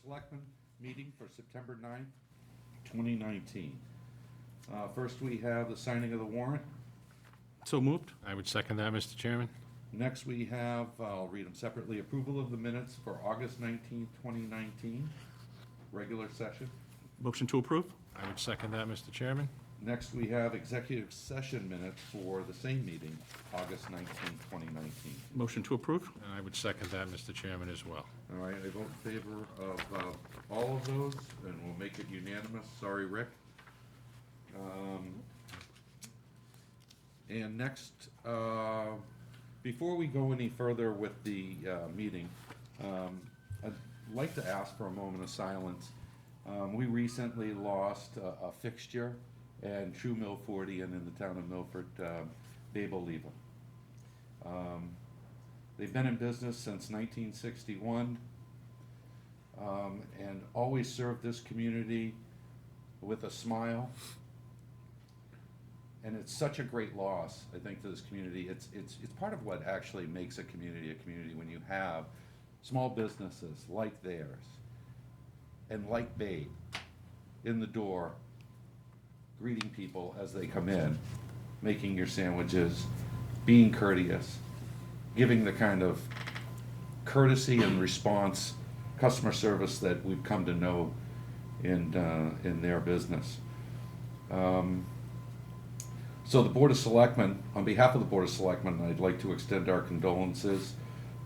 Selectmen meeting for September 9th, 2019. First, we have the signing of the warrant. So moved. I would second that, Mr. Chairman. Next, we have, I'll read them separately, approval of the minutes for August 19th, 2019, regular session. Motion to approve? I would second that, Mr. Chairman. Next, we have executive session minutes for the same meeting, August 19th, 2019. Motion to approve? And I would second that, Mr. Chairman, as well. All right, I vote in favor of all of those, and we'll make it unanimous. Sorry, Rick. And next, before we go any further with the meeting, I'd like to ask for a moment of silence. We recently lost a fixture and true Milfordian in the town of Milford, Babel Leva. They've been in business since 1961 and always served this community with a smile. And it's such a great loss, I think, to this community. It's part of what actually makes a community when you have small businesses like theirs and like Babe in the door, greeting people as they come in, making your sandwiches, being courteous, giving the kind of courtesy and response, customer service that we've come to know in their business. So the Board of Selectmen, on behalf of the Board of Selectmen, I'd like to extend our condolences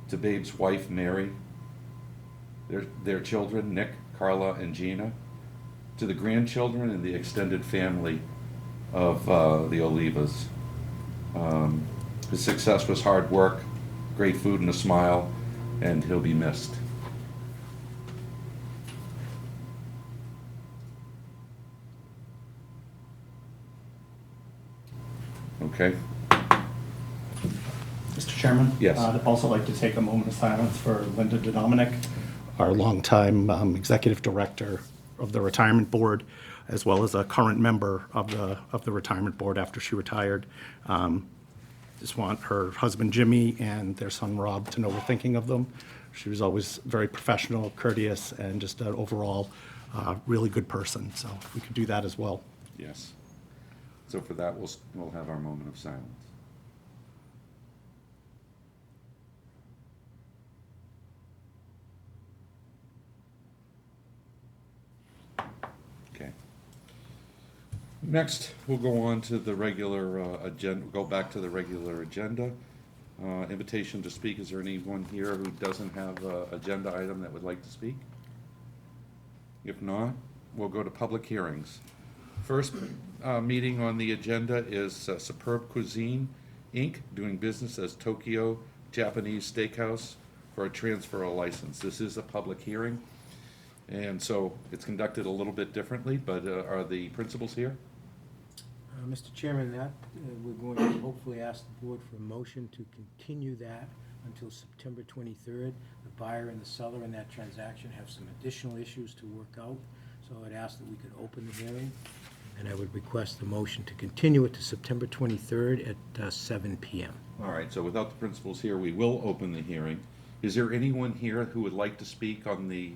to Babe's wife, Mary, their children, Nick, Carla, and Gina, to the grandchildren and the extended family of the Olivas. His success was hard work, great food and a smile, and he'll be missed. Okay. Mr. Chairman? Yes. I'd also like to take a moment of silence for Linda DeDominic, our longtime executive director of the retirement board, as well as a current member of the retirement board after she retired. Just want her husband Jimmy and their son Rob to know we're thinking of them. She was always very professional, courteous, and just an overall really good person. So if we could do that as well. Yes. So for that, we'll have our moment of silence. Okay. Next, we'll go on to the regular agenda, go back to the regular agenda. Invitation to speak. Is there anyone here who doesn't have an agenda item that would like to speak? If not, we'll go to public hearings. First meeting on the agenda is Superb Cuisine, Inc., doing business as Tokyo Japanese Steakhouse for a transfer of license. This is a public hearing, and so it's conducted a little bit differently, but are the principals here? Mr. Chairman, we're going to hopefully ask the board for a motion to continue that until September 23rd. The buyer and the seller in that transaction have some additional issues to work out, so I'd ask that we could open the hearing, and I would request the motion to continue it to September 23rd at 7 p.m. All right, so without the principals here, we will open the hearing. Is there anyone here who would like to speak on the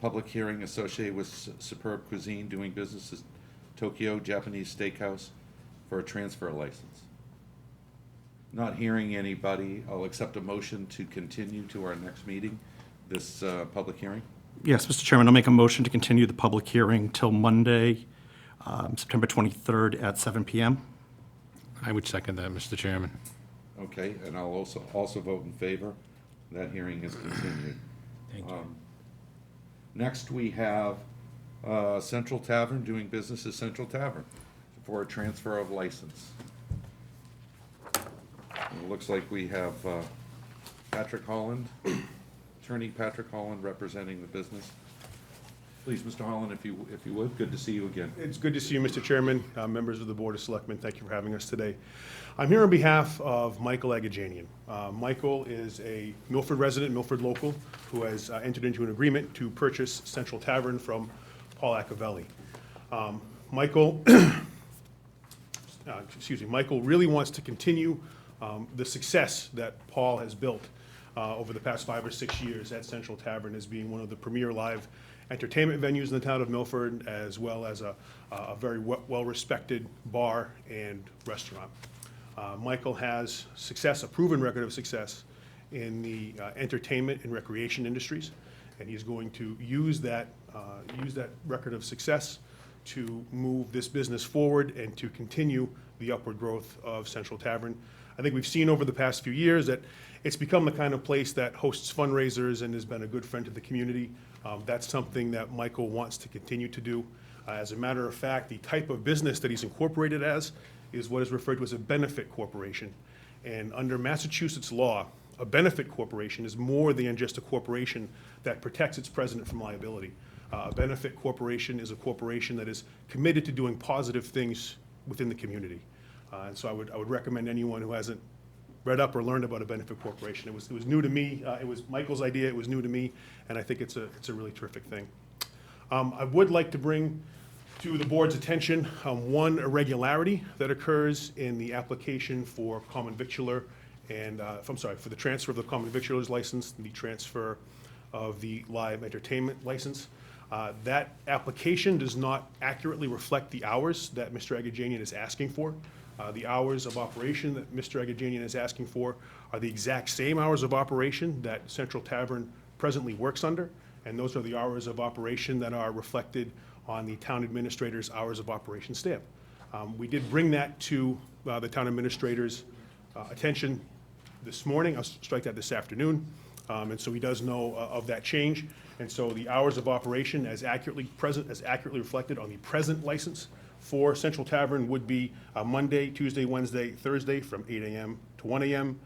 public hearing associated with Superb Cuisine doing business as Tokyo Japanese Steakhouse for a transfer license? Not hearing anybody, I'll accept a motion to continue to our next meeting, this public hearing. Yes, Mr. Chairman, I'll make a motion to continue the public hearing till Monday, September 23rd at 7 p.m. I would second that, Mr. Chairman. Okay, and I'll also vote in favor. That hearing is continued. Thank you. Next, we have Central Tavern doing business as Central Tavern for a transfer of license. And it looks like we have Patrick Holland, Attorney Patrick Holland, representing the business. Please, Mr. Holland, if you would, good to see you again. It's good to see you, Mr. Chairman, members of the Board of Selectmen. Thank you for having us today. I'm here on behalf of Michael Agajanian. Michael is a Milford resident, Milford local, who has entered into an agreement to purchase Central Tavern from Paul Accavelli. Michael really wants to continue the success that Paul has built over the past 5 or 6 years at Central Tavern as being one of the premier live entertainment venues in the town of Milford, as well as a very well-respected bar and restaurant. Michael has success, a proven record of success in the entertainment and recreation industries, and he's going to use that record of success to move this business forward and to continue the upward growth of Central Tavern. I think we've seen over the past few years that it's become the kind of place that hosts fundraisers and has been a good friend to the community. That's something that Michael wants to continue to do. As a matter of fact, the type of business that he's incorporated as is what is referred to as a benefit corporation. And under Massachusetts law, a benefit corporation is more than just a corporation that protects its president from liability. A benefit corporation is a corporation that is committed to doing positive things within the community. And so I would recommend anyone who hasn't read up or learned about a benefit corporation. It was new to me. It was Michael's idea. It was new to me, and I think it's a really terrific thing. I would like to bring to the board's attention one irregularity that occurs in the application for common victular and, for the transfer of the common victular's license and the transfer of the live entertainment license. That application does not accurately reflect the hours that Mr. Agajanian is asking for. The hours of operation that Mr. Agajanian is asking for are the exact same hours of operation that Central Tavern presently works under, and those are the hours of operation that are reflected on the town administrator's hours of operation stamp. We did bring that to the town administrator's attention this morning. I'll strike that this afternoon. And so he does know of that change. And so the hours of operation as accurately reflected on the present license for Central Tavern would be Monday, Tuesday, Wednesday, Thursday from 8 a.m. to 1 a.m.,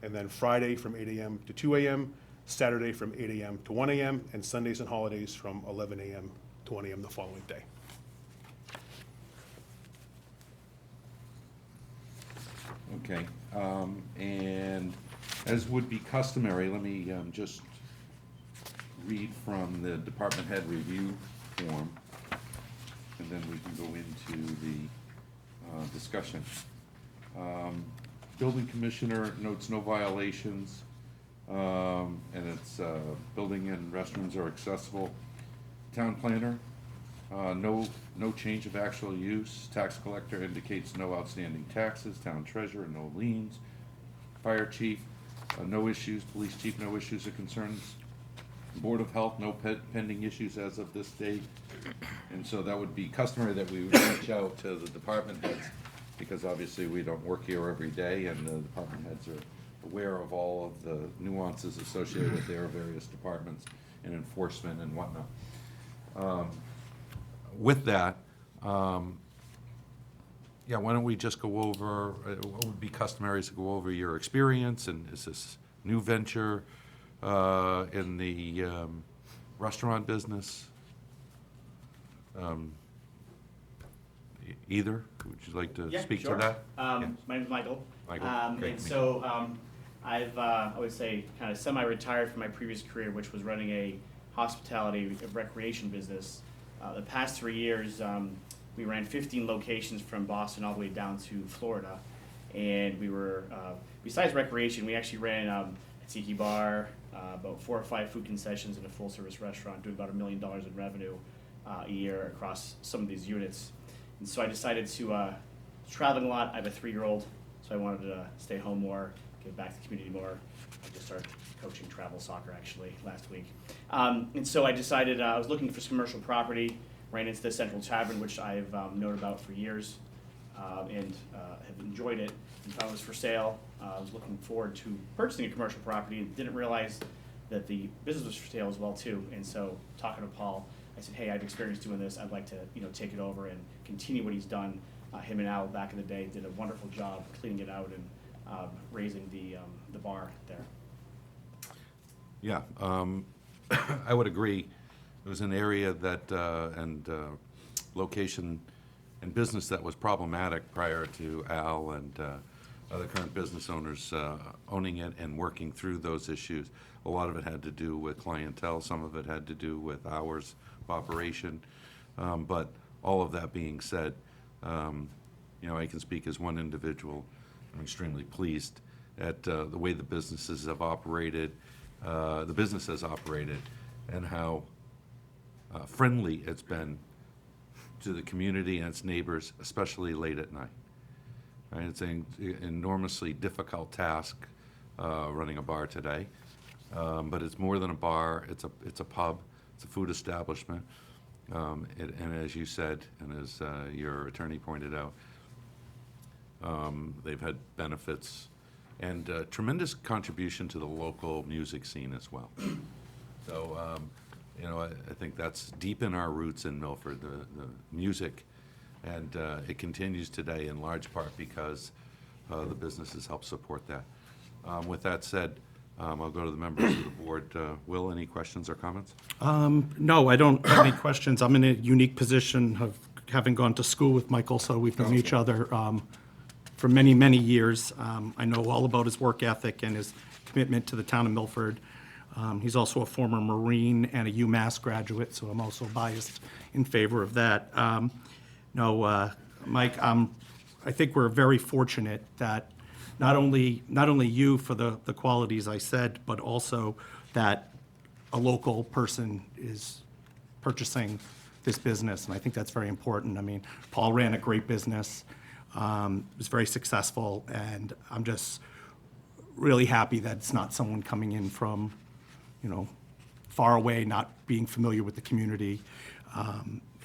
and then Friday from 8 a.m. to 2 a.m., Saturday from 8 a.m. to 1 a.m., and Sundays and holidays from 11 a.m. to 1 a.m. the following day. Okay, and as would be customary, let me just read from the department head review form, and then we can go into the discussion. Building commissioner notes no violations, and it's building and restrooms are accessible. Town planner, no change of actual use. Tax collector indicates no outstanding taxes. Town treasurer, no liens. Fire chief, no issues. Police chief, no issues or concerns. Board of Health, no pending issues as of this date. And so that would be customary that we would reach out to the department heads, because obviously we don't work here every day, and the department heads are aware of all of the nuances associated with their various departments and enforcement and whatnot. With that, why don't we just go over, what would be customary is to go over your experience, and is this new venture in the restaurant business? Either, would you like to Yeah, speak sure. to that? My name is Michael. Michael, great And to meet so I've, I would say, kind of semi-retired from my previous career, which was running a hospitality recreation business. The past 3 years, we ran 15 locations from Boston all the way down to Florida. And we were, besides recreation, we actually ran a tiki bar, about 4 or 5 food concessions, and a full-service restaurant, doing about $1 million in revenue a year across some of these units. And so I decided to, traveling a lot. I have a 3-year-old, so I wanted to stay home more, give back to the community more. I just started coaching travel soccer actually last week. And so I decided I was looking for some commercial property, ran into the Central Tavern, which I've known about for years, and have enjoyed it, and found it was for sale. I was looking forward to purchasing a commercial property and didn't realize that the business was for sale as well too. And so talking to Paul, I said, hey, I've experience doing this. I'd like to, take it over and continue what he's done. Him and Al back in the day did a wonderful job cleaning it out and raising the bar there. Yeah, I would agree. It was an area that, and location and business that was problematic prior to Al and other current business owners owning it and working through those issues. A lot of it had to do with clientele, some of it had to do with hours of operation. But all of that being said, I can speak as one individual. I'm extremely pleased at the way the businesses have operated, the business has operated, and how friendly it's been to the community and its neighbors, especially late at night. Right? It's an enormously difficult task running a bar today, but it's more than a bar. It's a pub. It's a food establishment. And as you said, and as your attorney pointed out, they've had benefits and tremendous contribution to the local music scene as well. So, I think that's deep in our roots in Milford, the music, and it continues today in large part because the businesses help support that. With that said, I'll go to the members of the board. Will, any questions or comments? No, I don't have any questions. I'm in a unique position of having gone to school with Michael, so we've known each other for many, many years. I know all about his work ethic and his commitment to the town of Milford. He's also a former Marine and a UMass graduate, so I'm also biased in favor of that. Mike, I think we're very fortunate that not only you for the qualities I said, but also that a local person is purchasing this business, and I think that's very important. I mean, Paul ran a great business, was very successful, and I'm just really happy that it's not someone coming in from, far away, not being familiar with the community,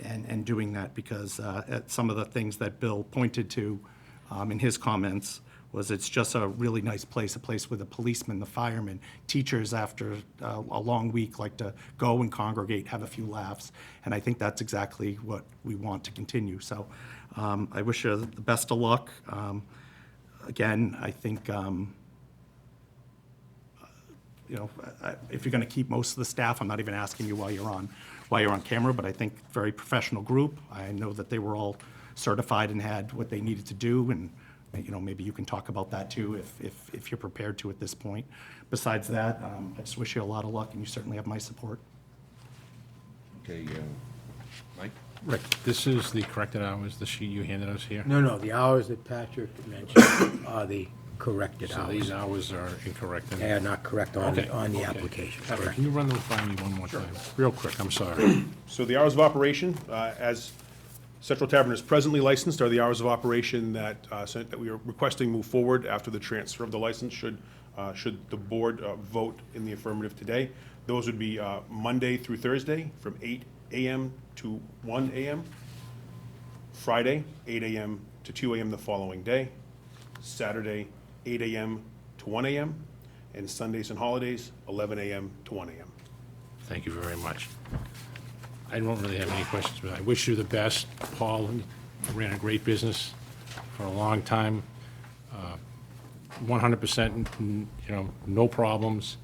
and doing that, because some of the things that Bill pointed to in his comments was it's just a really nice place, a place where the policemen, the firemen, teachers after a long week like to go and congregate, have a few laughs, and I think that's exactly what we want to continue. So I wish you the best of luck. Again, I think if you're going to keep most of the staff, I'm not even asking you while you're on camera, but I think very professional group. I know that they were all certified and had what they needed to do, and maybe you can talk about that too if you're prepared to at this point. Besides that, I just wish you a lot of luck, and you certainly have my support. Okay, Mike? Rick, this is the corrected hours, the sheet you handed us here? No, the hours that Patrick mentioned are the corrected So hours. these hours are incorrect. They are not correct on Okay, the okay. application, Patrick, correct? can you run those by me one more time? Real quick, I'm sorry. So the hours of operation, as Central Tavern is presently licensed, are the hours of operation that we are requesting move forward after the transfer of the license, should the board vote in the affirmative today. Those would be Monday through Thursday from 8 a.m. to 1 a.m., Friday, 8 a.m. to 2 a.m. the following day, Saturday, 8 a.m. to 1 a.m., and Sundays and holidays, 11 a.m. to 1 a.m. Thank you very much. I don't really have any questions, but I wish you the best. Paul ran a great business for a long time. 100%, no problems,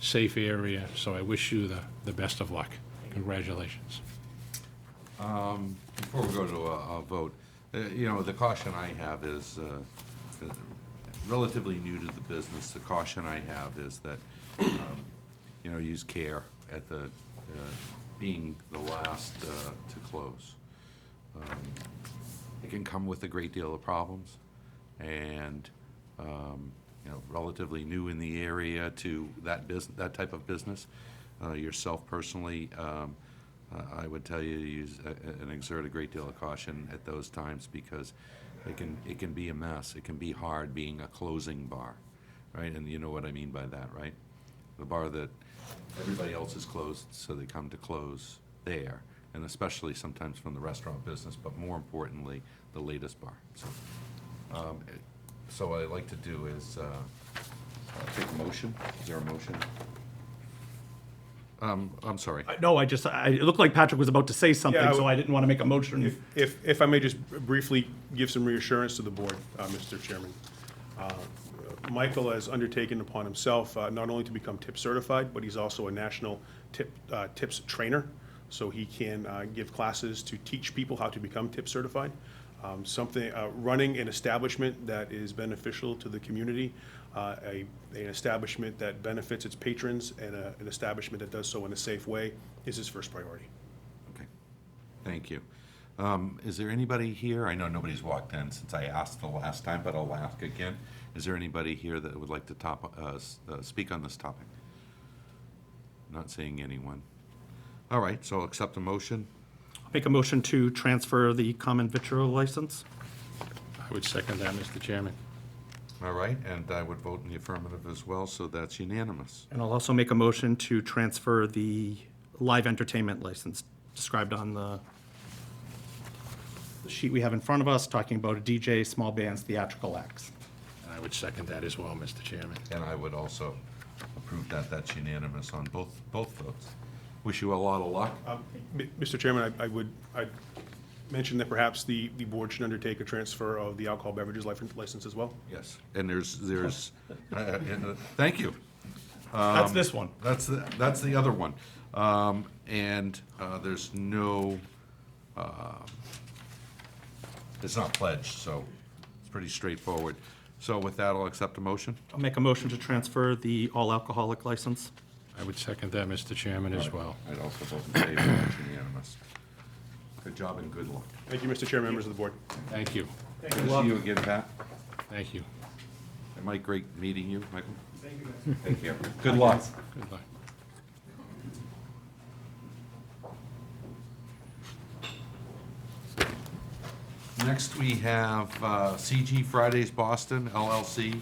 safe area, so I wish you the best of luck. Congratulations. Before we go to a vote, the caution I have is relatively new to the business. The caution I have is that, use care at the being the last to close. It can come with a great deal of problems, and relatively new in the area to that type of business. Yourself personally, I would tell you to use and exert a great deal of caution at those times, because it can be a mess. It can be hard being a closing bar, right? And you know what I mean by that, right? The bar that everybody else is closed, so they come to close there, and especially sometimes from the restaurant business, but more importantly, the latest bar. So what I'd like to do is take a motion. Is there a motion? I'm sorry. No, it looked like Patrick was about to say something, Yeah, so I didn't want to make a motion. If I may just briefly give some reassurance to the board, Mr. Chairman. Michael has undertaken upon himself not only to become tip certified, but he's also a national tips trainer. So he can give classes to teach people how to become tip certified. Running an establishment that is beneficial to the community, an establishment that benefits its patrons, and an establishment that does so in a safe way is his first priority. Okay, thank you. Is there anybody here? I know nobody's walked in since I asked the last time, but I'll ask again. Is there anybody here that would like to speak on this topic? Not seeing anyone. All right, so I'll accept a motion. Make a motion to transfer the common vitriol license. I would second that, Mr. Chairman. All right, and I would vote in the affirmative as well, so that's unanimous. And I'll also make a motion to transfer the live entertainment license described on the sheet we have in front of us, talking about a DJ, small bands, theatrical acts. And I would second that as well, Mr. Chairman. And I would also approve that. That's unanimous on both votes. Wish you a lot of luck. Mr. Chairman, I'd mention that perhaps the board should undertake a transfer of the alcohol beverages license as well. Yes, and thank you. That's this one. That's the other one. And there's no, it's not pledged, so it's pretty straightforward. So with that, I'll accept a motion. I'll make a motion to transfer the all alcoholic license. I would second that, Mr. Chairman, as well. I'd also vote in favor, that's unanimous. Good job and good luck. Thank you, Mr. Chairman, members of the board. Thank you. Good to see you again, Pat. Thank you. And Mike, great meeting you, Michael. Thank you. Good luck. Good luck. Next, we have CG Fridays Boston LLC,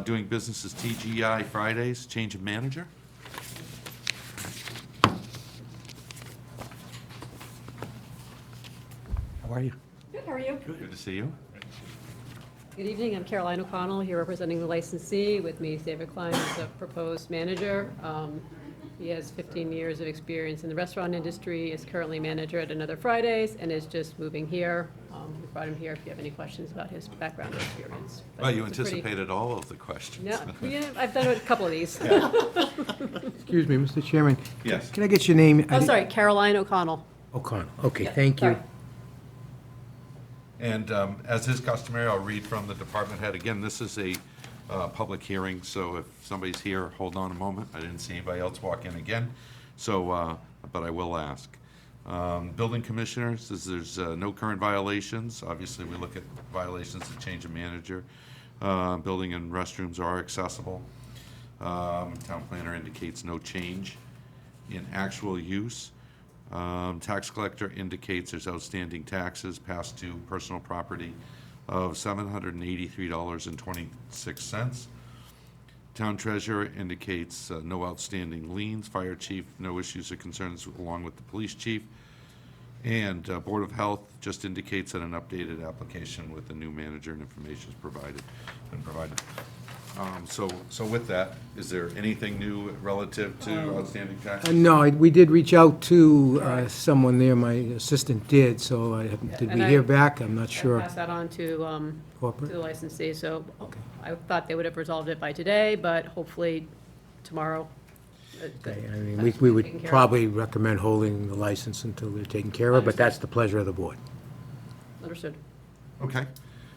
doing business as TGI Fridays, change of manager. How are you? Good, how are you? Good to see you. Good evening, I'm Caroline O'Connell, here representing the licensee. With me is David Klein, who's the proposed manager. He has 15 years of experience in the restaurant industry, is currently manager at Another Fridays, and is just moving here. We brought him here if you have any questions about his background or experience. But Well, you it's a pretty- anticipated all of the questions. Yeah, I've done a couple of these. Excuse me, Mr. Chairman. Yes. Can I get your name? Oh, sorry, Caroline O'Connell. O'Connell. Okay, Yeah, thank you. sorry. And as is customary, I'll read from the department head. Again, this is a public hearing, so if somebody's here, hold on a moment. I didn't see anybody else walk in again, so, but I will ask. Building commissioner says there's no current violations. Obviously, we look at violations to change of manager. Building and restrooms are accessible. Town planner indicates no change in actual use. Tax collector indicates there's outstanding taxes past due personal property of $783.26. Town treasurer indicates no outstanding liens. Fire chief, no issues or concerns along with the police chief. And Board of Health just indicates that an updated application with the new manager and information is been provided. So with that, is there anything new relative to outstanding taxes? No, we did reach out to someone there, my assistant did, so did we and hear I- back? I'm not sure. Pass that on to the Corporate? licensee, so I thought they would have resolved it by today, but hopefully tomorrow. Okay, I mean, we Taken would care of. probably recommend holding the license until they're taken care of, but that's the pleasure of the board. Understood. Okay,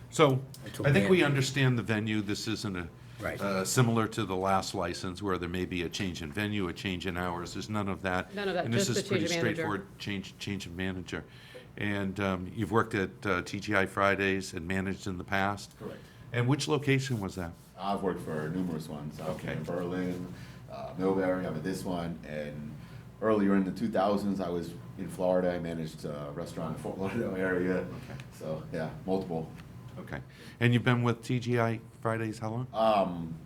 so That's I what think we we understand the venue. This isn't Right. similar to the last license where there may be a change in venue, a change in hours. There's none of that. None of that, And this just is the pretty change of manager. straightforward, change of manager. And you've worked at TGI Fridays and managed in the past? Correct. And which location was that? I've worked for numerous ones. I've Okay. been in Berlin, Millbury, I'm at this one, and earlier in the 2000s, I was in Florida. I managed a restaurant in Fort Lauderdale area. So, yeah, multiple. Okay. And you've been with TGI Fridays how long?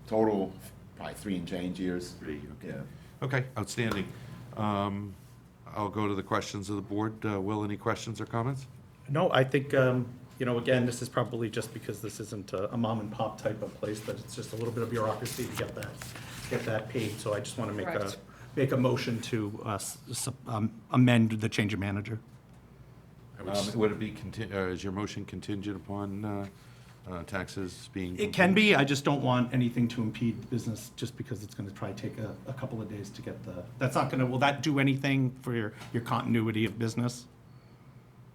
Total, probably 3 and change years. 3, okay. Yeah. Okay, outstanding. I'll go to the questions of the board. Will, any questions or comments? No, I think, again, this is probably just because this isn't a mom and pop type of place, that it's just a little bit of bureaucracy to get that paid. So I just want to Correct. make a motion to amend the change of manager. Would it be, is your motion contingent upon taxes being? It can be, I just don't want anything to impede the business, just because it's going to probably take a couple of days to get that's not going to, will that do anything for your continuity of business?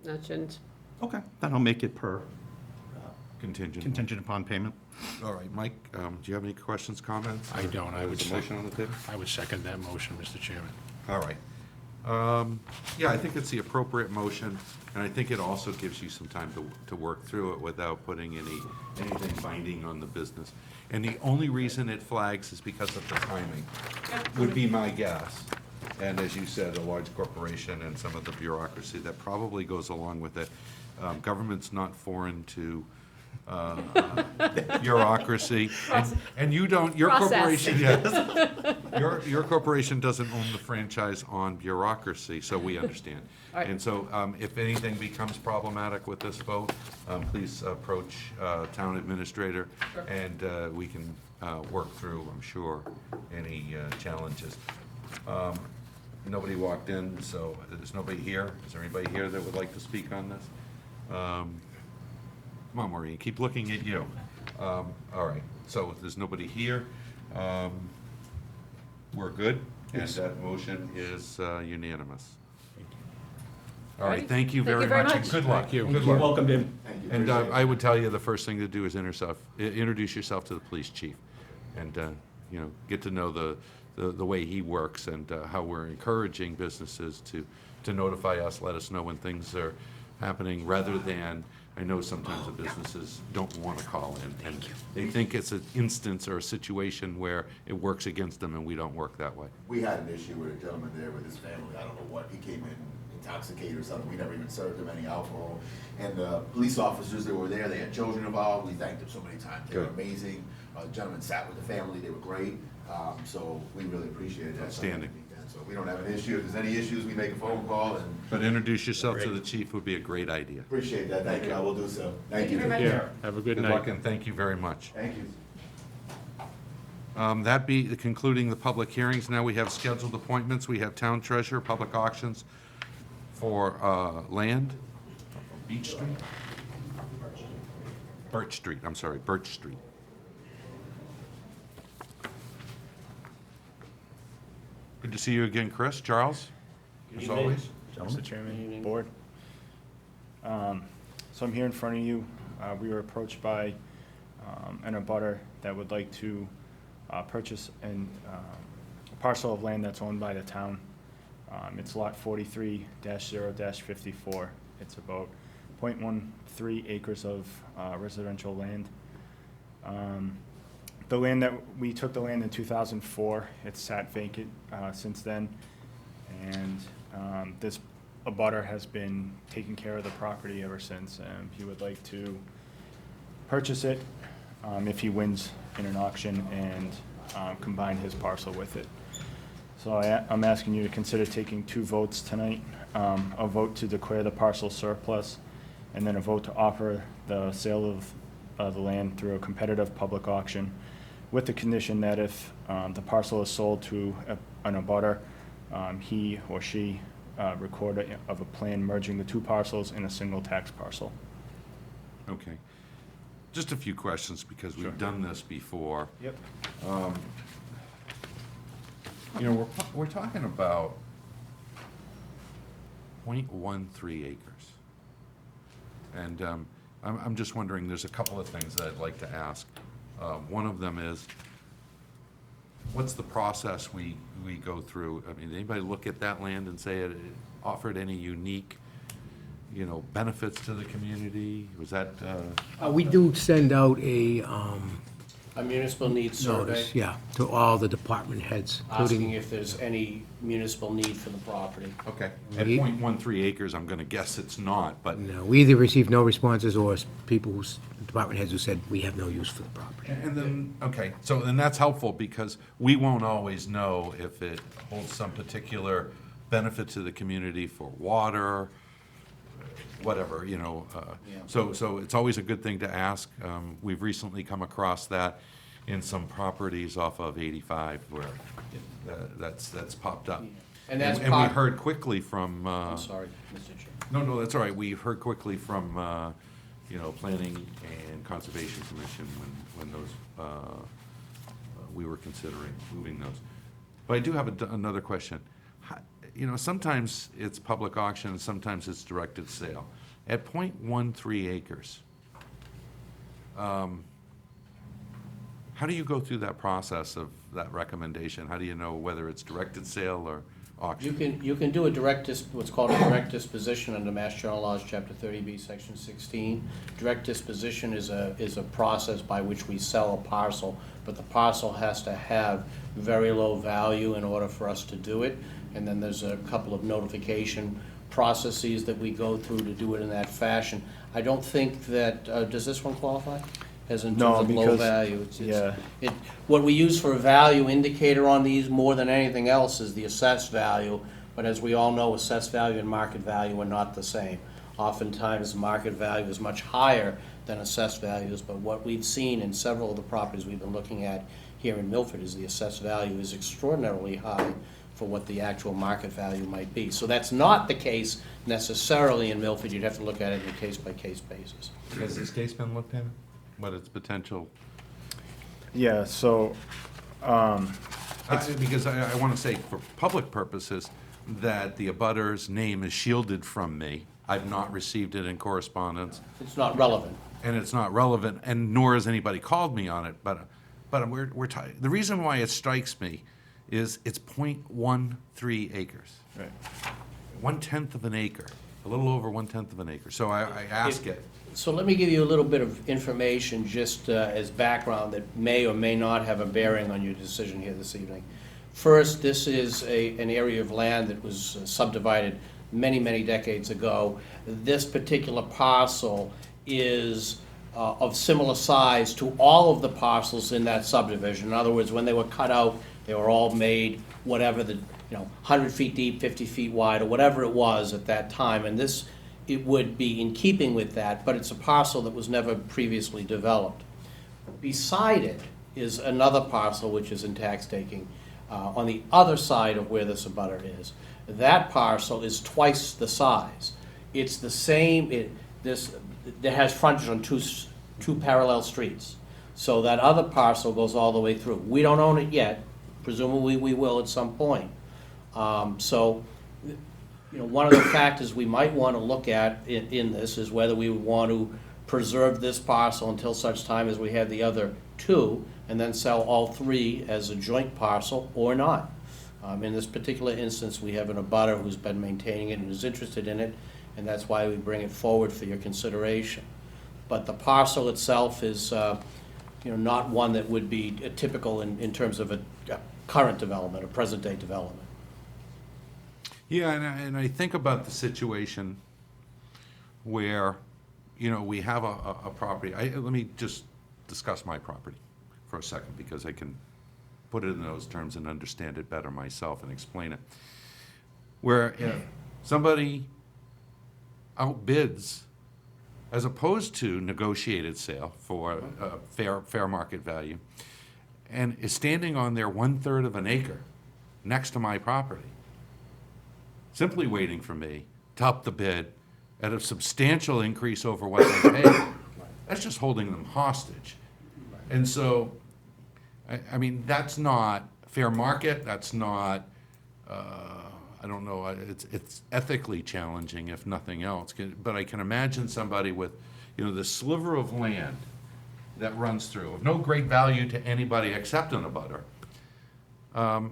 That shouldn't. Okay, then I'll make it per Contingent. contingent upon payment. All right, Mike, do you have any questions, comments? I don't. I would There's a motion on the table? I would second that motion, Mr. Chairman. All right. Yeah, I think it's the appropriate motion, and I think it also gives you some time to work through it without putting anything binding on the business. And the only reason it flags is because of the timing, would be my guess. And as you said, a large corporation and some of the bureaucracy that probably goes along with it. Government's not foreign to bureaucracy, and you don't, your Process. corporation, yes. Your corporation doesn't own the franchise on bureaucracy, so we understand. All right. And so, if anything becomes problematic with this vote, please approach town administrator, Sure. and we can work through, I'm sure, any challenges. Nobody walked in, so there's nobody here. Is there anybody here that would like to speak on this? Come on, Maureen, keep looking at you. All right, so if there's nobody here, we're good, and that motion is unanimous. All right, thank you very much, and good luck. Thank you. Good luck. Welcome in. Thank you. And Appreciate it. I would tell you, the first thing to do is introduce yourself to the police chief, and, get to know the way he works, and how we're encouraging businesses to notify us, let us know when things are happening, rather than, I know sometimes the businesses don't want to call in, and they think it's an instance or a situation where it works against them, and we don't work that way. We had an issue with a gentleman there with his family, I don't know what, he came in intoxicated or something, we never even served him any alcohol. And the police officers that were there, they had children involved, we thanked them so many times, they were Good. amazing. The gentleman sat with the family, they were great, so we really appreciated that. Outstanding. So we don't have an issue, if there's any issues, we make a phone call, and But introduce yourself to the chief would be a great idea. appreciate that, thank you, I will do so. Thank you. Yeah, have a good Good luck, night. and thank you very much. Thank you. That be concluding the public hearings. Now we have scheduled appointments. We have town treasurer, public auctions for land, Beach Street? Birch Street, I'm sorry, Birch Street. Good to see you again, Chris. Charles, as always. Mr. Chairman, Board. So I'm here in front of you. We were approached by an abutter that would like to purchase a parcel of land that's owned by the town. It's lot 43-0-54. It's about 0.13 acres of residential land. The land that, we took the land in 2004. It's sat vacant since then. And this abutter has been taking care of the property ever since. He would like to purchase it if he wins in an auction and combine his parcel with it. So I'm asking you to consider taking two votes tonight. A vote to declare the parcel surplus, and then a vote to offer the sale of the land through a competitive public auction, with the condition that if the parcel is sold to an abutter, he or she record a plan merging the two parcels in a single tax parcel. Okay. Just a few questions, because we've done this before. Yep. We're talking about 0.13 acres. And I'm just wondering, there's a couple of things that I'd like to ask. One of them is, what's the process we go through? I mean, anybody look at that land and say it offered any unique, benefits to the community? Was that, We do send out a A municipal needs survey, notice, yeah, to all the department heads, asking including, if there's any municipal need for the property. okay. At We- 0.13 acres, I'm gonna guess it's not, but, we either received no responses or people who's, department heads who said, we have no use for the property. and then, okay, so then that's helpful, because we won't always know if it holds some particular benefit to the community for water, whatever, so it's always a good thing to ask. We've recently come across that in some properties off of 85 where that's popped up. And that's we part- heard quickly from, I'm sorry, Mr. Chair. no, that's all right, we heard quickly from, Planning and Conservation Commission when those, we were considering moving those. But I do have another question. Sometimes it's public auction, sometimes it's directed sale. At 0.13 acres, how do you go through that process of that recommendation? How do you know whether it's directed sale auction. You can do a what's called a direct disposition under Mass General Laws, Chapter 30B, Section 16. Direct disposition is a process by which we sell a parcel, but the parcel has to have very low value in order for us to do it. And then there's a couple of notification processes that we go through to do it in that fashion. I don't think that, does this one qualify? As in No, terms of low because- value? yeah. What we use for a value indicator on these more than anything else is the assessed value, but as we all know, assessed value and market value are not the same. Oftentimes, market value is much higher than assessed values, but what we've seen in several of the properties we've been looking at here in Milford is the assessed value is extraordinarily high for what the actual market value might be. So that's not the case necessarily in Milford. You'd have to look at it on a case-by-case basis. Has this case been looked at? What its potential? Yeah, so, Because I want to say, for public purposes, that the abutter's name is shielded from me. I've not received it in correspondence, It's not relevant. and it's not relevant, and nor has anybody called me on it, but the reason why it strikes me is it's .13 acres. right. 1/10 of an acre, a little over 1/10 of an acre. So I ask it. So let me give you a little bit of information just as background that may or may not have a bearing on your decision here this evening. First, this is an area of land that was subdivided many, many decades ago. This particular parcel is of similar size to all of the parcels in that subdivision. In other words, when they were cut out, they were all made whatever 100 feet deep, 50 feet wide, or whatever it was at that time. And this, it would be in keeping with that, but it's a parcel that was never previously developed. Beside it is another parcel which is in tax taking on the other side of where this abutter is. That parcel is twice the size. It's the same, it has frontage on two parallel streets. So that other parcel goes all the way through. We don't own it yet. Presumably we will at some point. So, one of the factors we might want to look at in this is whether we would want to preserve this parcel until such time as we have the other two, and then sell all three as a joint parcel or not. In this particular instance, we have an abutter who's been maintaining it and is interested in it, and that's why we bring it forward for your consideration. But the parcel itself is, not one that would be typical in terms of a current development, a present-day development. Yeah, and I think about the situation where, we have a property. Let me just discuss my property for a second, because I can put it in those terms and understand it better myself and explain it. Where if somebody outbids, as opposed to negotiated sale for a fair market value, and is standing on their 1/3 of an acre next to my property, simply waiting for me to up the bid at a substantial increase over what they paid, that's just holding them hostage. And so, I mean, that's not fair market, that's not, I don't know, it's ethically challenging, if nothing else. But I can imagine somebody with, this sliver of land that runs through, of no great value to anybody except an abutter,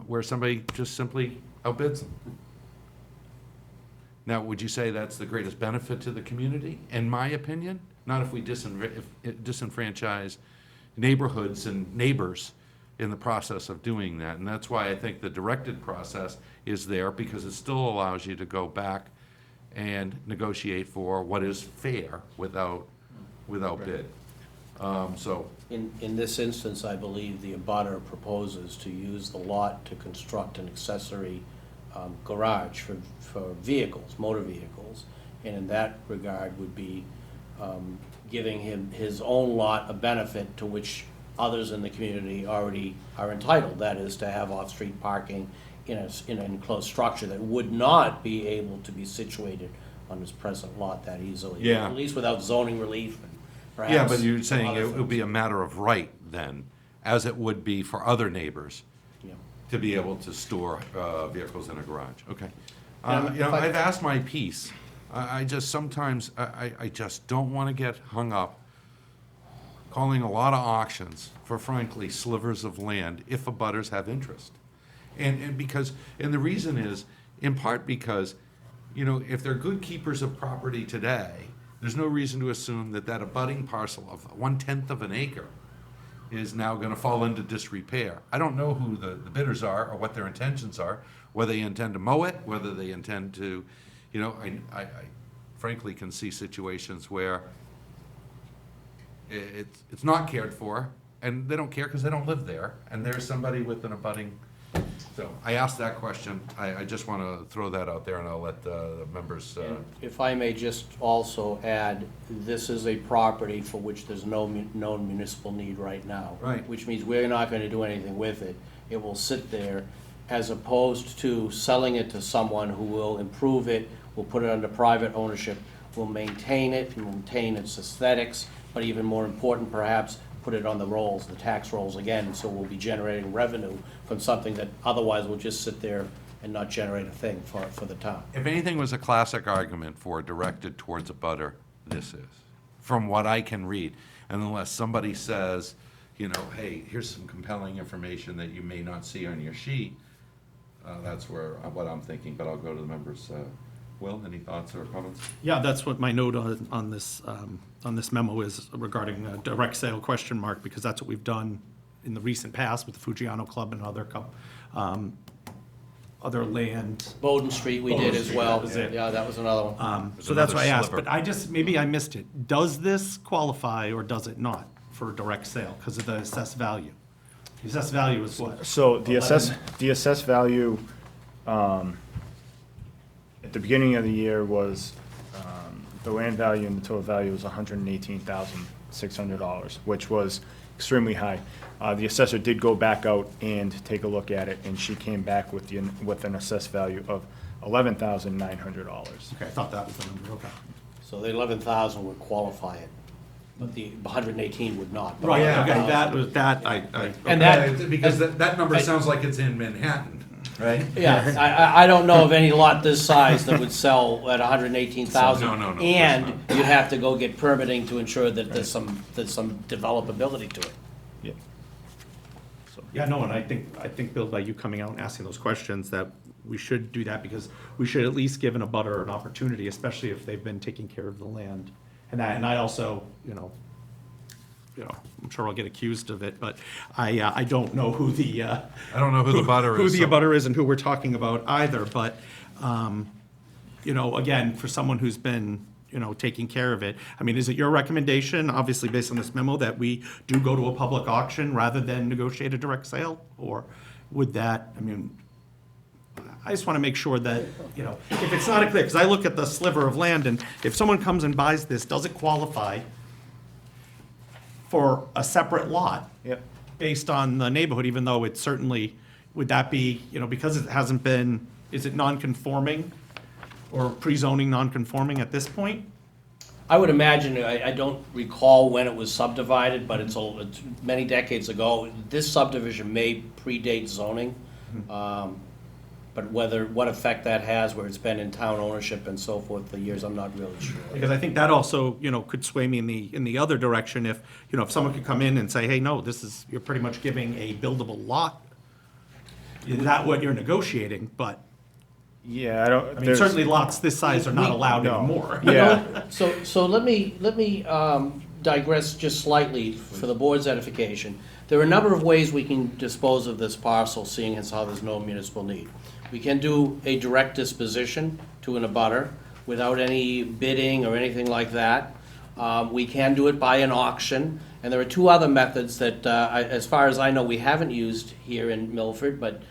where somebody just simply outbids them. Now, would you say that's the greatest benefit to the community? In my opinion, not if we disenfranchise neighborhoods and neighbors in the process of doing that. And that's why I think the directed process is there, because it still allows you to go back and negotiate for what is fair without bid. So, In this instance, I believe the abutter proposes to use the lot to construct an accessory garage for vehicles, motor vehicles, and in that regard would be giving him his own lot a benefit to which others in the community already are entitled. That is to have off-street parking in an enclosed structure that would not be able to be situated on his present lot that easily. Yeah. At least without zoning relief and perhaps. yeah, but you're saying other it would be things. a matter of right then, as it would be for other neighbors, Yeah. to be able to store vehicles in a garage. Okay. If I- I've asked my piece. I just sometimes, I just don't want to get hung up calling a lot of auctions for frankly slivers of land if abutters have interest. And the reason is, in part because, you know, if they're good keepers of property today, there's no reason to assume that that abutting parcel of 1/10 of an acre is now gonna fall into disrepair. I don't know who the bidders are or what their intentions are, whether they intend to mow it, whether they intend to, you know, I frankly can see situations where it's not cared for, and they don't care because they don't live there, and there's somebody with an abutting. So I asked that question. I just want to throw that out there, and I'll let the members. If I may just also add, this is a property for which there's no known municipal need right now. Right. Which means we're not going to do anything with it. It will sit there, as opposed to selling it to someone who will improve it, will put it under private ownership, will maintain it, maintain its aesthetics, but even more important perhaps, put it on the rolls, the tax rolls again, and so we'll be generating revenue from something that otherwise will just sit there and not generate a thing for the town. If anything was a classic argument for directed towards a butter, this is, from what I can read. And unless somebody says, you know, hey, here's some compelling information that you may not see on your sheet, that's what I'm thinking, but I'll go to the members. Will, any thoughts or comments? Yeah, that's what my note on this memo is regarding a direct sale question mark, because that's what we've done in the recent past with the Fujiano Club and other land. Bowden Street we did as Street, well. that was it. Yeah, that was another one. So that's why I another asked, sliver. but maybe I missed it. Does this qualify or does it not for a direct sale because of the assessed value? The assessed value is what? So the 11? assessed value, at the beginning of the year was, the land value and the total value was $118,600, which was extremely high. The assessor did go back out and take a look at it, and she came back with an assessed value of $11,900. Okay, I thought that was the number, okay. So the 11,000 would qualify it, but the 118 would not. But Right, yeah, okay, well- that was, And that- Okay, because that number sounds like it's in Manhattan, right? Yeah, I don't know of any lot this size that would sell at 118,000. No, of course And not. you'd have to go get permitting to ensure that there's some developability to it. Yeah. Yeah, no, and I think, Bill, by you coming out and asking those questions, that we should do that, because we should at least give an abutter an opportunity, especially if they've been taking care of the land. And I also, I'm sure I'll get accused of it, but I don't know who the, I don't know who the butter is. who the so- abutter is and who we're talking about either, but, again, for someone who's been, taking care of it, I mean, is it your recommendation, obviously based on this memo, that we do go to a public auction rather than negotiate a direct sale? Or would that, I just want to make sure that, if it's not clear, because I look at the sliver of land, and if someone comes and buys this, does it qualify for a separate lot? Yep. Based on the neighborhood, even though it certainly, would that be, because it hasn't been, is it non-conforming or pre-zoning non-conforming at this point? I would imagine, I don't recall when it was subdivided, but it's many decades ago. This subdivision may predate zoning, but what effect that has, where it's been in town ownership and so forth for years, I'm not really sure. Because I think that also, could sway me in the other direction if, if someone could come in and say, hey, no, you're pretty much giving a buildable lot. Is that what you're negotiating? But, Yeah, I don't. I mean, certainly lots this size are not allowed No. anymore. Yeah. So let me digress just slightly for the board's edification. There are a number of ways we can dispose of this parcel, seeing as how there's no municipal need. We can do a direct disposition to an abutter without any bidding or anything like that. We can do it by an auction, and there are two other methods that, as far as I know, we haven't used here in Milford, but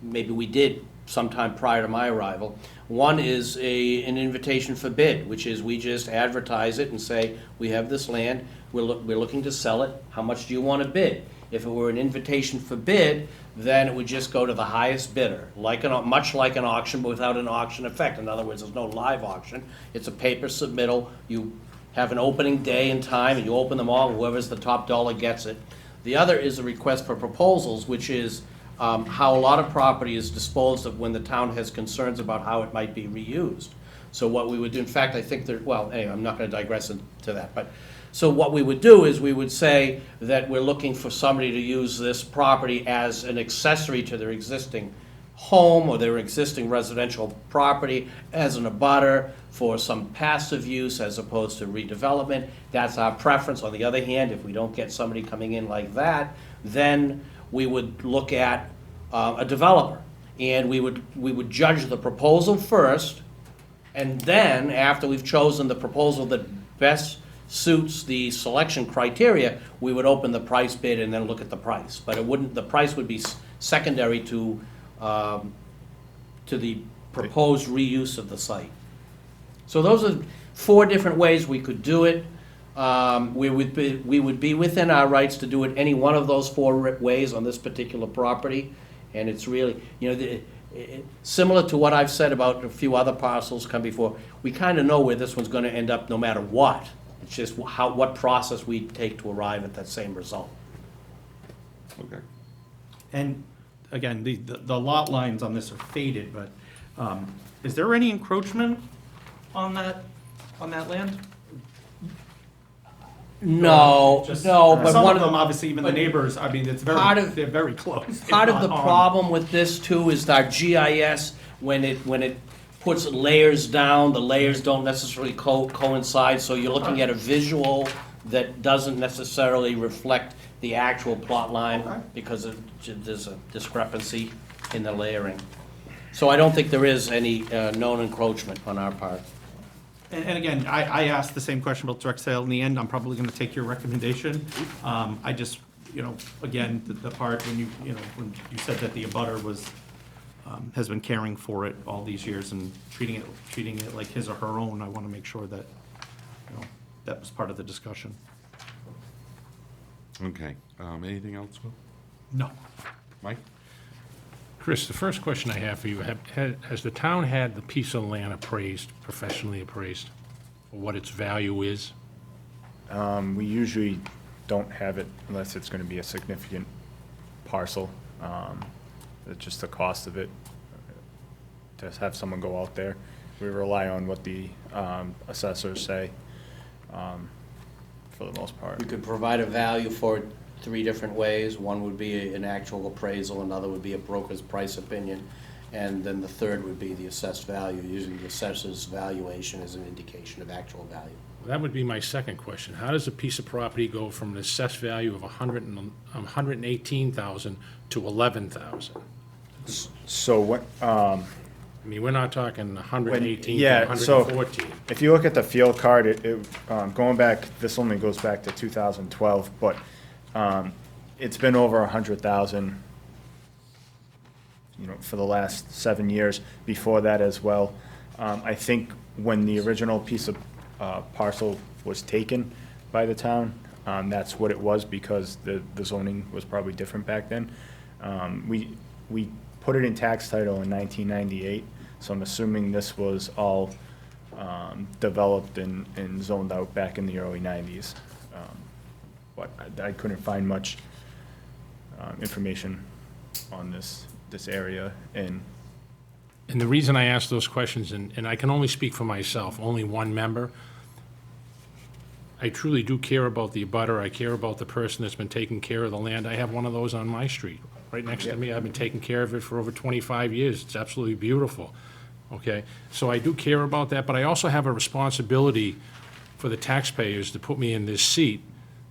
maybe we did sometime prior to my arrival. One is an invitation for bid, which is we just advertise it and say, we have this land, we're looking to sell it, how much do you want to bid? If it were an invitation for bid, then it would just go to the highest bidder, much like an auction, but without an auction effect. In other words, there's no live auction. It's a paper submittal. You have an opening day and time, and you open them all, whoever's the top dollar gets it. The other is a request for proposals, which is how a lot of property is disposed of when the town has concerns about how it might be reused. So what we would do, in fact, I think anyway, I'm not going to digress into that, but so what we would do is we would say that we're looking for somebody to use this property as an accessory to their existing home or their existing residential property as an abutter for some passive use as opposed to redevelopment. That's our preference. On the other hand, if we don't get somebody coming in like that, then we would look at a developer. And we would judge the proposal first, and then, after we've chosen the proposal that best suits the selection criteria, we would open the price bid and then look at the price. But it wouldn't, the price would be secondary to the proposed reuse of the site. So those are 4 different ways we could do it. We would be within our rights to do it any one of those 4 ways on this particular property. And it's really, similar to what I've said about a few other parcels come before, we kind of know where this one's going to end up no matter what. It's just what process we take to arrive at that same result. Okay. And again, the lot lines on this are faded, but is there any encroachment on that land? No, Just- no, but Some one of them, obviously, even the neighbors, I mean, they're very close. Part of the Not on. problem with this too is our GIS, when it puts layers down, the layers don't necessarily coincide, so you're looking at a visual that doesn't necessarily reflect the actual plot line Okay. because there's a discrepancy in the layering. So I don't think there is any known encroachment on our part. And again, I asked the same question about direct sale. In the end, I'm probably gonna take your recommendation. I just, again, the part when when you said that the abutter has been caring for it all these years and treating it like his or her own, I wanna make sure that, that was part of the discussion. Okay. Anything else, Will? No. Mike? Chris, the first question I have for you, has the town had the piece of land appraised, professionally appraised, for what its value is? We usually don't have it unless it's gonna be a significant parcel. It's just the cost of it, to have someone go out there. We rely on what the assessors say, for the most part. You could provide a value for it 3 different ways. One would be an actual appraisal, another would be a broker's price opinion, and then the third would be the assessed value, using the assessor's valuation as an indication of actual value. That would be my second question. How does a piece of property go from an assessed value of $118,000 to $11,000? So what, I mean, we're not talking 118 to yeah, so 114. if you look at the field card, going back, this only goes back to 2012, but it's been over 100,000, for the last 7 years. Before that as well. I think when the original piece of parcel was taken by the town, that's what it was because the zoning was probably different back then. We put it in tax title in 1998, so I'm assuming this was all developed and zoned out back in the early 90s. But I couldn't find much information on this area, and And the reason I ask those questions, and I can only speak for myself, only one member, I truly do care about the abutter. I care about the person that's been taking care of the land. I have one of those on my street, right next to me. I've been taking care of it for over 25 years. It's absolutely beautiful, okay? So I do care about that, but I also have a responsibility for the taxpayers to put me in this seat,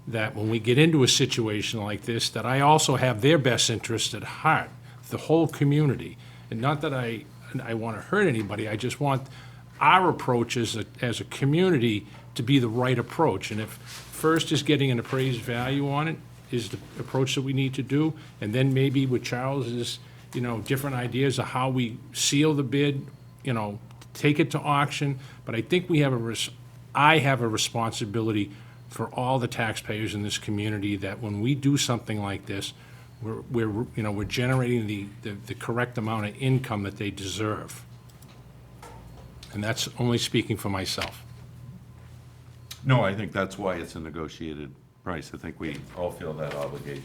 that when we get into a situation like this, that I also have their best interest at heart, the whole community. And not that I want to hurt anybody, I just want our approach as a community to be the right approach. And if first is getting an appraised value on it is the approach that we need to do, and then maybe with Charles's, different ideas of how we seal the bid, take it to auction. But I think I have a responsibility for all the taxpayers in this community, that when we do something like this, we're generating the correct amount of income that they deserve. And that's only speaking for myself. No, I think that's why it's a negotiated price. I think we all feel that obligation.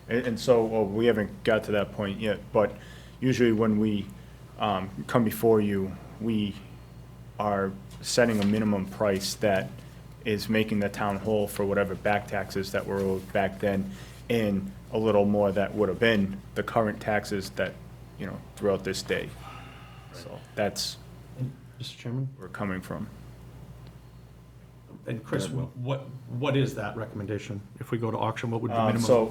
And so, well, we haven't got to that point yet, but usually when we come before you, we are setting a minimum price that is making the town whole for whatever back taxes that were owed back then, and a little more that would have been the current taxes that, you know, throughout this day. So that's Mr. Chairman? where we're coming from. And Chris, what is that recommendation? If we go to auction, what would be minimum? So,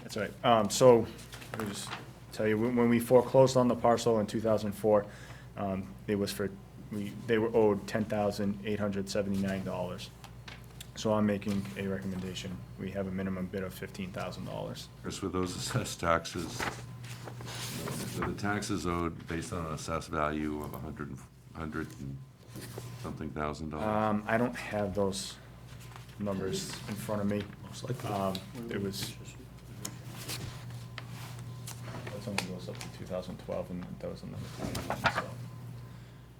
that's all right. So, let me just tell you, when we foreclosed on the parcel in 2004, it was they were owed $10,879. So I'm making a recommendation. We have a minimum bid of $15,000. Chris, with those assessed taxes, so the taxes owed based on an assessed value of hundred and something thousand dollars. I don't have those numbers in front of me. Most likely. It was, that only goes up to 2012, and that was another time,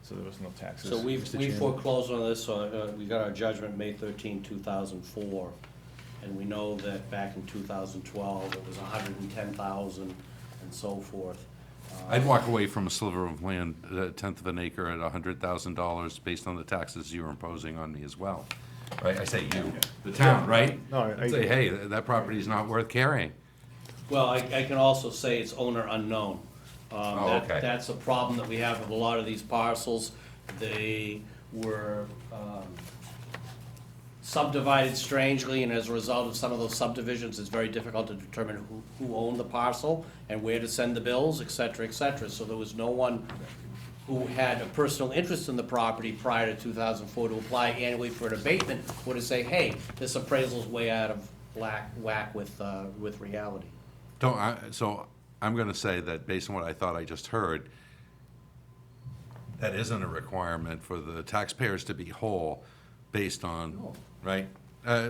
so there was no taxes. So we Mr. Chairman. foreclosed on this, we got our judgment May 13, 2004, and we know that back in 2012, it was 110,000 and so forth. I'd walk away from a sliver of land, a tenth of an acre at $100,000 based on the taxes you're imposing on me as well. Right, I say you, the town, right? No, I'd say, hey, that property's not worth carrying. Well, I can also say it's owner unknown. Okay. That's a problem that we have with a lot of these parcels. They were subdivided strangely, and as a result of some of those subdivisions, it's very difficult to determine who owned the parcel and where to send the bills, et cetera, et cetera. So there was no one who had a personal interest in the property prior to 2004 to apply annually for an abatement, or to say, hey, this appraisal's way out of whack with reality. So I'm gonna say that based on what I thought I just heard, that isn't a requirement for the taxpayers to be whole based on, right?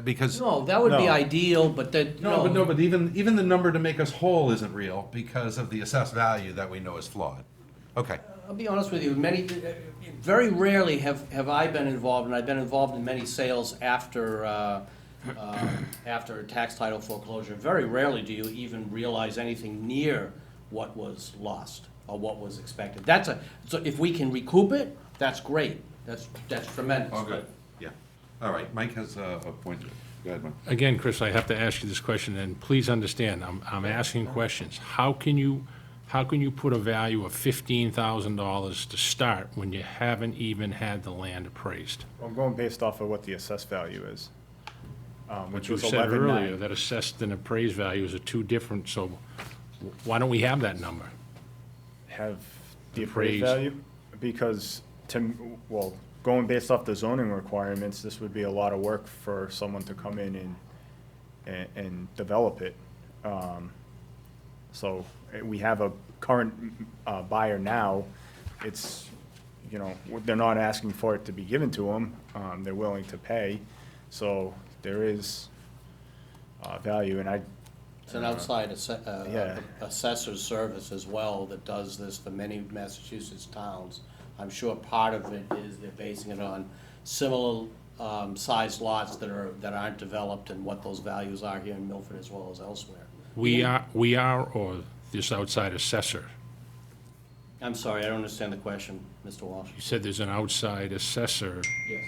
Because. No, that would be No. ideal, but that, But even the number to make us whole isn't real because of the assessed value that we know is flawed. Okay, I'll be honest with you, very rarely have I been involved, and I've been involved in many sales after after a tax title foreclosure. Very rarely do you even realize anything near what was lost or what was expected. So if we can recoup it, that's great. That's tremendous. all good, yeah. All right, Mike has a point. Go ahead, Mike. Again, Chris, I have to ask you this question, and please understand, I'm asking questions. How can you put a value of $15,000 to start when you haven't even had the land appraised? I'm going based off of what the assessed value is, which Which you was said earlier, 11.9. that assessed and appraised values are two different, so why don't we have that number? Have the appraised Appraised. value, because going based off the zoning requirements, this would be a lot of work for someone to come in and develop it. So we have a current buyer now. It's, you know, they're not asking for it to be given to them. They're willing to pay. So there is value, and It's an outside Yeah. assessor's service as well that does this for many Massachusetts towns. I'm sure part of it is they're basing it on similar sized lots that aren't developed and what those values are here in Milford as well as elsewhere. We are, or this outside assessor? I'm sorry, I don't understand the question, Mr. Walsh. You said there's an outside assessor Yes.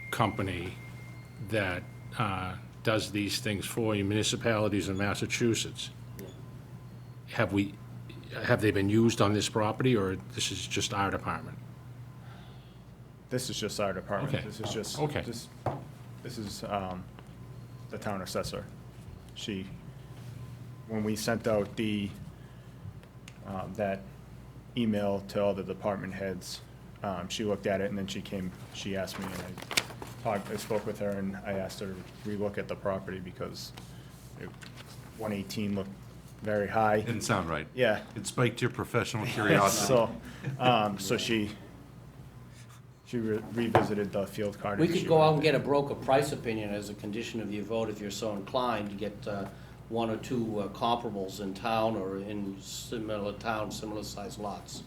company that does these things for you, municipalities in Massachusetts. Yeah. Have they been used on this property, or this is just our department? this is just our department. Okay. This is just, Okay. this is the town assessor. When we sent out that email to all the department heads, she looked at it, and then she asked me, and I spoke with her, and I asked her to relook at the property because 118 looked very high. Didn't sound right. Yeah. It spiked your professional curiosity. So she revisited the field card. We and could she go out and went- get a broker price opinion as a condition of your vote if you're so inclined to get one or two comparables in town or in similar towns, similar sized lots.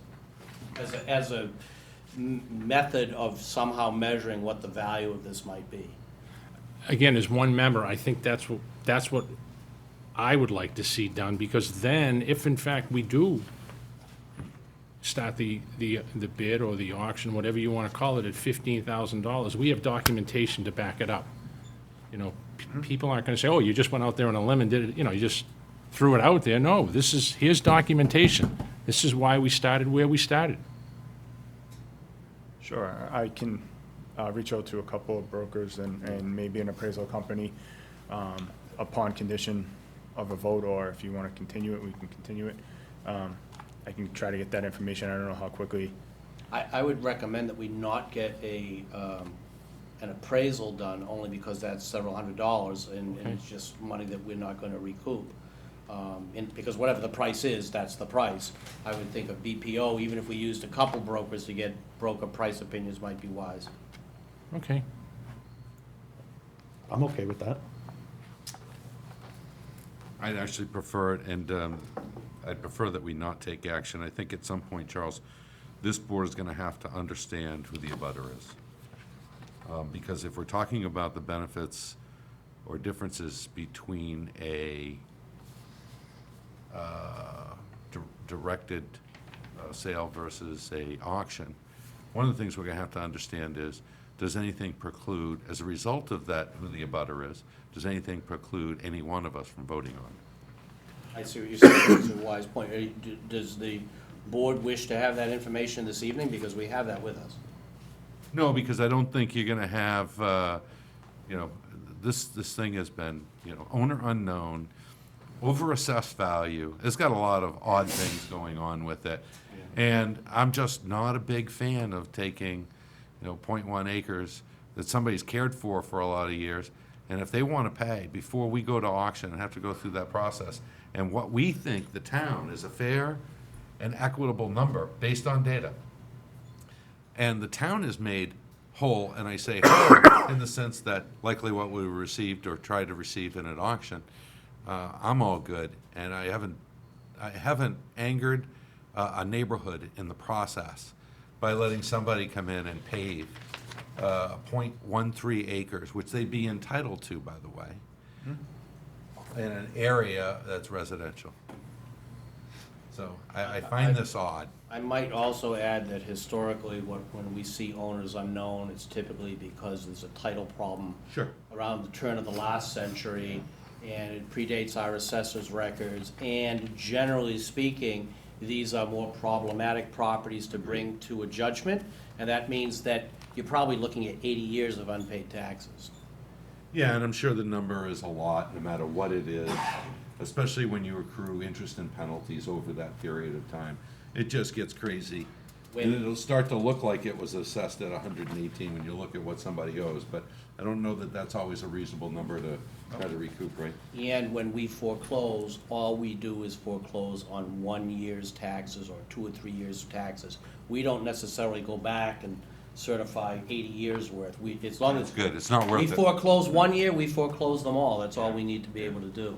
As a method of somehow measuring what the value of this might be. Again, as one member, I think that's what I would like to see done, because then, if in fact we do start the bid or the auction, whatever you want to call it, at $15,000, we have documentation to back it up. You know, people aren't gonna say, oh, you just went out there on a limb and did it, you just threw it out there. No, here's documentation. This is why we started where we started. Sure, I can reach out to a couple of brokers and maybe an appraisal company upon condition of a vote, or if you want to continue it, we can continue it. I can try to get that information. I don't know how quickly. I would recommend that we not get an appraisal done, only because that's several $100s, and it's just money that we're not gonna recoup. Because whatever the price is, that's the price. I would think of BPO, even if we used a couple brokers to get broker price opinions, might be wise. Okay. I'm okay with that. I'd actually prefer it, and I'd prefer that we not take action. I think at some point, Charles, this board is gonna have to understand who the abutter is. Because if we're talking about the benefits or differences between a directed sale versus a auction, one of the things we're gonna have to understand is, does anything preclude, as a result of that, who the abutter is, does anything preclude any one of us from voting on it? I see what you're saying, it's a wise point. Does the board wish to have that information this evening? Because we have that with us. No, because I don't think you're gonna have, this thing has been, owner unknown, over-assessed value. It's got a lot of odd things going on with it. And I'm just not a big fan of taking, 0.1 acres that somebody's cared for a lot of years. And if they wanna pay before we go to auction and have to go through that process, and what we think the town is a fair and equitable number based on data. And the town is made whole, and I say whole in the sense that likely what we received or tried to receive in an auction, I'm all good, and I haven't angered a neighborhood in the process by letting somebody come in and pave 0.13 acres, which they'd be entitled to, by the way, in an area that's residential. So I find this odd. I might also add that historically, when we see owners unknown, it's typically because there's a title problem Sure. around the turn of the last century, and it predates our assessor's records, and generally speaking, these are more problematic properties to bring to a judgment, and that means that you're probably looking at 80 years of unpaid taxes. Yeah, and I'm sure the number is a lot, no matter what it is, especially when you accrue interest and penalties over that period of time. It just gets crazy. And it'll start to look like it was assessed at 118 when you look at what somebody owes, but I don't know that that's always a reasonable number to try to recoup, right? And when we foreclose, all we do is foreclose on 1 year's taxes or 2 or 3 years' taxes. We don't necessarily go back and certify 80 years' worth. As long as That's good, it's not worth we it. foreclose 1 year, we foreclose them all. That's all we need to be able to do.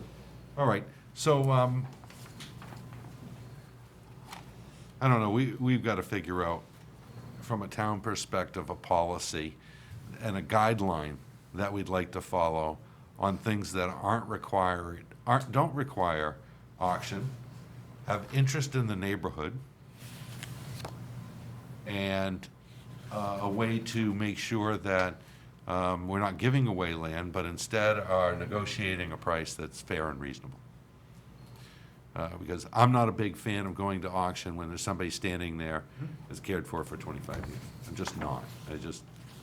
All right, so, I don't know, we've got to figure out, from a town perspective, a policy and a guideline that we'd like to follow on things that don't require auction, have interest in the neighborhood, and a way to make sure that we're not giving away land, but instead are negotiating a price that's fair and reasonable. Because I'm not a big fan of going to auction when there's somebody standing there that's cared for 25 years. I'm just not.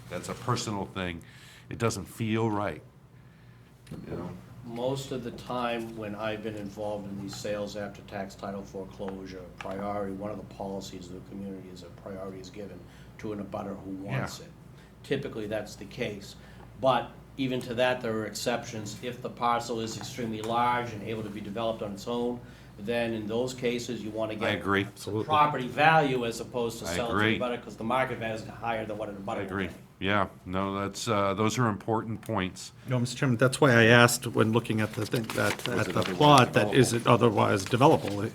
That's a personal thing. It doesn't feel right, Most of the time, when I've been involved in these sales after tax title foreclosure, one of the policies of the community is a priority is given to an abutter who wants it. Typically, that's the case. But even to that, there are exceptions. If the parcel is extremely large and able to be developed on its own, then in those cases, you want to get I agree. the Absolutely. property value as opposed to I sell it to agree. the abutter, because the market value is higher than what an abutter I will agree. pay. Yeah, no, that's, those are important points. Mr. Chairman, that's why I asked when looking at the thing, at it the otherwise plot, that is it otherwise developable,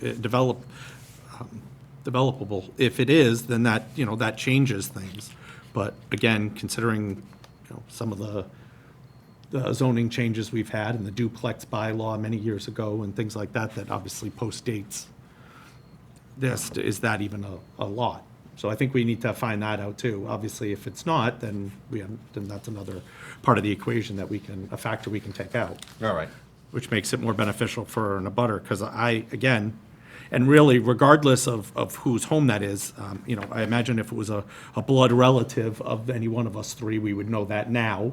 developable? If it is, then that, that changes things. But again, considering, some of the zoning changes we've had and the duplex bylaw many years ago and things like that, that obviously postdates this, is that even a lot? So I think we need to find that out too. Obviously, if it's not, then then that's another part of the equation that a factor we can take out, All right. which makes it more beneficial for an abutter, because again, and really regardless of whose home that is, I imagine if it was a blood relative of any one of us three, we would know that now.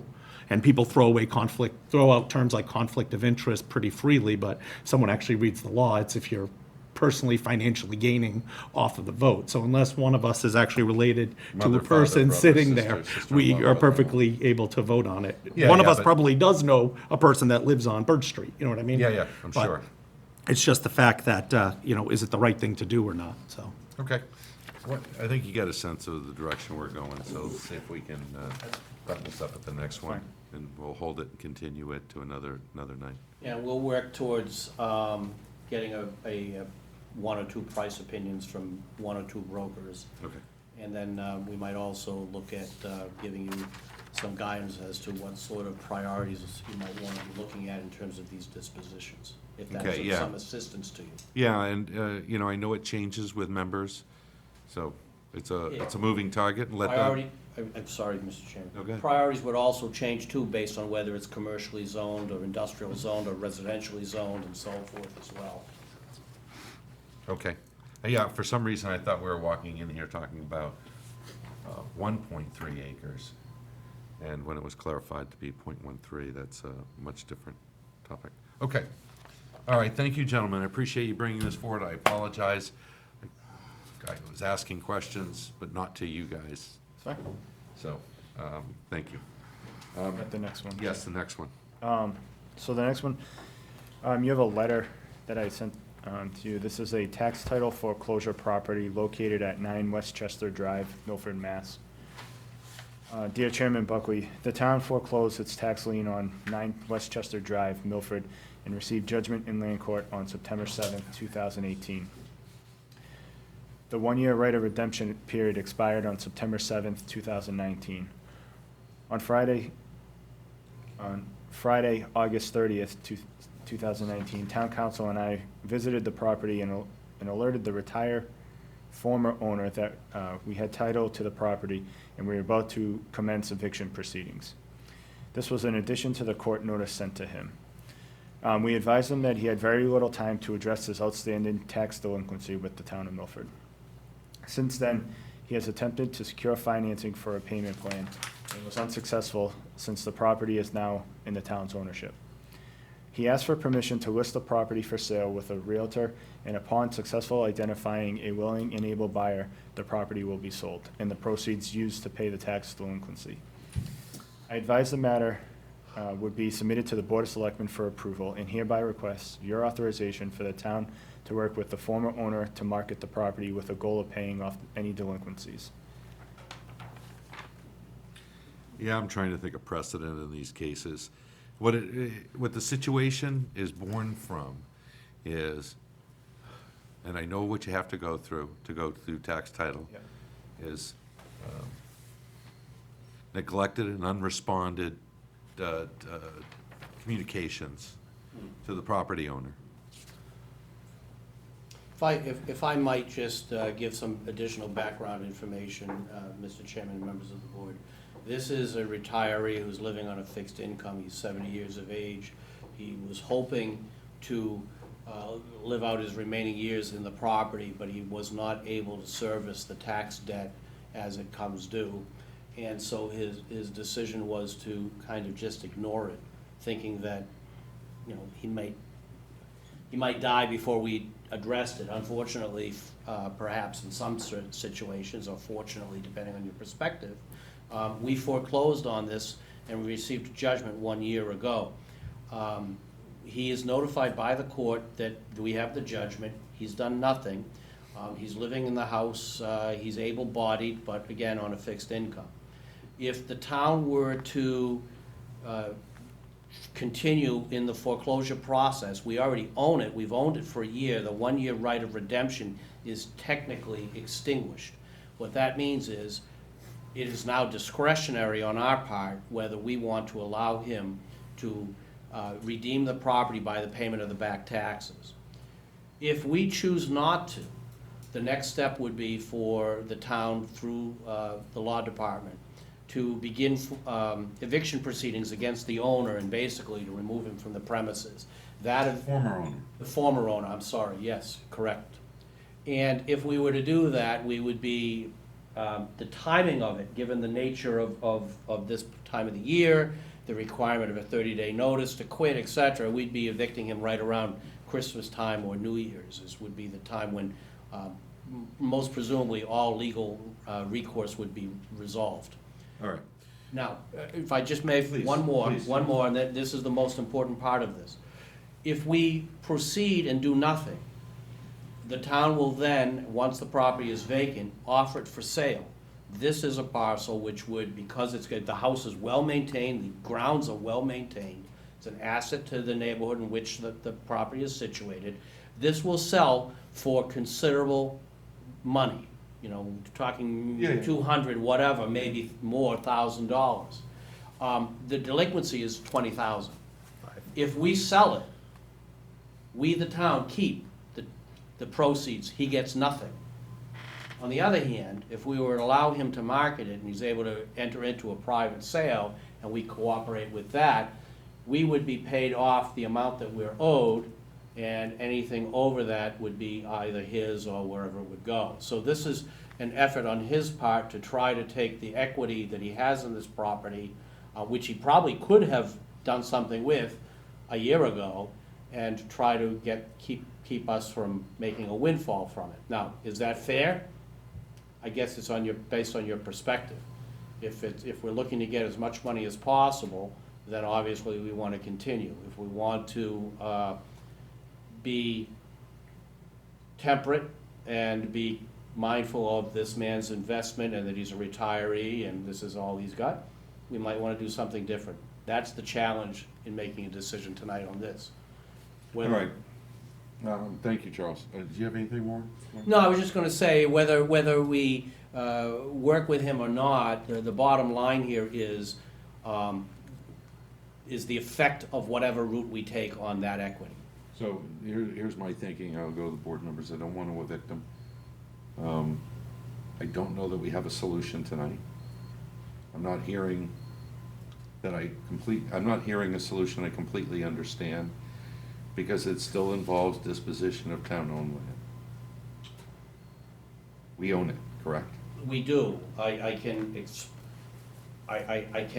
And people throw out terms like conflict of interest pretty freely, but someone actually reads the law, it's if you're personally financially gaining off of the vote. So unless one of us is actually related to Mother, a father, person brother, sitting sister, there, sister-in-law, we are brother-in-law. perfectly able to vote on it. Yeah, One of yeah, us but- probably does know a person that lives on Birch Street, you know what I mean? Yeah, I'm But sure. It's just the fact that, is it the right thing to do or not, so. Okay. I think you get a sense of the direction we're going, so let's see if we can button this up at the next one. And we'll hold it and continue it to another night. Yeah, we'll work towards getting a one or two price opinions from one or two brokers. Okay. And then we might also look at giving you some guidance as to what sort of priorities you might want to be looking at in terms of these dispositions, if that's Okay, of yeah. some assistance to you. Yeah, and, I know it changes with members, so it's a moving target, and let them. Priority, I'm sorry, Mr. Chairman. No, go ahead. Priorities would also change too, based on whether it's commercially zoned or industrial zoned or residentially zoned and so forth as well. Okay. Yeah, for some reason, I thought we were walking in here talking about 1.3 acres. And when it was clarified to be 0.13, that's a much different topic. Okay. All right, thank you, gentlemen. I appreciate you bringing this forward. I apologize. I was asking questions, but not to you guys. Sorry? So, thank you. At the next one. Yes, the next one. So the next one, you have a letter that I sent to you. This is a tax title foreclosure property located at 9 Westchester Drive, Milford, Mass. Dear Chairman Buckley, the town foreclosed its tax lien on 9 Westchester Drive, Milford, and received judgment in land court on September 7th, 2018. The one-year right of redemption period expired on September 7th, 2019. On Friday, August 30th, 2019, Town Council and I visited the property and alerted the retired former owner that we had title to the property and we were about to commence eviction proceedings. This was in addition to the court notice sent to him. We advised him that he had very little time to address his outstanding tax delinquency with the town of Milford. Since then, he has attempted to secure financing for a payment plan and was unsuccessful since the property is now in the town's ownership. He asked for permission to list the property for sale with a realtor, and upon successful identifying a willing and able buyer, the property will be sold, and the proceeds used to pay the tax delinquency. I advise the matter would be submitted to the Board of Selectmen for approval, and hereby request your authorization for the town to work with the former owner to market the property with a goal of paying off any delinquencies. Yeah, I'm trying to think of precedent in these cases. What the situation is born from is, and I know what you have to go through tax title, is neglected and unresponded communications to the property owner. If I might just give some additional background information, Mr. Chairman and members of the board. This is a retiree who's living on a fixed income. He's 70 years of age. He was hoping to live out his remaining years in the property, but he was not able to service the tax debt as it comes due. And so his decision was to kind of just ignore it, thinking that, he might die before we addressed it. Unfortunately, perhaps in some certain situations, or fortunately, depending on your perspective, we foreclosed on this and we received judgment 1 year ago. He is notified by the court that we have the judgment. He's done nothing. He's living in the house. He's able-bodied, but again, on a fixed income. If the town were to continue in the foreclosure process, we already own it. We've owned it for a year. The 1 year right of redemption is technically extinguished. What that means is it is now discretionary on our part whether we want to allow him to redeem the property by the payment of the back taxes. If we choose not to, the next step would be for the town, through the law department, to begin eviction proceedings against the owner and basically to remove him from the premises. That, Former owner. the former owner, I'm sorry, yes, correct. And if we were to do that, we would be, the timing of it, given the nature of this time of the year, the requirement of a 30-day notice to quit, et cetera, we'd be evicting him right around Christmas time or New Year's. This would be the time when most presumably all legal recourse would be resolved. All right. Now, if I just may, Please, one more, please. and this is the most important part of this. If we proceed and do nothing, the town will then, once the property is vacant, offer it for sale. This is a parcel which would, because it's good, the house is well-maintained, the grounds are well-maintained, it's an asset to the neighborhood in which the property is situated. This will sell for considerable money, you know, talking Yeah, yeah. 200, whatever, maybe more, $1,000. The delinquency is 20,000. If we sell it, we, the town, keep the proceeds, he gets nothing. On the other hand, if we were to allow him to market it and he's able to enter into a private sale and we cooperate with that, we would be paid off the amount that we're owed, and anything over that would be either his or wherever it would go. So this is an effort on his part to try to take the equity that he has in this property, which he probably could have done something with a year ago, and try to keep us from making a windfall from it. Now, is that fair? I guess it's based on your perspective. If we're looking to get as much money as possible, then obviously we want to continue. If we want to be temperate and be mindful of this man's investment and that he's a retiree and this is all he's got, we might want to do something different. That's the challenge in making a decision tonight on this. All right. Thank you, Charles. Do you have anything more? No, I was just gonna say, whether we work with him or not, the bottom line here is the effect of whatever route we take on that equity. So here's my thinking. I'll go to the board members. I don't want to evict them. I don't know that we have a solution tonight. I'm not hearing a solution I completely understand, because it still involves disposition of town-owned land. We own it, correct? We do. I can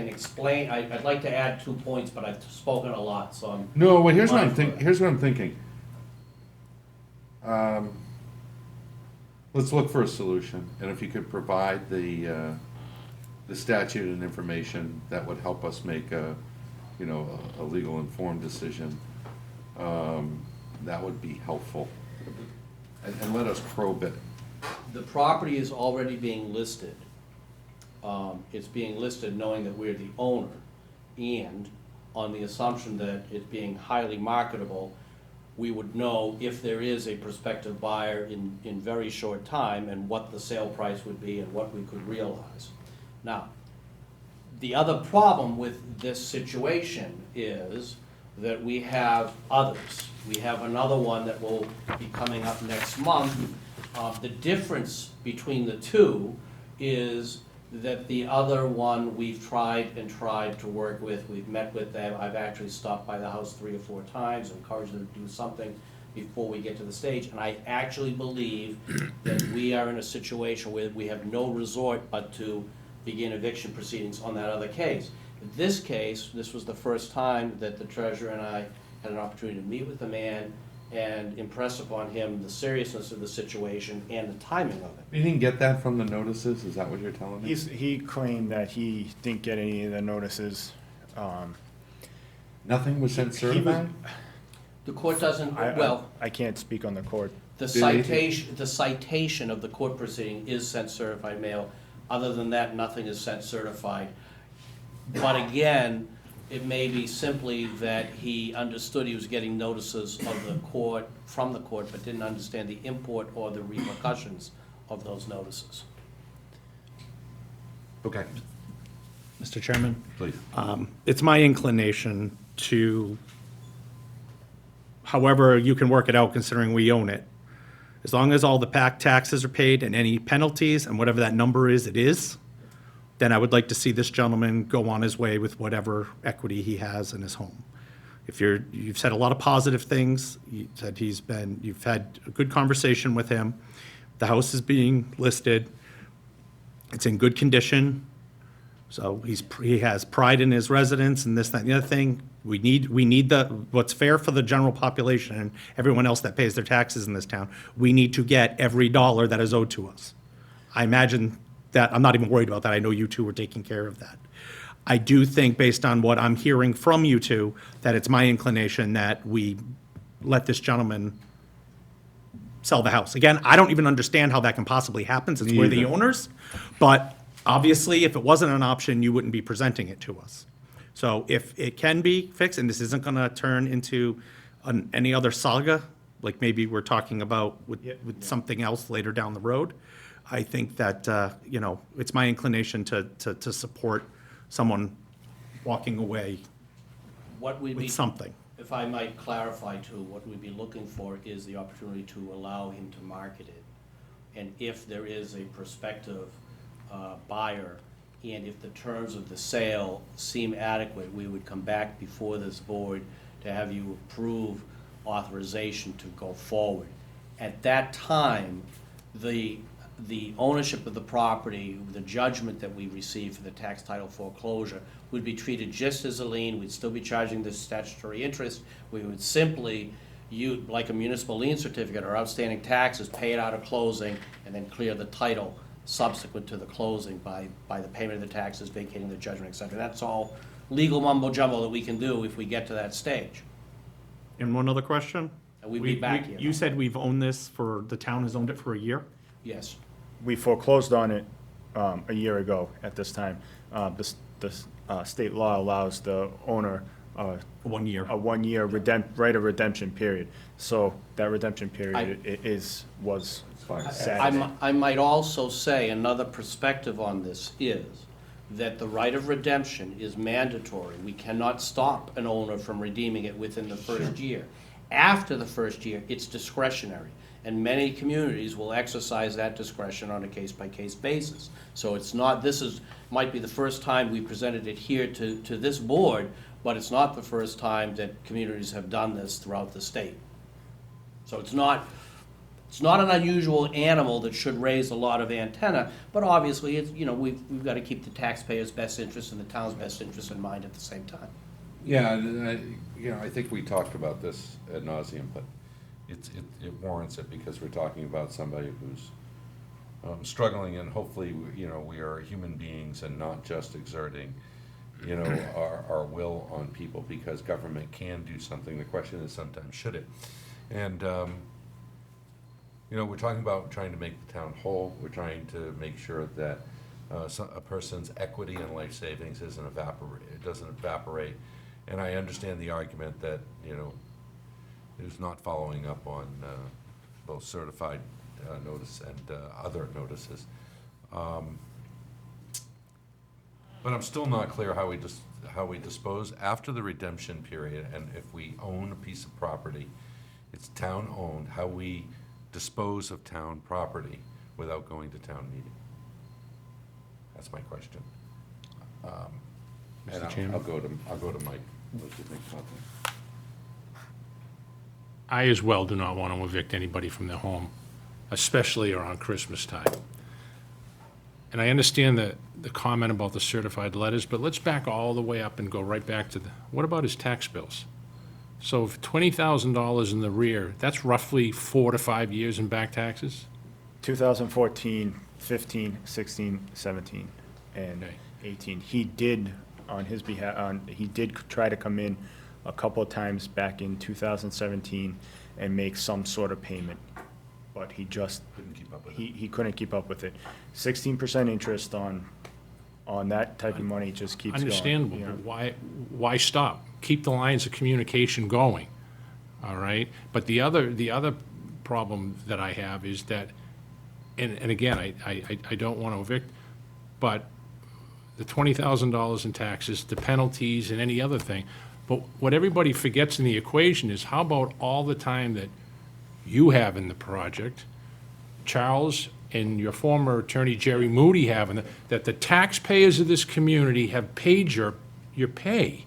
explain, I'd like to add 2 points, but I've spoken a lot, so I'm. No, well, here's what I'm mindful of that. thinking. Let's look for a solution, and if you could provide the statute and information, that would help us make a legal informed decision. That would be helpful. And let us probe it. The property is already being listed. It's being listed knowing that we're the owner, and on the assumption that it's being highly marketable, we would know if there is a prospective buyer in very short time and what the sale price would be and what we could realize. Now, the other problem with this situation is that we have others. We have another one that will be coming up next month. The difference between the two is that the other one we've tried to work with. We've met with them. I've actually stopped by the house 3 or 4 times, encouraged them to do something before we get to the stage. And I actually believe that we are in a situation where we have no resort but to begin eviction proceedings on that other case. In this case, this was the first time that the treasurer and I had an opportunity to meet with the man and impress upon him the seriousness of the situation and the timing of it. You didn't get that from the notices? Is that what you're telling me? He claimed that he didn't get any of the notices. Nothing was sent He was- certified? The court doesn't, well, I can't speak on the court. the Did anything- citation of the court proceeding is sent certified mail. Other than that, nothing is sent certified. But again, it may be simply that he understood he was getting notices of the court, from the court, but didn't understand the import or the repercussions of those notices. Okay, Mr. Chairman, please. it's my inclination to, however you can work it out considering we own it, As long as all the back taxes are paid and any penalties and whatever that number is, it is, then I would like to see this gentleman go on his way with whatever equity he has in his home. If you've said a lot of positive things, you said you've had a good conversation with him. The house is being listed. It's in good condition. So he has pride in his residence and this, that, and the other thing. We need what's fair for the general population and everyone else that pays their taxes in this town. We need to get every dollar that is owed to us. I imagine that, I'm not even worried about that. I know you two are taking care of that. I do think, based on what I'm hearing from you two, that it's my inclination that we let this gentleman sell the house. Again, I don't even understand how that can possibly happen, since we're the owners. But obviously, if it wasn't an option, you wouldn't be presenting it to us. So if it can be fixed, and this isn't gonna turn into any other saga, like maybe we're talking about with something else later down the road, I think that, it's my inclination to support someone walking away What we'd be, with something. if I might clarify too, what we'd be looking for is the opportunity to allow him to market it. And if there is a prospective buyer, and if the terms of the sale seem adequate, we would come back before this board to have you approve authorization to go forward. At that time, the ownership of the property, the judgment that we receive for the tax title foreclosure would be treated just as a lien. We'd still be charging the statutory interest. We would simply, like a municipal lien certificate or outstanding taxes, pay it out of closing and then clear the title subsequent to the closing by the payment of the taxes, vacating the judgment, et cetera. That's all legal mumbo jumbo that we can do if we get to that stage. And one other question? And we'd be back here. You said the town has owned it for a year? Yes. We foreclosed on it a year ago at this time. The state law allows the owner 1 year. a 1 year right of redemption period. So that redemption period was Saturday. I might also say another perspective on this is that the right of redemption is mandatory. We cannot stop an owner from redeeming it within the first year. After the first year, it's discretionary, and many communities will exercise that discretion on a case-by-case basis. So it's not, might be the first time we presented it here to this board, but it's not the first time that communities have done this throughout the state. So it's not an unusual animal that should raise a lot of antenna, but obviously, it's, we've got to keep the taxpayers' best interest and the town's best interest in mind at the same time. Yeah, and I think we talked about this ad nauseum, but it warrants it because we're talking about somebody who's struggling, and hopefully, we are human beings and not just exerting, our will on people, because government can do something. The question is sometimes, should it? And, we're talking about trying to make the town whole. We're trying to make sure that a person's equity and life savings doesn't evaporate. And I understand the argument that, there's not following up on both certified notice and other notices. But I'm still not clear how we dispose after the redemption period, and if we own a piece of property, it's town-owned, how we dispose of town property without going to town meeting. That's my question. And I'll go to Mike. What do you think about that? I as well do not want to evict anybody from their home, especially around Christmas time. And I understand the comment about the certified letters, but let's back all the way up and go right back to what about his tax bills? So if $20,000 in the rear, that's roughly 4 to 5 years in back taxes? 2014, 15, 16, 17, and Okay. 18. He did, on his behalf, he did try to come in a couple of times back in 2017 and make some sort of payment, but he just Couldn't keep up with it. he couldn't keep up with it. 16% interest on that type of money just keeps going. Understandable, but why stop? Keep the lines of communication going, all right? But the other problem that I have is that, and again, I don't want to evict, but the $20,000 in taxes, the penalties, and any other thing, but what everybody forgets in the equation is how about all the time that you have in the project, Charles and your former attorney Jerry Moody have, that the taxpayers of this community have paid your pay.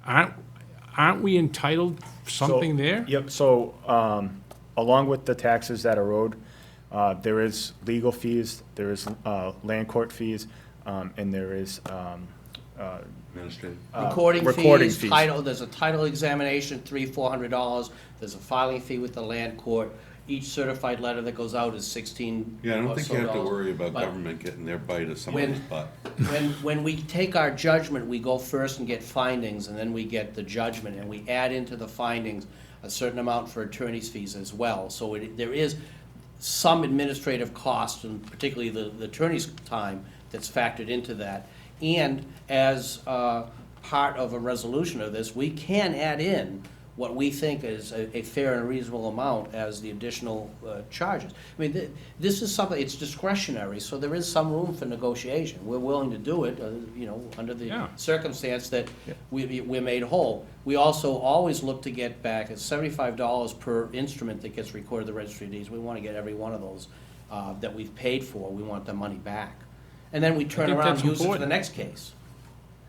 Aren't we entitled something So- there? Yep, so, along with the taxes that are owed, there is legal fees, there is, land court fees, and there is, Administrative. Recording fees, title, there's a title examination, $300-400. There's a filing fee with the land court. Each certified letter that goes out is $16 Yeah, I don't or think so you have to dollars. worry about But government getting their bite of somebody's butt. When we take our judgment, we go first and get findings, and then we get the judgment, and we add into the findings a certain amount for attorney's fees as well. So there is some administrative cost, and particularly the attorney's time, that's factored into that. And as part of a resolution of this, we can add in what we think is a fair and reasonable amount as the additional charges. I mean, this is something, it's discretionary, so there is some room for negotiation. We're willing to do it, under the Yeah. circumstance that we're made whole. We also always look to get back, it's $75 per instrument that gets recorded at the registry of deeds. We want to get every one of those that we've paid for, we want the money back. And then we turn think around that's and use it for the important. next case.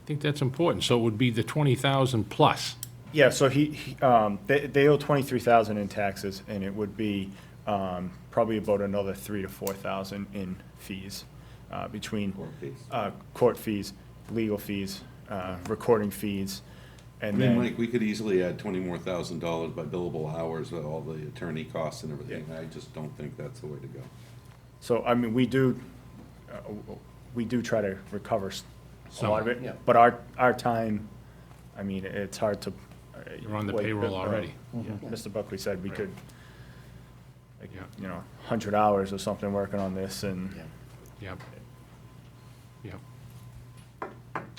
I think that's important. So it would be the 20,000 plus. yeah, so they owe 23,000 in taxes, and it would be, probably about another 3,000 to 4,000 in fees, between, Court fees. Court fees, legal fees, recording fees, I and mean, then. Mike, we could easily add $20,000 by billable hours with all the attorney costs and everything. I just don't think that's the way to go. So, I mean, we do try to recover a lot of it, Yeah. but our time, I mean, it's hard to. You're on the like, payroll already. Yeah, Mr. Buckley said we could, like, Yeah. 100 hours or something working on this, and Yep. Yep.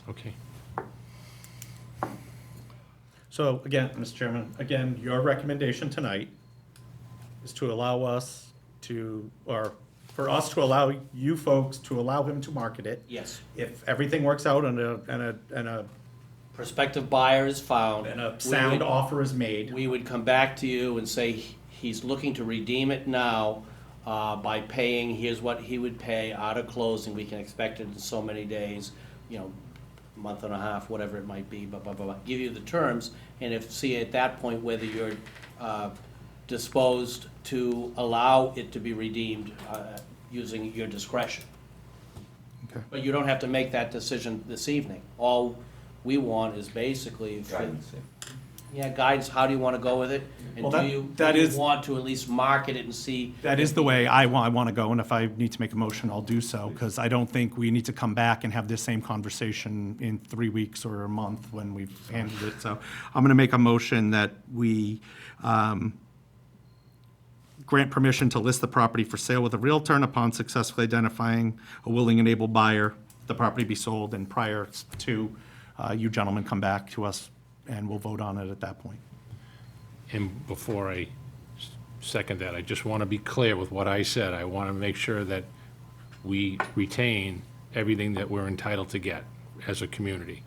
Okay. So again, Mr. Chairman, again, your recommendation tonight is to allow us to, or for us to allow you folks to allow him to market it. Yes. If everything works out and a Prospective buyer is found. and a we sound would- offer is made. We would come back to you and say he's looking to redeem it now by paying, here's what he would pay out of closing. We can expect it in so many days, month and a half, whatever it might be, blah, blah, blah, blah. Give you the terms, and see at that point whether you're disposed to allow it to be redeemed using your discretion. Okay. But you don't have to make that decision this evening. All we want is basically. Guidance, Yeah, guidance, how do you want to go with it? And Well, do that you is- want to at least market it and see? That is the way I want to go, and if I need to make a motion, I'll do so, because I don't think we need to come back and have this same conversation in 3 weeks or a month when we've handled it. So I'm going to make a motion that we grant permission to list the property for sale with a Realtor, and upon successfully identifying a willing and able buyer, the property be sold, and prior to you gentlemen come back to us, and we'll vote on it at that point. And before I second that, I just want to be clear with what I said. I want to make sure that we retain everything that we're entitled to get as a community.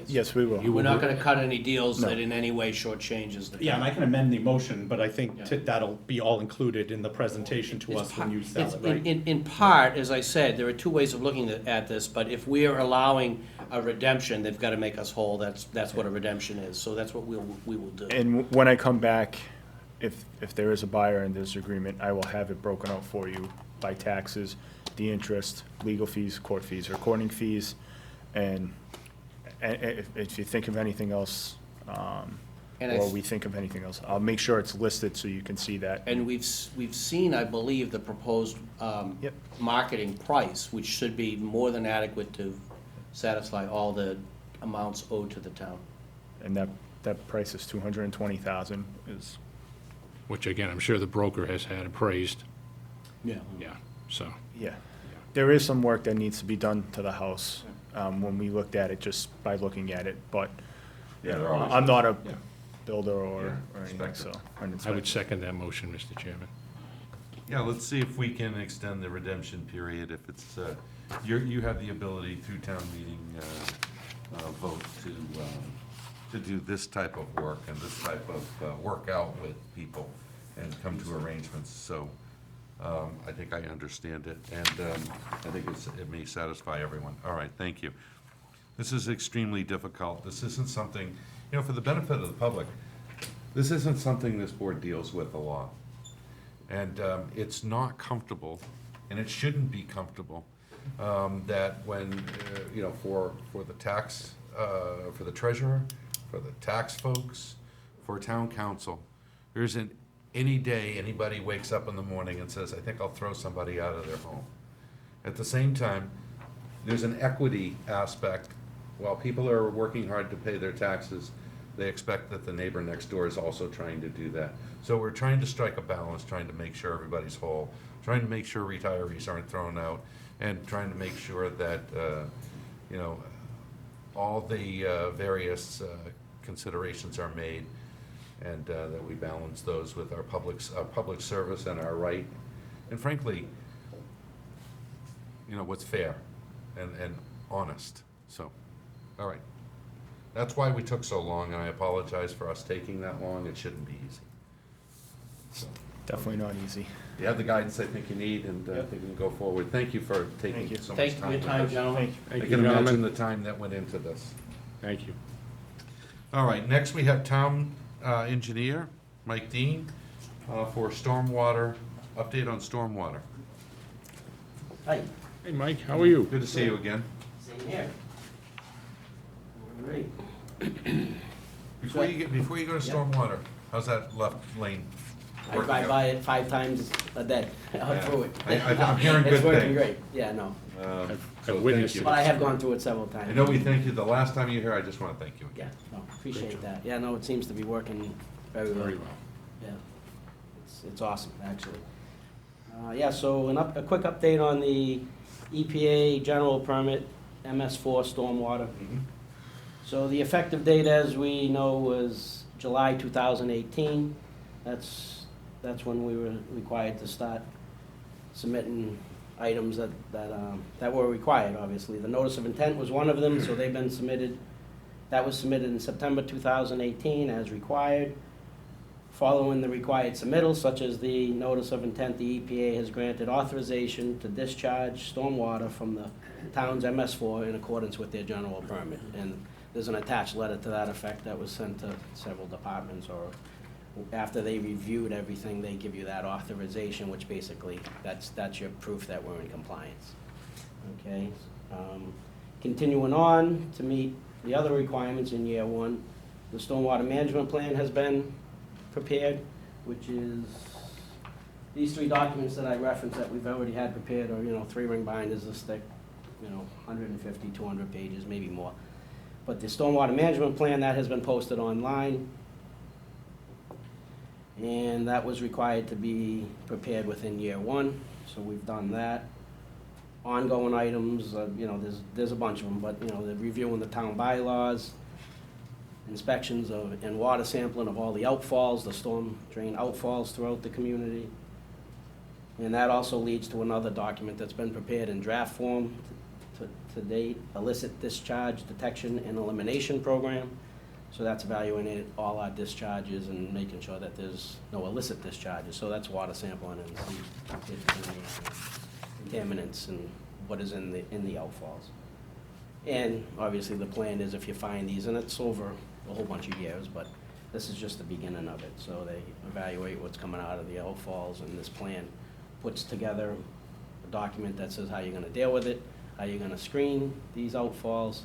yes, we will. We're not gonna cut any deals No. that in any way shortchanges the. Yeah, and I can amend the motion, but I think Yeah. that'll be all included in the presentation to us when you sell It's- it, right? In part, as I said, there are two ways of looking at this, but if we are allowing a redemption, they've got to make us whole. That's what a redemption is, so that's what we will do. And when I come back, if there is a buyer and there's agreement, I will have it broken out for you by taxes, the interest, legal fees, court fees, recording fees, and if you think of anything else, And or we think of anything else, I'll make sure it's listed so you can see that. And we've seen, I believe, the proposed Yep. marketing price, which should be more than adequate to satisfy all the amounts owed to the town. And that price is 220,000 is, Which, again, I'm sure the broker has had appraised. Yeah. Yeah, so, yeah. There is some work that needs to be done to the house, when we looked at it, just by looking at it, but Yeah, they're always- I'm not a Yeah. builder or Yeah, anything, inspector. so. I'm an I would inspector. second that motion, Mr. Chairman. Yeah, let's see if we can extend the redemption period, if it's, you have the ability through town meeting vote to do this type of work and this type of work out with people. and come to arrangements, so I think I understand it, and I think it may satisfy everyone. All right, thank you. This is extremely difficult. This isn't something, for the benefit of the public, this isn't something this board deals with a lot. And it's not comfortable, and it shouldn't be comfortable, that when, for the tax, for the treasurer, for the tax folks, for town council, there isn't any day anybody wakes up in the morning and says, I think I'll throw somebody out of their home. At the same time, there's an equity aspect. While people are working hard to pay their taxes, they expect that the neighbor next door is also trying to do that. So we're trying to strike a balance, trying to make sure everybody's whole, trying to make sure retirees aren't thrown out, and trying to make sure that, all the various considerations are made, and that we balance those with our public service and our right, and frankly, what's fair and honest. So, all right. That's why we took so long, and I apologize for us taking that long. It shouldn't be easy. Definitely not easy. You have the guidance I think you need, and I think we can go forward. Thank you for taking Thank you. so much Thank you time. for your time, with us. gentlemen. I Thank you, can imagine gentlemen. the time that went into this. Thank you. All right, next we have town engineer, Mike Dean, for stormwater, update on stormwater. Hi, Hey, Mike, how are you? Good to see you again. same here. All right. Before you go to Yep. stormwater, how's that left lane? I working drive out? by it 5 times a day, out through it. I'm hearing good It's working things. great, yeah, no. So I've witnessed thank you. But I have gone through it several times. I know we thank you. The last time you were here, I just want to thank you Yeah, again. no, appreciate that. Yeah, no, it seems to be working very well. Very well. Yeah, it's awesome, actually. Yeah, so a quick update on the EPA general permit, MS4 stormwater. So the effective date, as we know, was July 2018. That's when we were required to start submitting items that were required, obviously. The notice of intent was one of them, so they've been submitted. That was submitted in September 2018 as required. Following the required submittals, such as the notice of intent, the EPA has granted authorization to discharge stormwater from the town's MS4 in accordance with their general permit. And there's an attached letter to that effect that was sent to several departments, or after they reviewed everything, they give you that authorization, which basically, that's your proof that we're in compliance. Okay? Continuing on, to meet the other requirements in year one, the stormwater management plan has been prepared, which is these 3 documents that I referenced that we've already had prepared, or, 3-ring binders this thick, 150, 200 pages, maybe more. But the stormwater management plan, that has been posted online, and that was required to be prepared within year one, so we've done that. Ongoing items, there's a bunch of them, but, the reviewing the town bylaws, inspections of, and water sampling of all the outfalls, the storm drain outfalls throughout the community. And that also leads to another document that's been prepared in draft form to date, illicit discharge detection and elimination program. So that's evaluating all our discharges and making sure that there's no illicit discharges. So that's water sampling and see if any contaminants and what is in the outfalls. And obviously, the plan is if you find these, and it's over a whole bunch of years, but this is just the beginning of it. So they evaluate what's coming out of the outfalls, and this plan puts together a document that says how you're gonna deal with it, how you're gonna screen these outfalls,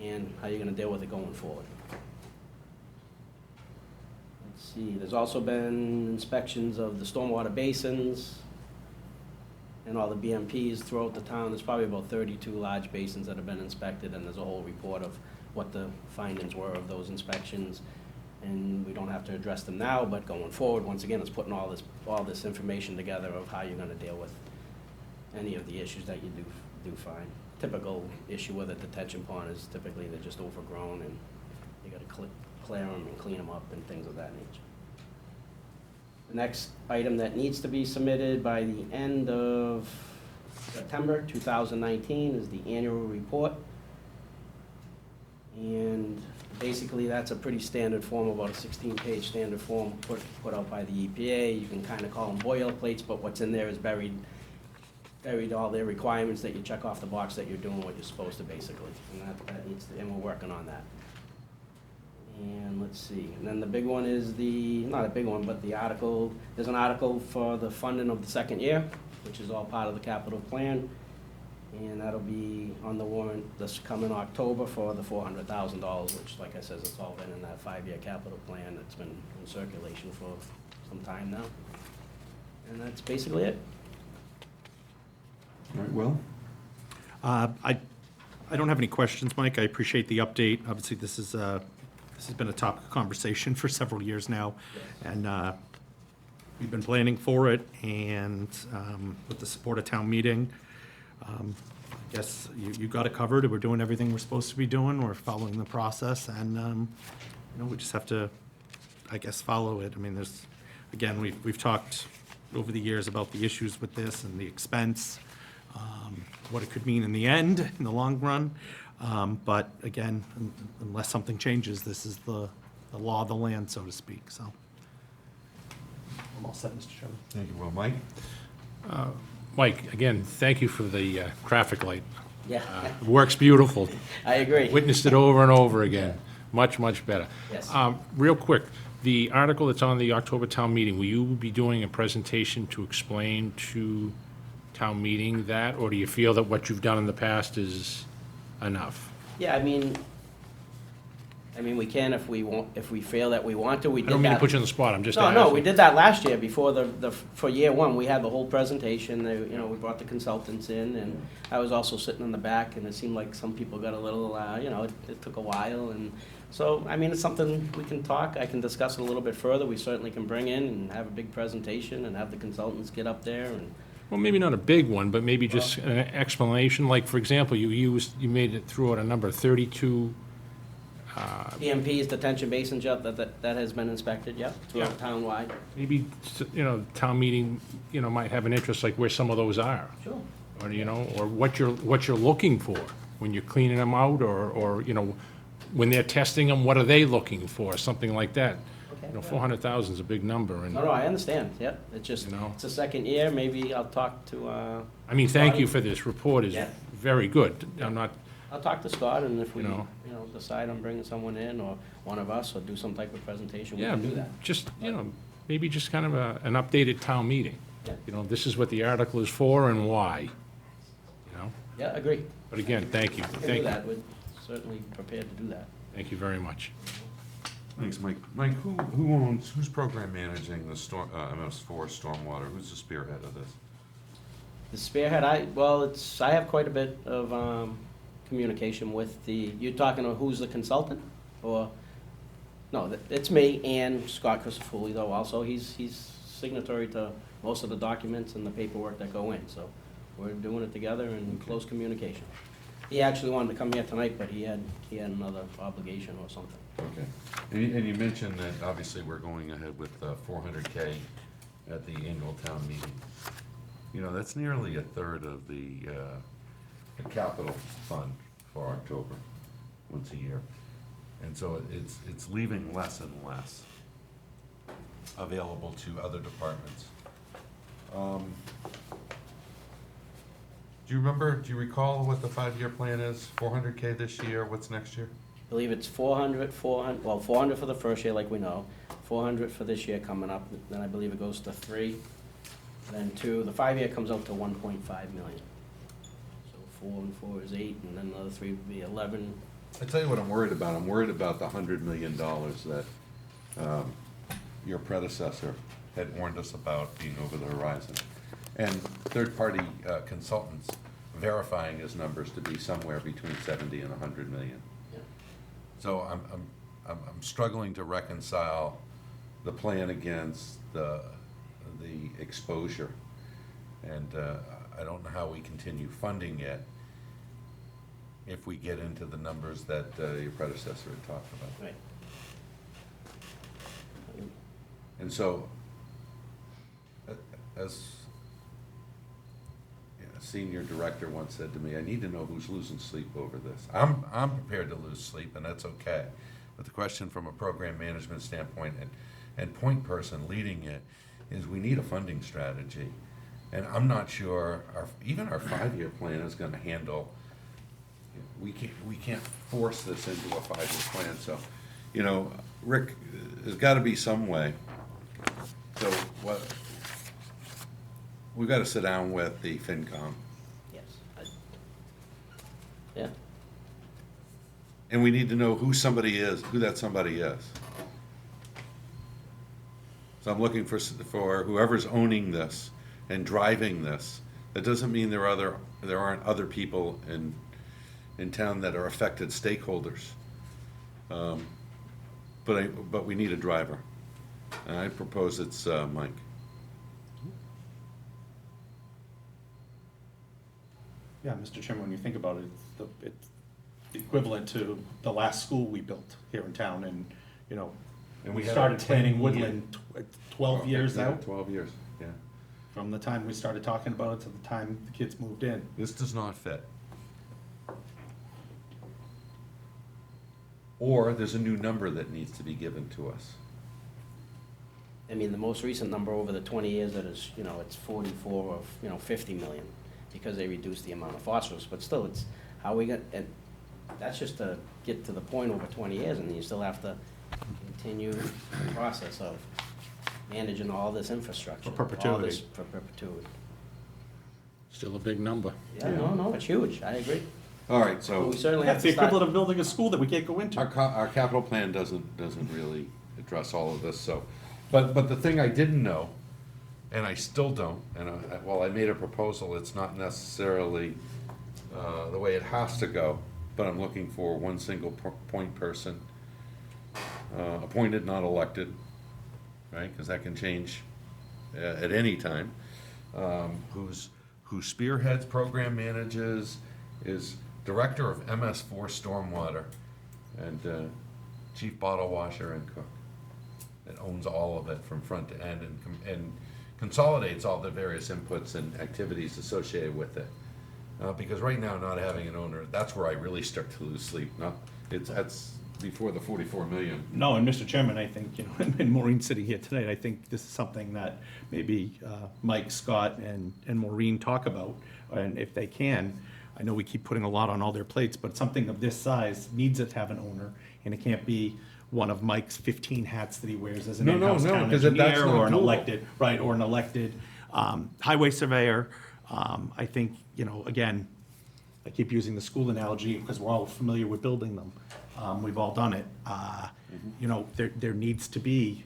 and how you're gonna deal with it going forward. Let's see, there's also been inspections of the stormwater basins and all the BMPs throughout the town. There's probably about 32 large basins that have been inspected, and there's a whole report of what the findings were of those inspections. And we don't have to address them now, but going forward, once again, it's putting all this information together of how you're gonna deal with any of the issues that you do find. Typical issue with a detention pond is typically they're just overgrown, and you gotta clear them and clean them up and things of that nature. The next item that needs to be submitted by the end of September 2019 is the annual report. And Basically, that's a pretty standard form, about a 16-page standard form put out by the EPA. You can kind of call them boilerplates, but what's in there is buried all their requirements that you check off the box that you're doing what you're supposed to, basically. And that needs to, and we're working on that. And let's see, and then the big one is not a big one, but the article, there's an article for the funding of the second year, which is all part of the capital plan. And that'll be on the warrant this coming October for the $400,000, which, like I said, it's all been in that 5-year capital plan that's been in circulation for some time now. And that's basically it. All right, Will? I don't have any questions, Mike. I appreciate the update. Obviously, this has been a topic of conversation for several years now, and we've been planning for it, and with the support of town meeting, I guess you got it covered. We're doing everything we're supposed to be doing. We're following the process, and we just have to, I guess, follow it. I mean, again, we've talked over the years about the issues with this and the expense, what it could mean in the end, in the long run. But again, unless something changes, this is the law of the land, so to speak, so. I'm all set, Mr. Chairman. Thank you, Will. Mike? Mike, again, thank you for the traffic light. Yeah, Works beautiful. I agree. Witnessed it over and over again. Much, much better. Yes. Real quick, the article that's on the October town meeting, will you be doing a presentation to explain to town meeting that, or do you feel that what you've done in the past is enough? Yeah, I mean, we can if we want, if we feel that we want to. We I did don't mean to that. put you on the spot, I'm just No, asking. no, we did that last year before for year one. We had the whole presentation. We brought the consultants in, and I was also sitting in the back, and it seemed like some people got a little, it took a while, and so, I mean, it's something we can talk. I can discuss it a little bit further. We certainly can bring in and have a big presentation and have the consultants get up there and. Well, maybe not a big one, but maybe just an explanation, like, for example, you made it through at a number 32, EMP's detention basin jet that has been inspected, yep, throughout townwide. maybe, town meeting, might have an interest, like where some of those are. Sure. Or, or what you're looking for when you're cleaning them out, or, when they're testing them, what are they looking for, something like that. Okay. 400,000 is a big number, and, No, I understand, yep. It's just, it's a second year, maybe I'll talk to, I mean, thank you for this report, is Yeah. very good. I'm not, I'll talk to Scott, and if we, You know. decide on bringing someone in, or one of us, or do some type of presentation, we yeah, can do that. just, maybe just kind of an updated town meeting. Yeah. This is what the article is for and why, Yeah, agree. But again, thank you, We can thank do you, that, we're certainly prepared to do that. thank you very much. Thanks, Mike. Mike, who's program managing the MS4 stormwater? Who's the spearhead of this? The spearhead, I have quite a bit of communication with you're talking about who's the consultant? Or, no, it's me and Scott Christofouli, though, also. He's signatory to most of the documents and the paperwork that go in, so we're doing it together in close communication. He actually wanted to come here tonight, but he had another obligation or something. Okay. And you mentioned that obviously we're going ahead with 400K at the annual town meeting. That's nearly a third of the capital fund for October, once a year. And so it's leaving less and less available to other departments. Do you recall what the 5-year plan is? 400K this year, what's next year? I believe it's 400 for the first year, like we know, 400 for this year coming up, then I believe it goes to 3, then 2, the 5-year comes out to 1.5 million. So 4 and 4 is 8, and then another 3 would be 11. I tell you what I'm worried about. I'm worried about the $100 million that your predecessor had warned us about being over the horizon. And third-party consultants verifying his numbers to be somewhere between 70 and 100 million. Yeah. So I'm struggling to reconcile the plan against the exposure. And I don't know how we continue funding it if we get into the numbers that your predecessor had talked about. Right. And so, as a senior director once said to me, I need to know who's losing sleep over this. I'm prepared to lose sleep, and that's okay. But the question from a program management standpoint and point person leading it is we need a funding strategy. And I'm not sure, even our 5-year plan is gonna handle, we can't force this into a 5-year plan, so, you know, Rick, there's gotta be some way. So what, we've gotta sit down with the FinCom, Yes. Yeah. and we need to know who that somebody is. So I'm looking for whoever's owning this and driving this. That doesn't mean there aren't other people in town that are affected stakeholders. But we need a driver. And I propose it's Mike. Yeah, Mr. Chairman, when you think about it, it's the equivalent to the last school we built here in town, and, you know, And we we had started a planning 10-year Woodland 12 years Yeah, out, 12 years, yeah. from the time we started talking about it to the time the kids moved in. This does not fit. Or there's a new number that needs to be given to us. I mean, the most recent number over the 20 years that is, you know, it's 44 of, you know, 50 million, because they reduced the amount of phosphorus, but still, it's, how we got, and that's just to get to the point over 20 years, and you still have to continue the process of managing all this infrastructure. For perpetuity. All this for perpetuity. Still a big number. Yeah, no, it's huge, I agree. All right, But so we certainly have That's the to start. equivalent of building a school that we can't go into. our capital plan doesn't really address all of this, so. But the thing I didn't know, and I still don't, and while I made a proposal, it's not necessarily the way it has to go, but I'm looking for one single point person, appointed, not elected, right? Because that can change at any time, who spearheads, program manages, is director of MS4 Stormwater, and chief bottle washer and cook. That owns all of it from front to end and consolidates all the various inputs and activities associated with it. Because right now, not having an owner, that's where I really start to lose sleep. That's before the 44 million. No, and Mr. Chairman, I think, you know, and Maureen sitting here tonight, I think this is something that maybe Mike, Scott, and Maureen talk about, and if they can. I know we keep putting a lot on all their plates, but something of this size needs to have an owner, and it can't be one of Mike's 15 hats that he wears as an No, in-house no, town 'cause that's engineer, not or an doable. elected, right, or an elected highway surveyor. I think, you know, again, I keep using the school analogy because we're all familiar with building them. We've all done it. You know, there needs to be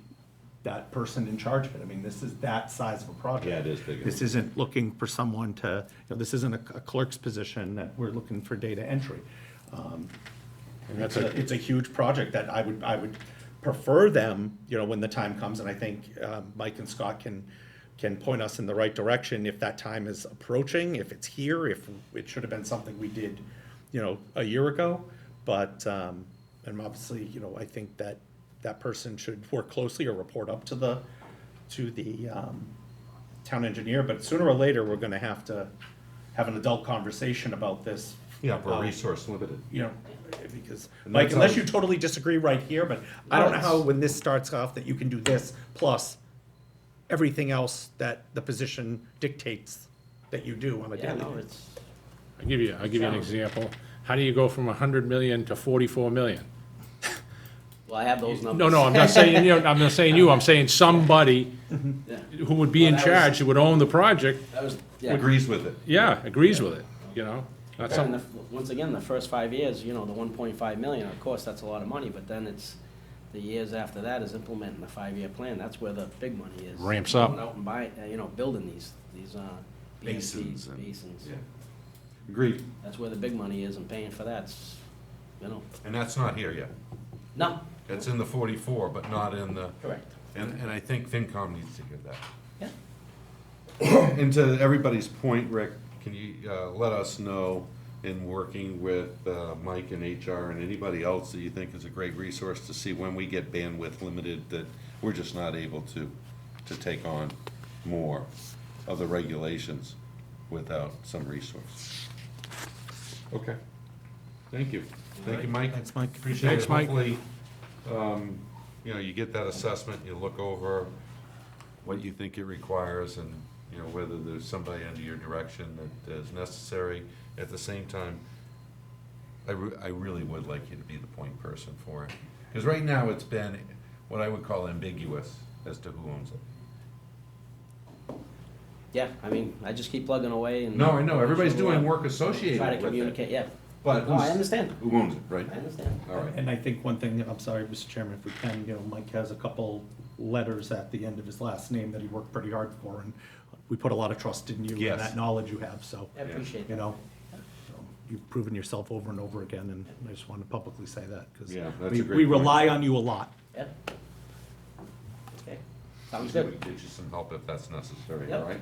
that person in charge of it. I mean, this is that size of a project. Yeah, it is big enough. This isn't looking for someone to, you know, this isn't a clerk's position that we're looking for data entry. It's a huge project that I would prefer them, you know, when the time comes, and I think Mike and Scott can point us in the right direction if that time is approaching, if it's here, if it should have been something we did, you know, a year ago. But, and obviously, you know, I think that person should work closely or report up to the town engineer, but sooner or later, we're gonna have to have an adult conversation about this. Yeah, we're resource limited. You know, because, And Mike, that's unless how- you totally disagree right here, but I don't know how, when this starts off, that you can do this, plus everything else that the position dictates that you do on a Yeah, daily no, basis. it's, I'll give you an example. How do you go from 100 million to 44 million? well, I have those numbers. No, I'm not saying, you know, I'm not saying you, I'm saying somebody Yeah. who would be in Well, that was- charge, who would own the project, That was, yeah. Agrees with it. yeah, agrees with it, you know? That's And something, once again, the first 5 years, you know, the 1.5 million, of course, that's a lot of money, but then it's, the years after that is implementing the 5-year plan, that's where the big money is. Ramps up. Going out and buy, you know, building these Basins BMPs, and- basins. Yeah. Agreed. That's where the big money is, and paying for that's, you know, And that's not here yet. no, It's in the 44, but not in the, correct, and I think FinCom needs to hear that. yeah. And to everybody's point, Rick, can you let us know, in working with Mike and HR and anybody else that you think is a great resource to see when we get bandwidth limited, that we're just not able to take on more of the regulations without some resource. Okay. Thank you. Thank you, Mike. Thanks, Mike. Appreciate it. Thanks, Mike. Hopefully, you know, you get that assessment, you look over what you think it requires and, you know, whether there's somebody under your direction that is necessary. At the same time, I really would like you to be the point person for it. Because right now, it's been what I would call ambiguous as to who owns it. Yeah, I mean, I just keep plugging away and. No, I know, everybody's Sure, doing work associated Try to with it. communicate, yeah. But No, I who's- understand. Who owns it, right? I understand. All right. And I think one thing, I'm sorry, Mr. Chairman, if we can, you know, Mike has a couple letters at the end of his last name that he worked pretty hard for, and we put a lot of trust in you Yes. and that knowledge you have, so, I appreciate you that. know, so you've proven yourself over and over again, and I just wanted to publicly say that, because Yeah, that's a we great we point. rely on you a lot. Yeah. Okay, sounds We good. can get you some help if that's necessary, Yep. all right?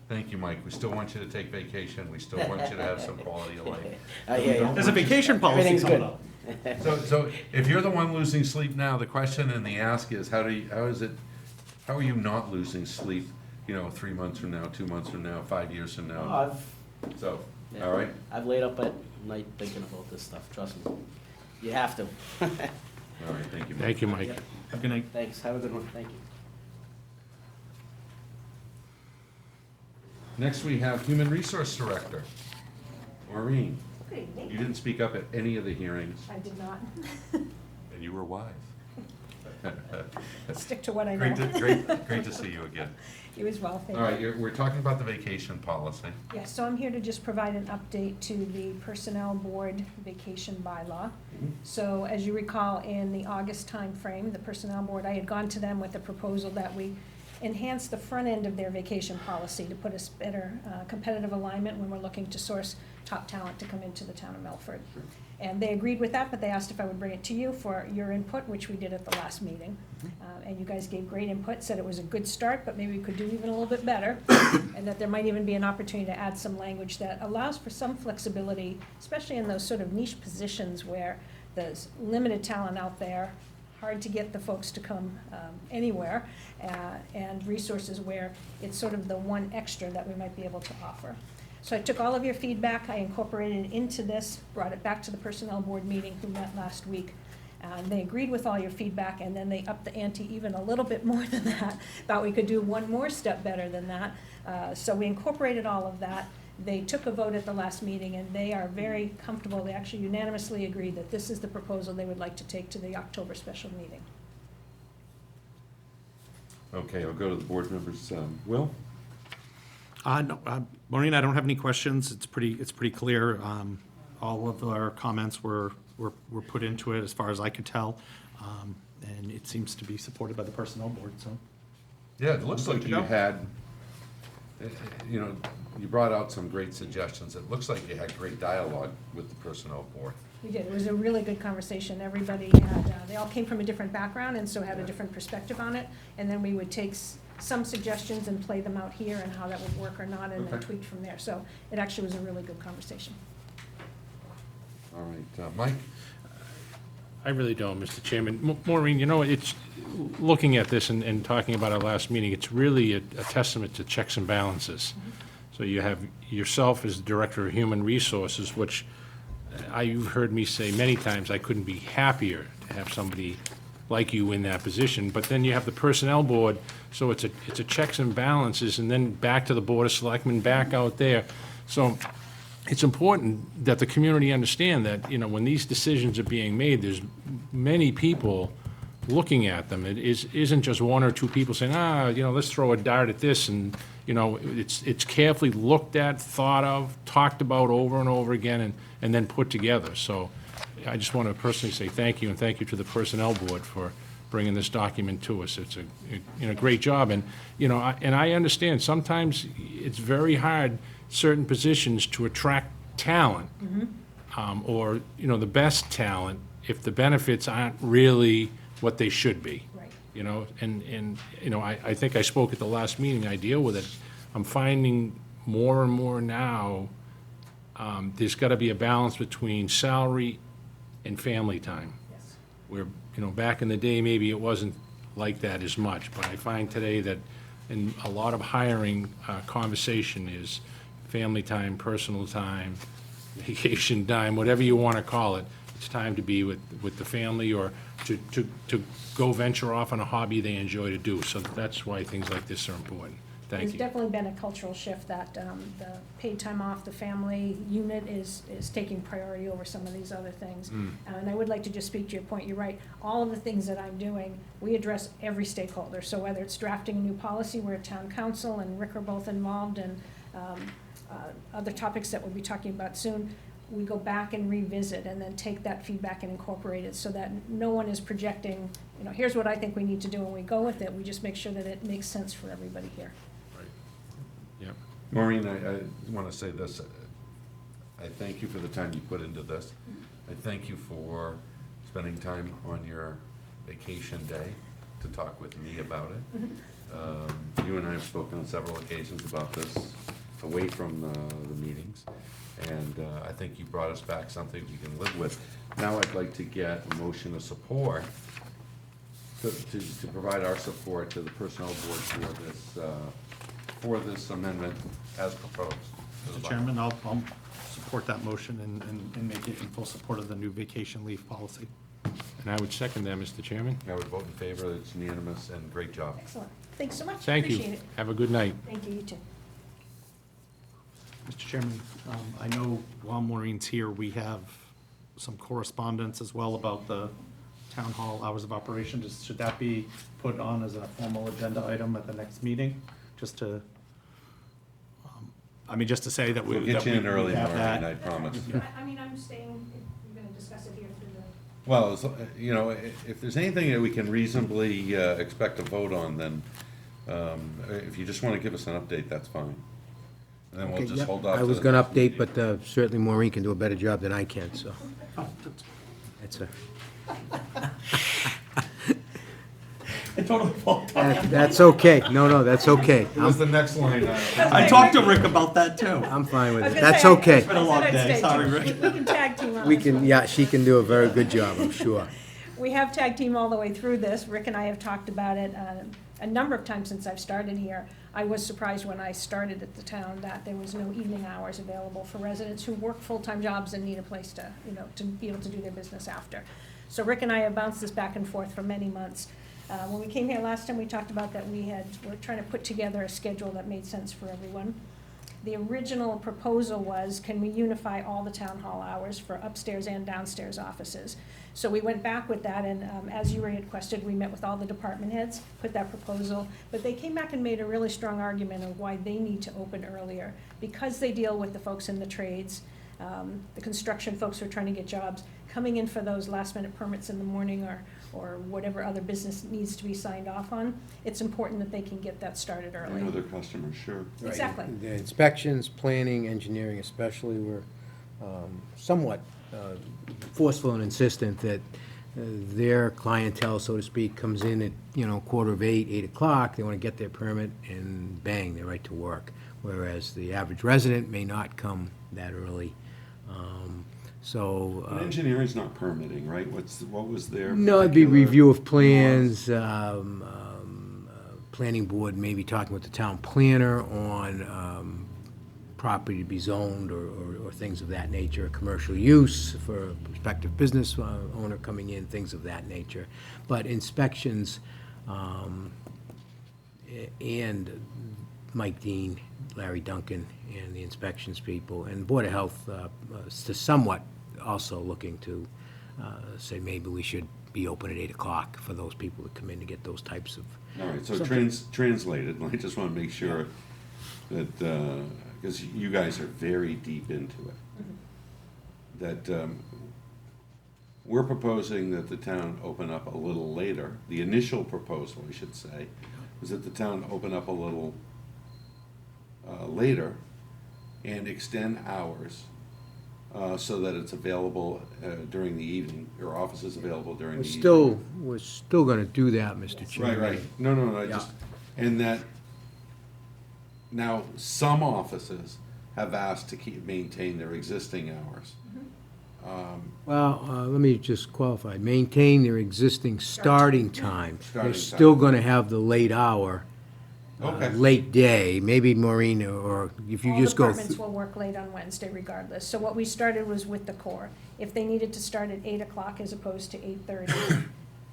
Thank you, Mike. We still want you to take vacation. We still want you to have some quality of life. I hear ya. There's a vacation policy Everything's coming good. up. So if you're the one losing sleep now, the question and the ask is, how are you not losing sleep, you know, 3 months from now, 2 months from now, 5 years from Oh, now? I've, So, yeah, all right? I've laid up at night thinking about this stuff, trust me. You have to. All right, thank you, Mike. Thank you, Mike. Yep. Have a good night. Thanks, have a good one, thank you. Next, we have Human Resource Director, Maureen. Good evening. You didn't speak up at any of the hearings, I did not. and you were wise. Stick to what I know. Great to see you again. You as well, thank All you. right, we're talking about the vacation policy. Yes, so I'm here to just provide an update to the Personnel Board vacation bylaw. So as you recall, in the August timeframe, the Personnel Board, I had gone to them with a proposal that we enhance the front end of their vacation policy to put us better competitive alignment when we're looking to source top talent to come into the town of Milford. And they agreed with that, but they asked if I would bring it to you for your input, which we did at the last meeting. And you guys gave great input, said it was a good start, but maybe we could do even a little bit better. And that there might even be an opportunity to add some language that allows for some flexibility, especially in those sort of niche positions where there's limited talent out there, hard to get the folks to come anywhere, and resources where it's sort of the one extra that we might be able to offer. So I took all of your feedback, I incorporated it into this, brought it back to the Personnel Board meeting who met last week. And they agreed with all your feedback, and then they upped the ante even a little bit more than that. Thought we could do one more step better than that. So we incorporated all of that. They took a vote at the last meeting, and they are very comfortable. They actually unanimously agreed that this is the proposal they would like to take to the October special meeting. Okay, I'll go to the board members. Will? No, Maureen, I don't have any questions. It's pretty clear. All of our comments were put into it as far as I could tell. And it seems to be supported by the Personnel Board, so. Yeah, it looks Good like to you go. had, you know, you brought out some great suggestions. It looks like you had great dialogue with the Personnel Board. We did. It was a really good conversation. Everybody had, they all came from a different background and so had a different perspective on it. And then we would take some suggestions and play them out here and how that would work or not, and then Okay. tweak from there. So it actually was a really good conversation. All right, Mike? I really don't, Mr. Chairman. Maureen, you know, it's, looking at this and talking about our last meeting, it's really a testament to checks and balances. So you have yourself as Director of Human Resources, which you've heard me say many times, I couldn't be happier to have somebody like you in that position. But then you have the Personnel Board, so it's a checks and balances, and then back to the Board of Selectmen, back out there. So it's important that the community understand that, you know, when these decisions are being made, there's many people looking at them. It isn't just one or two people saying, you know, let's throw a dart at this, and, you know, it's carefully looked at, thought of, talked about over and over again, and then put together. So I just want to personally say thank you, and thank you to the Personnel Board for bringing this document to us. It's a great job, and, you know, I understand sometimes it's very hard, certain positions, to attract talent, or, you know, the best talent, if the benefits aren't really what they should be. Right. You know, and you know, I think I spoke at the last meeting, I deal with it. I'm finding more and more now, there's got to be a balance between salary and family time. Yes. Where, you know, back in the day, maybe it wasn't like that as much, but I find today that in a lot of hiring, conversation is family time, personal time, vacation time, whatever you want to call it, it's time to be with the family or to go venture off on a hobby they enjoy to do. So that's why things like this are important. Thank There's you. definitely been a cultural shift that the paid time off, the family unit is taking priority over some of these other things. And I would like to just speak to your point, you're right, all of the things that I'm doing, we address every stakeholder. So whether it's drafting a new policy, where town council and Rick are both involved, and other topics that we'll be talking about soon, we go back and revisit and then take that feedback and incorporate it so that no one is projecting, here's what I think we need to do, and we go with it. We just make sure that it makes sense for everybody here. Yep. Maureen, I want to say this. I thank you for the time you put into this. I thank you for spending time on your vacation day to talk with me about it. You and I have spoken on several occasions about this away from the meetings, and I think you brought us back something we can live with. Now I'd like to get a motion of support to provide our support to the Personnel Board for this amendment as proposed. Mr. Chairman, I'll support that motion and make it in full support of the new vacation leave policy. And I would second that, Mr. Chairman. I would vote in favor. It's unanimous, and great job. Excellent. Thanks so much. Thank you. Appreciate it. Have a good night. Thank you, you too. Mr. Chairman, I know while Maureen's here, we have some correspondence as well about the town hall hours of operation. Should that be put on as a formal agenda item at the next meeting? Just to, just to say that we. We'll get you in early, have Maureen, that. I promise. I'm staying, if you're gonna discuss it here through the. Well, if there's anything that we can reasonably expect to vote on, then if you just want to give us an update, that's fine. And then we'll Okay, just yep. hold off. I to was the gonna next update, meeting. but certainly Maureen can do a better job than I can, so. That's a. I totally fault. That's okay. No, that's okay. What was the next line? I talked to Rick about that too. I'm fine with I was it. gonna That's say, okay. been a long day. Sorry, Rick. We can tag team on We this can, one. yeah, she can do a very good job, I'm sure. We have tag team all the way through this. Rick and I have talked about it a number of times since I've started here. I was surprised when I started at the town that there was no evening hours available for residents who work full-time jobs and need a place to, to be able to do their business after. So Rick and I have bounced this back and forth for many months. When we came here last time, we talked about that we're trying to put together a schedule that made sense for everyone. The original proposal was, can we unify all the town hall hours for upstairs and downstairs offices? So we went back with that, and as you requested, we met with all the department heads, put that proposal, but they came back and made a really strong argument of why they need to open earlier, because they deal with the folks in the trades, the construction folks who are trying to get jobs, coming in for those last-minute permits in the morning or whatever other business needs to be signed off on. It's important that they can get that started I early. know their customers, sure. Right. Exactly. The inspections, planning, engineering especially were somewhat forceful and insistent that their clientele, so to speak, comes in at, 7:45, 8 o'clock, they want to get their permit, and bang, they're right to work. Whereas the average resident may not come that early. But engineering's not permitting, right? What was their? No, it'd be particular review of laws? plans, planning board maybe talking with the town planner on property to be zoned or things of that nature, commercial use for a prospective business owner coming in, things of that nature. But inspections, and Mike Dean, Larry Duncan, and the inspections people, and Board of Health, to somewhat also looking to say maybe we should be open at 8 o'clock for those people that come in to get those types of. All right, so translated, I just want to make sure that, because you guys are very deep into it, that we're proposing that the town open up a little later. The initial proposal, I should say, was that the town open up a little later and extend hours so that it's available during the evening, your office is available during the evening. We're still gonna do that, Mr. Chairman. Right, no, Yeah. and that, now, some offices have asked to maintain their existing hours. Well, let me just qualify, maintain their existing starting times. They're Starting still time. gonna have the late hour Okay. late day, maybe Maureen, or if you just go. All departments will work late on Wednesday regardless. So what we started was with the core. If they needed to start at 8 o'clock as opposed to 8:30,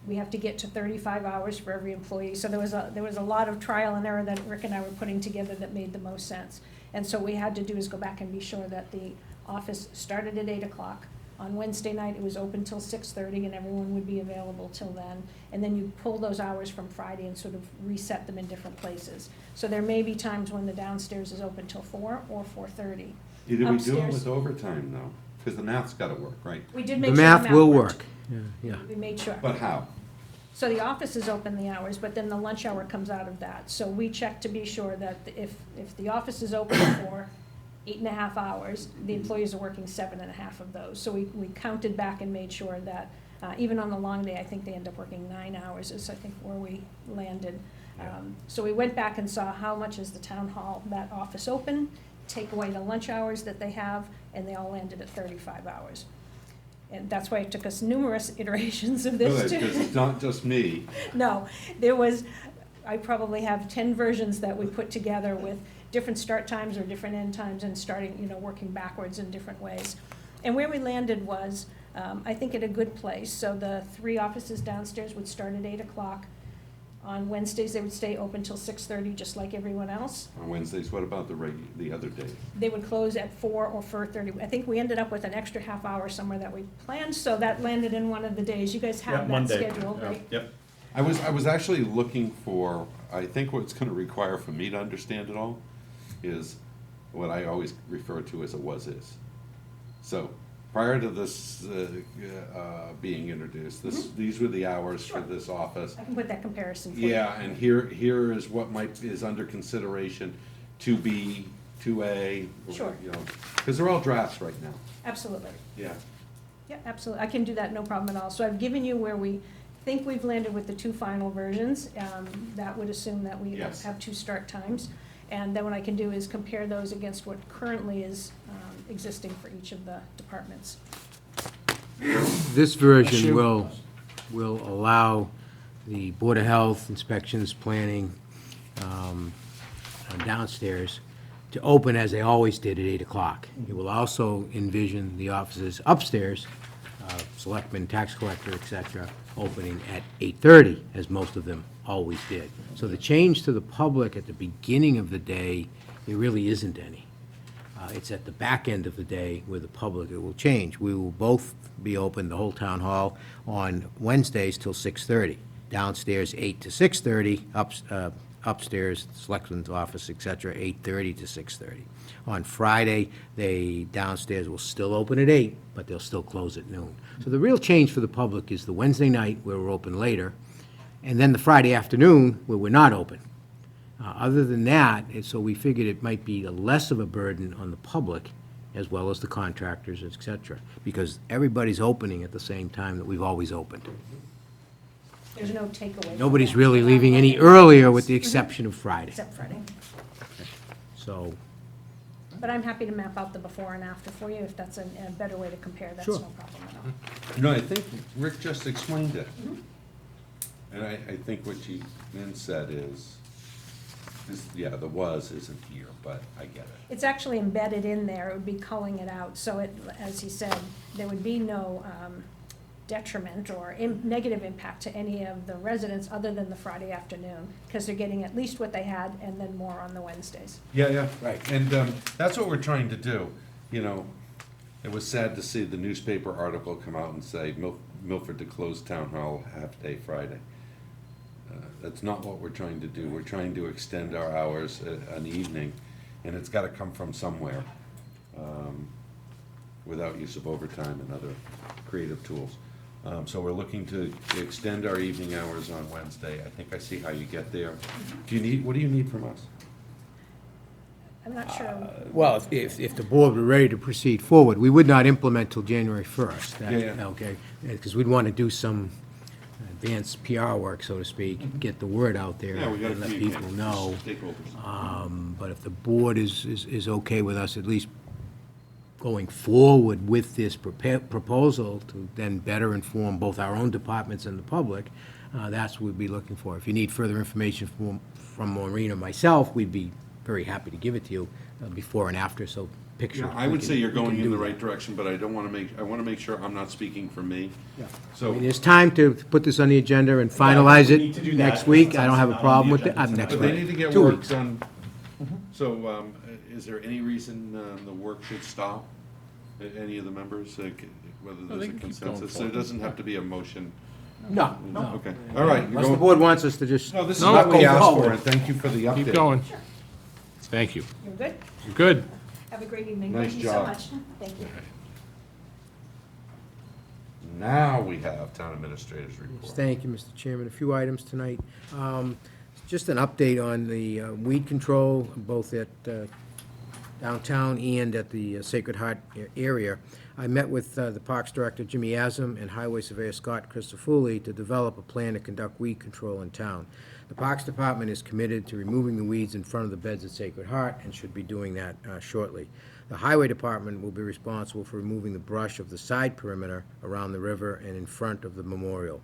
we have to get to 35 hours for every employee. So there was a lot of trial and error that Rick and I were putting together that made the most sense. And so what we had to do is go back and be sure that the office started at 8 o'clock. On Wednesday night, it was open till 6:30, and everyone would be available till then. And then you pull those hours from Friday and sort of reset them in different places. So there may be times when the downstairs is open till 4 or 4:30. Did we do it Upstairs- with overtime, though? Because the math's gotta work, right? We did The make sure math will worked. work. Yeah. We made sure. But how? So the office is open the hours, but then the lunch hour comes out of that. So we check to be sure that if the office is open for 8.5 hours, the employees are working 7.5 of those. So we counted back and made sure that, even on the long day, I think they end up working 9 hours is, I think, where we landed. So we went back and saw how much is the town hall, that office open, take away the lunch hours that they have, and they all landed at 35 hours. And that's why it took us numerous iterations of this Good, too. because it's not just me. No, there was, I probably have 10 versions that we put together with different start times or different end times and starting, working backwards in different ways. And where we landed was, I think, at a good place. So the 3 offices downstairs would start at 8 o'clock. On Wednesdays, they would stay open till 6:30, just like everyone else. On Wednesdays, what about the other days? They would close at 4 or 4:30. I think we ended up with an extra half hour somewhere that we planned, so that landed in one of the days. You guys have that scheduled, right? Yep. I was actually looking for, I think what it's gonna require for me to understand it all is what I always refer to as a was-is. So, prior to this being introduced, these were the hours for Sure. this office. I can put that comparison for you. Yeah, and here is what is under consideration, 2B, 2A. Sure. Because they're all drafts right now. Absolutely. Yeah. Yeah, absolutely. I can do that, no problem at all. So I've given you where we think we've landed with the 2 final versions. That would assume that we Yes. have 2 start times. And then what I can do is compare those against what currently is existing for each of the departments. This version will allow the Board of Health, inspections, planning, downstairs to open as they always did at 8 o'clock. It will also envision the offices upstairs, selectmen, tax collector, et cetera, opening at 8:30, as most of them always did. So the change to the public at the beginning of the day, there really isn't any. It's at the back end of the day where the public, it will change. We will both be open, the whole town hall, on Wednesdays till 6:30. Downstairs, 8 to 6:30, upstairs, selectmen's office, et cetera, 8:30 to 6:30. On Friday, they downstairs will still open at 8, but they'll still close at noon. So the real change for the public is the Wednesday night, where we're open later, and then the Friday afternoon, where we're not open. Other than that, so we figured it might be less of a burden on the public, as well as the contractors, et cetera, because everybody's opening at the same time that we've always opened. There's no takeaway. from Nobody's that. really leaving any earlier, with the exception of Friday. Except Friday. So, But I'm happy to map out the before and after for you, if that's a better way to compare, that's Sure. no problem at all. No, I think Rick just explained it. And I think what you then said is, the was isn't here, but I get it. It's actually embedded in there, it would be culling it out, so as he said, there would be no detriment or negative impact to any of the residents other than the Friday afternoon, because they're getting at least what they had and then more on the Wednesdays. Yeah. Right. And that's what we're trying to do. It was sad to see the newspaper article come out and say Milford to close town hall half-day Friday. That's not what we're trying to do. We're trying to extend our hours an evening, and it's gotta come from somewhere, without use of overtime and other creative tools. So we're looking to extend our evening hours on Wednesday. I think I see how you get there. What do you need from us? I'm not sure, well, if the board were ready to proceed forward, we would not implement till January 1st. Yeah. Okay, because we'd want to do some advanced PR work, so to speak, get the word out there Yeah, we gotta and let communicate people with know. stakeholders. But if the board is okay with us at least going forward with this proposal to then better inform both our own departments and the public, that's what we'd be looking for. If you need further information from Maureen or myself, we'd be very happy to give it to you before and after, so picture. Yeah, I would say you're we can going in do the that. right direction, but I want to make sure I'm not speaking for me. Yeah. I So, mean, there's time to put this on the agenda and finalize it next week. I don't have a problem with it. Next but they week. need to get 2 work weeks. done. So, is there any reason the work should stop? Any of the members, whether they there's a can keep going consensus? There forward. doesn't have to be a motion. No. Okay, all right. Unless the board wants us to just. No, this is No, what we go asked for, forward. and thank you for the update. Keep going. Thank you. You're good? You're good. Have a great evening. Nice Thank you so job. much. Thank you. Now we have town administrators report. Thank you, Mr. Chairman. A few items tonight. Just an update on the weed control, both at downtown and at the Sacred Heart area. I met with the Parks Director, Jimmy Asam, and Highway Surveyor Scott Christofouli to develop a plan to conduct weed control in town. The Parks Department is committed to removing the weeds in front of the beds at Sacred Heart and should be doing that shortly. The Highway Department will be responsible for removing the brush of the side perimeter around the river and in front of the memorial.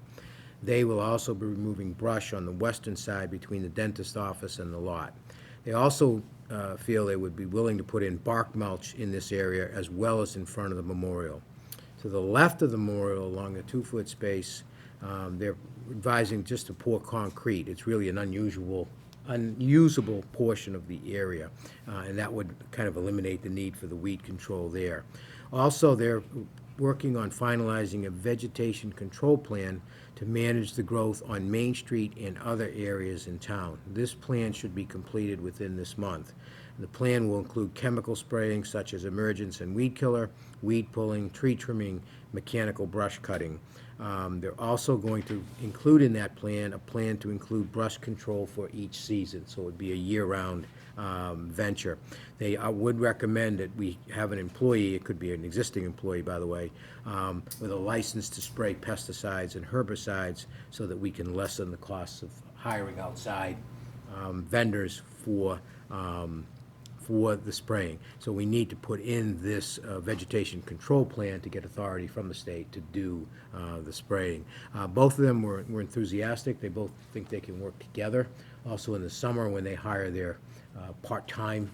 They will also be removing brush on the western side between the dentist office and the lot. They also feel they would be willing to put in bark mulch in this area as well as in front of the memorial. To the left of the memorial, along the 2-foot space, they're advising just to pour concrete. It's really an unusable portion of the area, and that would kind of eliminate the need for the weed control there. Also, they're working on finalizing a vegetation control plan to manage the growth on Main Street and other areas in town. This plan should be completed within this month. The plan will include chemical spraying such as emergence and weed killer, weed pulling, tree trimming, mechanical brush cutting. They're also going to include in that plan a plan to include brush control for each season, so it would be a year-round venture. They would recommend that we have an employee, it could be an existing employee, by the way, with a license to spray pesticides and herbicides so that we can lessen the costs of hiring outside vendors for the spraying. So we need to put in this vegetation control plan to get authority from the state to do the spraying. Both of them were enthusiastic. They both think they can work together. Also in the summer when they hire their part-time,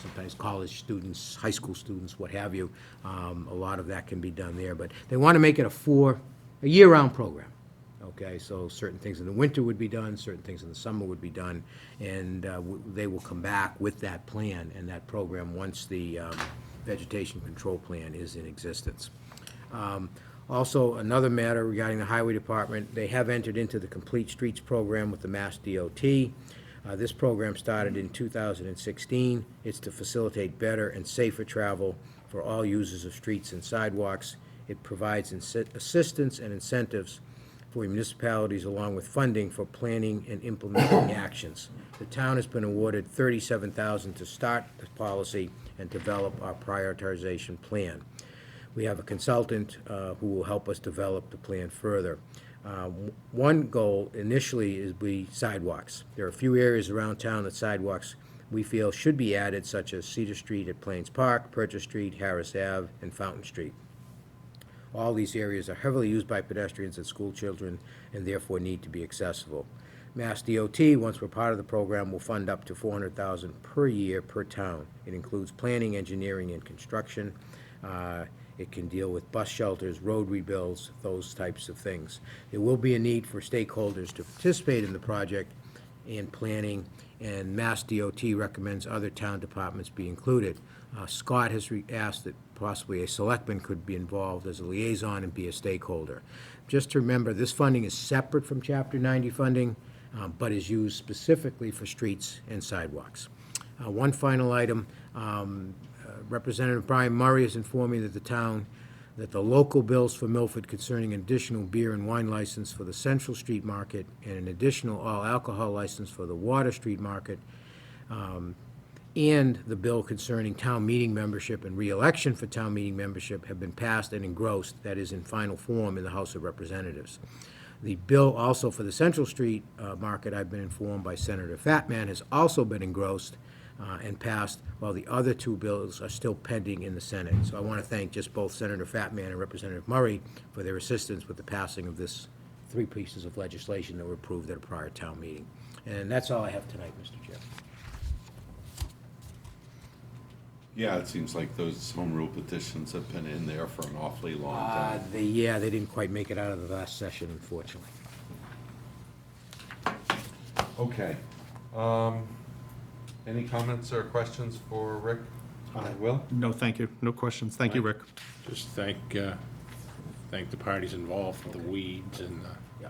sometimes college students, high school students, what have you, a lot of that can be done there. But they want to make it a year-round program. Okay, so certain things in the winter would be done, certain things in the summer would be done, and they will come back with that plan and that program once the vegetation control plan is in existence. Also, another matter regarding the Highway Department, they have entered into the Complete Streets program with the Mass DOT. This program started in 2016. It's to facilitate better and safer travel for all users of streets and sidewalks. It provides assistance and incentives for municipalities along with funding for planning and implementing actions. The town has been awarded $37,000 to start the policy and develop our prioritization plan. We have a consultant who will help us develop the plan further. One goal initially is sidewalks. There are a few areas around town that sidewalks we feel should be added, such as Cedar Street at Plains Park, Purchase Street, Harris Ave, and Fountain Street. All these areas are heavily used by pedestrians and school children and therefore need to be accessible. Mass DOT, once we're part of the program, will fund up to $400,000 per year per town. It includes planning, engineering, and construction. It can deal with bus shelters, road rebuilds, those types of things. There will be a need for stakeholders to participate in the project and planning, and Mass DOT recommends other town departments be included. Scott has asked that possibly a selectman could be involved as a liaison and be a stakeholder. Just to remember, this funding is separate from Chapter 90 funding, but is used specifically for streets and sidewalks. One final item, Representative Brian Murray has informed me that the local bills for Milford concerning an additional beer and wine license for the Central Street Market and an additional all-alcohol license for the Water Street Market, and the bill concerning town meeting membership and re-election for town meeting membership have been passed and engrossed, that is in final form, in the House of Representatives. The bill also for the Central Street Market, I've been informed by Senator Fatman, has also been engrossed and passed, while the other two bills are still pending in the Senate. So I want to thank just both Senator Fatman and Representative Murray for their assistance with the passing of this three pieces of legislation that were approved at a prior town meeting. And that's all I have tonight, Mr. Chair. Yeah, it seems like those home rule petitions have been in there for an awfully long time. They didn't quite make it out of the last session, unfortunately. Okay. Any comments or questions for Rick? Will? No, thank you. No questions. Thank you, Rick. Just thank the parties involved for the weeds and Yeah.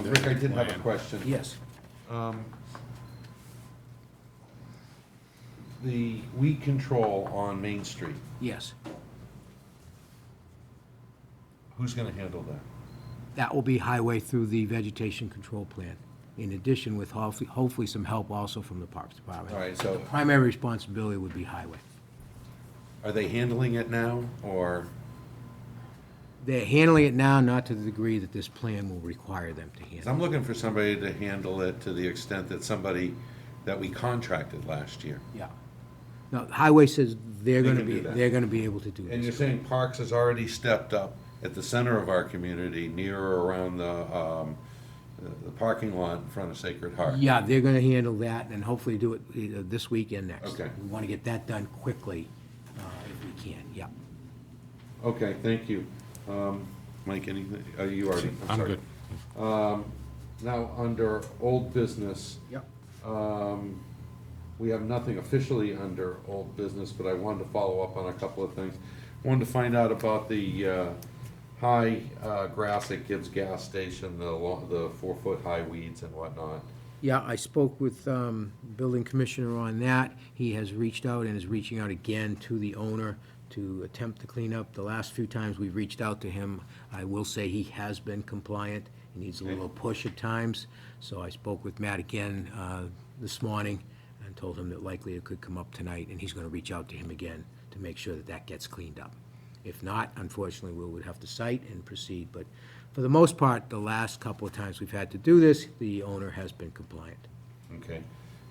Rick, I did have a question. Yes. The weed control on Main Street, Yes. who's gonna handle that? That will be highway through the vegetation control plan, in addition with hopefully some help also from the Parks Department. All right, so Primary responsibility would be highway. are they handling it now, or? They're handling it now, not to the degree that this plan will require them to 'Cause handle. I'm looking for somebody to handle it to the extent that somebody that we contracted last year. Yeah. No, highway says they're They gonna can be, do that. they're gonna be able to do And you're this. saying Parks has already stepped up at the center of our community, near or around the parking lot in front of Sacred Heart? Yeah, they're gonna handle that and hopefully do it either this week and next. Okay. We wanna get that done quickly, if we can, yeah. Okay, thank you. Mike, anything, you already, I'm I'm sorry. good. Now, under old business, Yep. we have nothing officially under old business, but I wanted to follow up on a couple of things. Wanted to find out about the high grass at Gibbs Gas Station, the 4-foot high weeds and whatnot. Yeah, I spoke with building commissioner on that. He has reached out and is reaching out again to the owner to attempt to clean up. The last few times we've reached out to him, I will say he has been compliant. He needs a little push at times. So I spoke with Matt again this morning and told him that likely it could come up tonight, and he's gonna reach out to him again to make sure that that gets cleaned up. If not, unfortunately, we would have to cite and proceed. But for the most part, the last couple of times we've had to do this, the owner has been compliant. Okay,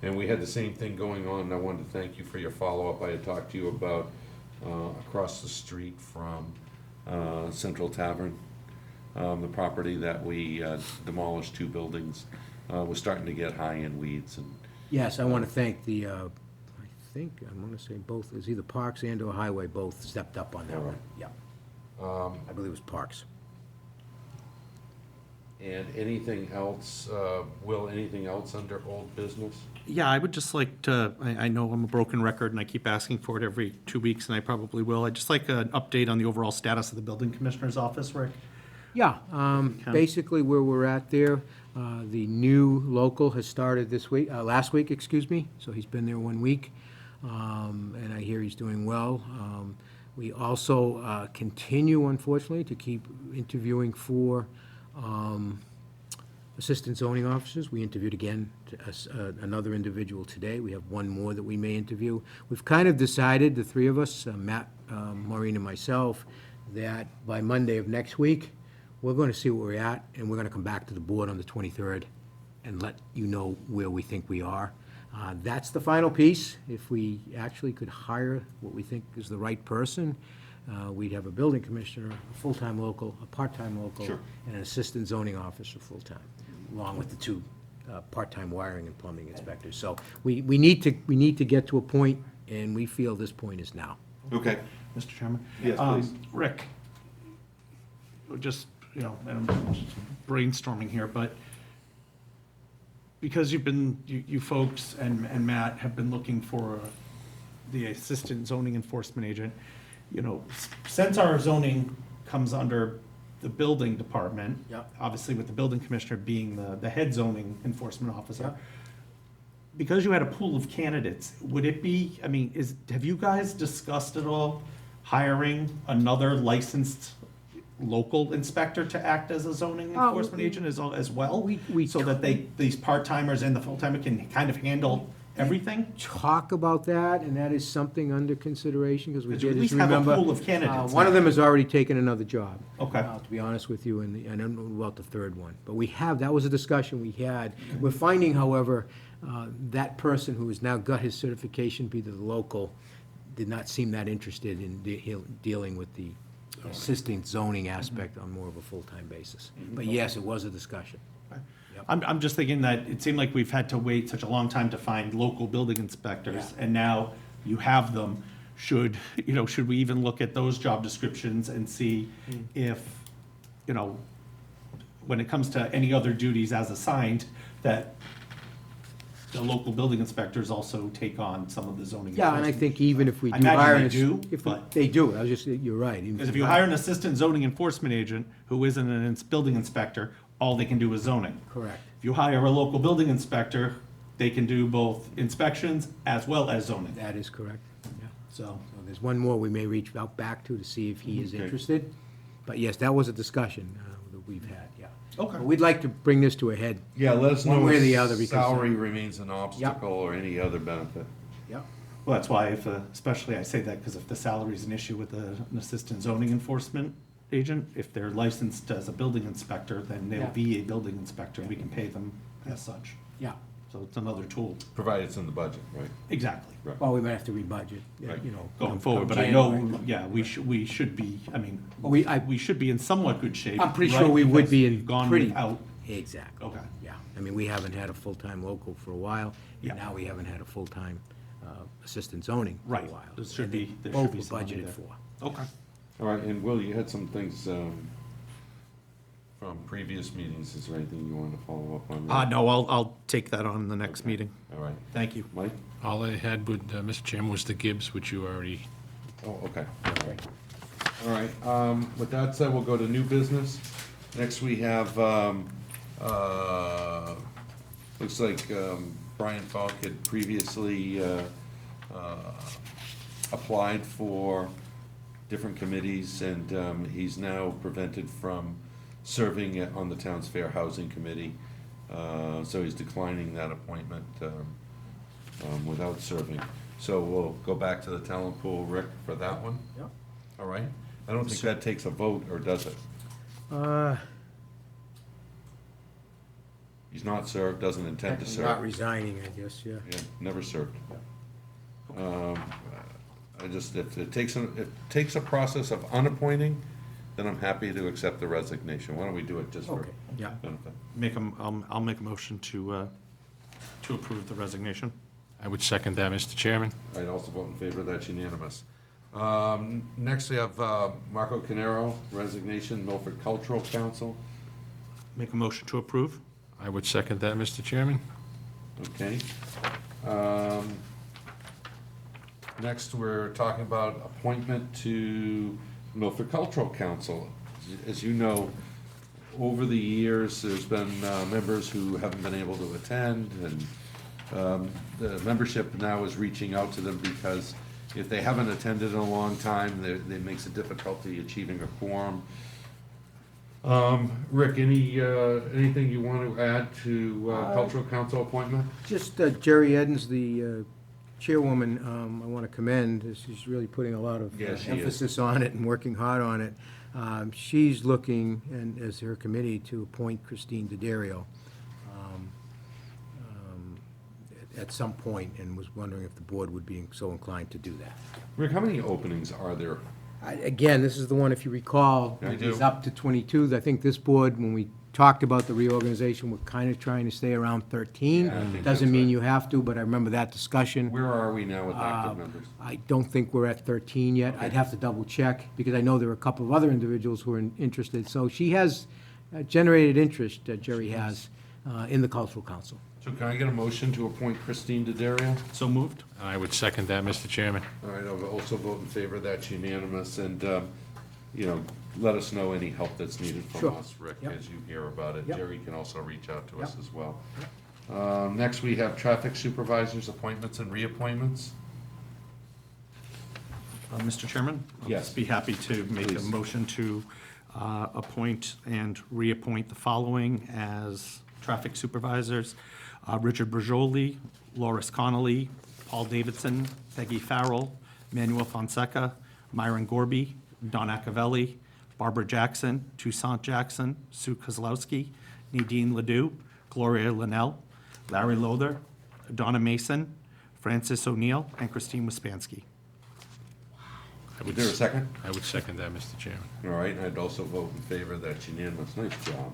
and we had the same thing going on, and I wanted to thank you for your follow-up. I had talked to you about across the street from Central Tavern, the property that we demolished 2 buildings, was starting to get high in weeds and. Yes, I want to thank the, I think, I want to say both, it was either Parks and or Highway both stepped up on that one. Yeah. I believe it was Parks. And anything else, Will, anything else under old business? Yeah, I would just like to, I know I'm a broken record and I keep asking for it every 2 weeks, and I probably will. I'd just like an update on the overall status of the building commissioner's office, Rick. Yeah, Okay. basically where we're at there, the new local has started this week, last week, excuse me, so he's been there 1 week, and I hear he's doing well. We also continue, unfortunately, to keep interviewing for assistant zoning officers. We interviewed again another individual today. We have one more that we may interview. We've kind of decided, the three of us, Matt, Maureen, and myself, that by Monday of next week, we're going to see where we're at, and we're going to come back to the board on the 23rd and let you know where we think we are. That's the final piece. If we actually could hire what we think is the right person, we'd have a building commissioner, a full-time local, a part-time local, Sure. and an assistant zoning officer full-time, along with the 2 part-time wiring and plumbing inspectors. So we need to get to a point, and we feel this point is now. Okay. Mr. Chairman? Yes, please. Rick, just, and I'm brainstorming here, but because you folks and Matt have been looking for the assistant zoning enforcement agent, since our zoning comes under the building department. Yep. Obviously with the building commissioner being the head zoning enforcement officer. Yep. Because you had a pool of candidates, would it be, have you guys discussed at all hiring another licensed local inspector to act as a zoning enforcement agent as well? we So that these part-timers and the full-timer can kind of handle everything? Talk about that, and that is something under consideration, because we Because you did, at as least you have a remember. pool of candidates One of now. them has already taken another job. Okay. To be honest with you, and I don't know about the third one. But that was a discussion we had. We're finding, however, that person who has now got his certification, be the local, did not seem that interested in dealing with the assisting zoning aspect on more of a full-time basis. But yes, it was a discussion. I'm just thinking that it seemed like we've had to wait such a long time to find local building inspectors, Yeah. and now you have them. Should we even look at those job descriptions and see if, when it comes to any other duties as assigned, that the local building inspectors also take on some of the zoning Yeah, and I enforcement? think even if we I do imagine hire they an do, if but- they do, I was just, you're right. Because if you hire an assistant zoning enforcement agent who isn't an building inspector, all they can do is zoning. Correct. If you hire a local building inspector, they can do both inspections as well as zoning. That is correct, yeah. So, So there's one more we may reach out back to see if he is Okay. interested. But yes, that was a discussion that we've had, yeah. Okay. But we'd like to bring this to a head. Yeah, let us One know way or if the other, because, salary remains an obstacle or any other benefit. Yeah. well, that's why especially I say that because if the salary is an issue with an assistant zoning enforcement agent, if they're licensed as a building inspector, then they'll Yeah. be a building inspector. We can pay them as such. Yeah. So it's another tool. Provided it's in the budget, right? Exactly. Well, we might have to rebudget, Right. Going come forward, but I know, January. yeah, we should be, I mean, Well, we should be in somewhat good shape. I'm pretty right? sure we would Because be in we've gone pretty. without. Exactly. Okay. Yeah, I mean, we haven't had a full-time local for a while, Yeah. and now we haven't had a full-time assistant zoning for a Right. while. There should be Both were some money budgeted there. for. Okay. All right, and Will, you had some things from previous meetings. Is there anything you want to follow up on? there? No, I'll take that on the next meeting. All right. Thank you. Mike? All I had with, Mr. Chairman, was the Gibbs, which you already, Oh, okay. All right, with that said, we'll go to new business. Next, we have, looks like Brian Falk had previously applied for different committees, and he's now prevented from serving on the town's Fair Housing Committee. So he's declining that appointment without serving. So we'll go back to the talent pool, Rick, for that one. Yep. All right? I don't think that takes a vote, or does it? He's not served, doesn't intend to serve. Not resigning, I guess, yeah. Yeah, never served. I just, if it takes a process of unappointing, then I'm happy to accept the resignation. Why don't we do it just for Okay, yeah. benefit? I'll make a motion to approve the resignation. I would second that, Mr. Chairman. I'd also vote in favor, that's unanimous. Next, we have Marco Canero, resignation, Milford Cultural Council. Make a motion to approve. I would second that, Mr. Chairman. Okay. Next, we're talking about appointment to Milford Cultural Council. As you know, over the years, there's been members who haven't been able to attend, and the membership now is reaching out to them because if they haven't attended in a long time, it makes it difficulty achieving a quorum. Rick, anything you want to add to Cultural Council appointment? Just Jerry Edens, the chairwoman, I want to commend. She's really putting a lot of Yeah, she is. emphasis on it and working hard on it. She's looking, and as her committee, to appoint Christine D'Addario at some point, and was wondering if the board would be so inclined to do that. Rick, how many openings are there? Again, this is the one, if you recall, I it was do. up to 22. I think this board, when we talked about the reorganization, we're kind of trying to stay around 13. Yeah, I think Doesn't that's mean right. you have to, but I remember that discussion. Where are we now with active members? I don't think we're at 13 yet. I'd have to double check, because I know there are a couple of other individuals who are interested. So she has generated interest, Jerry has, in the Cultural Council. So can I get a motion to appoint Christine D'Addario? So moved. I would second that, Mr. Chairman. All right, I'll also vote in favor, that's unanimous, and, let us know any help that's needed from Sure. us, Rick, Yep. as you hear about it. Yep. Jerry can also reach out to us Yep. as well. Next, we have traffic supervisors, appointments and reappointments. Mr. Chairman? I'll Yes. just be happy to make a Please. motion to appoint and reappoint the following as traffic supervisors. Richard Berjoli, Loris Connolly, Paul Davidson, Peggy Farrell, Manuel Fonseca, Myron Gorby, Don Acavelli, Barbara Jackson, Toussaint Jackson, Sue Kozlowski, Nadine Ledoux, Gloria Linnell, Larry Lothar, Donna Mason, Francis O'Neill, and Christine Wispansky. Is there a second? I would second that, Mr. Chairman. All right, and I'd also vote in favor. That's unanimous. Nice job.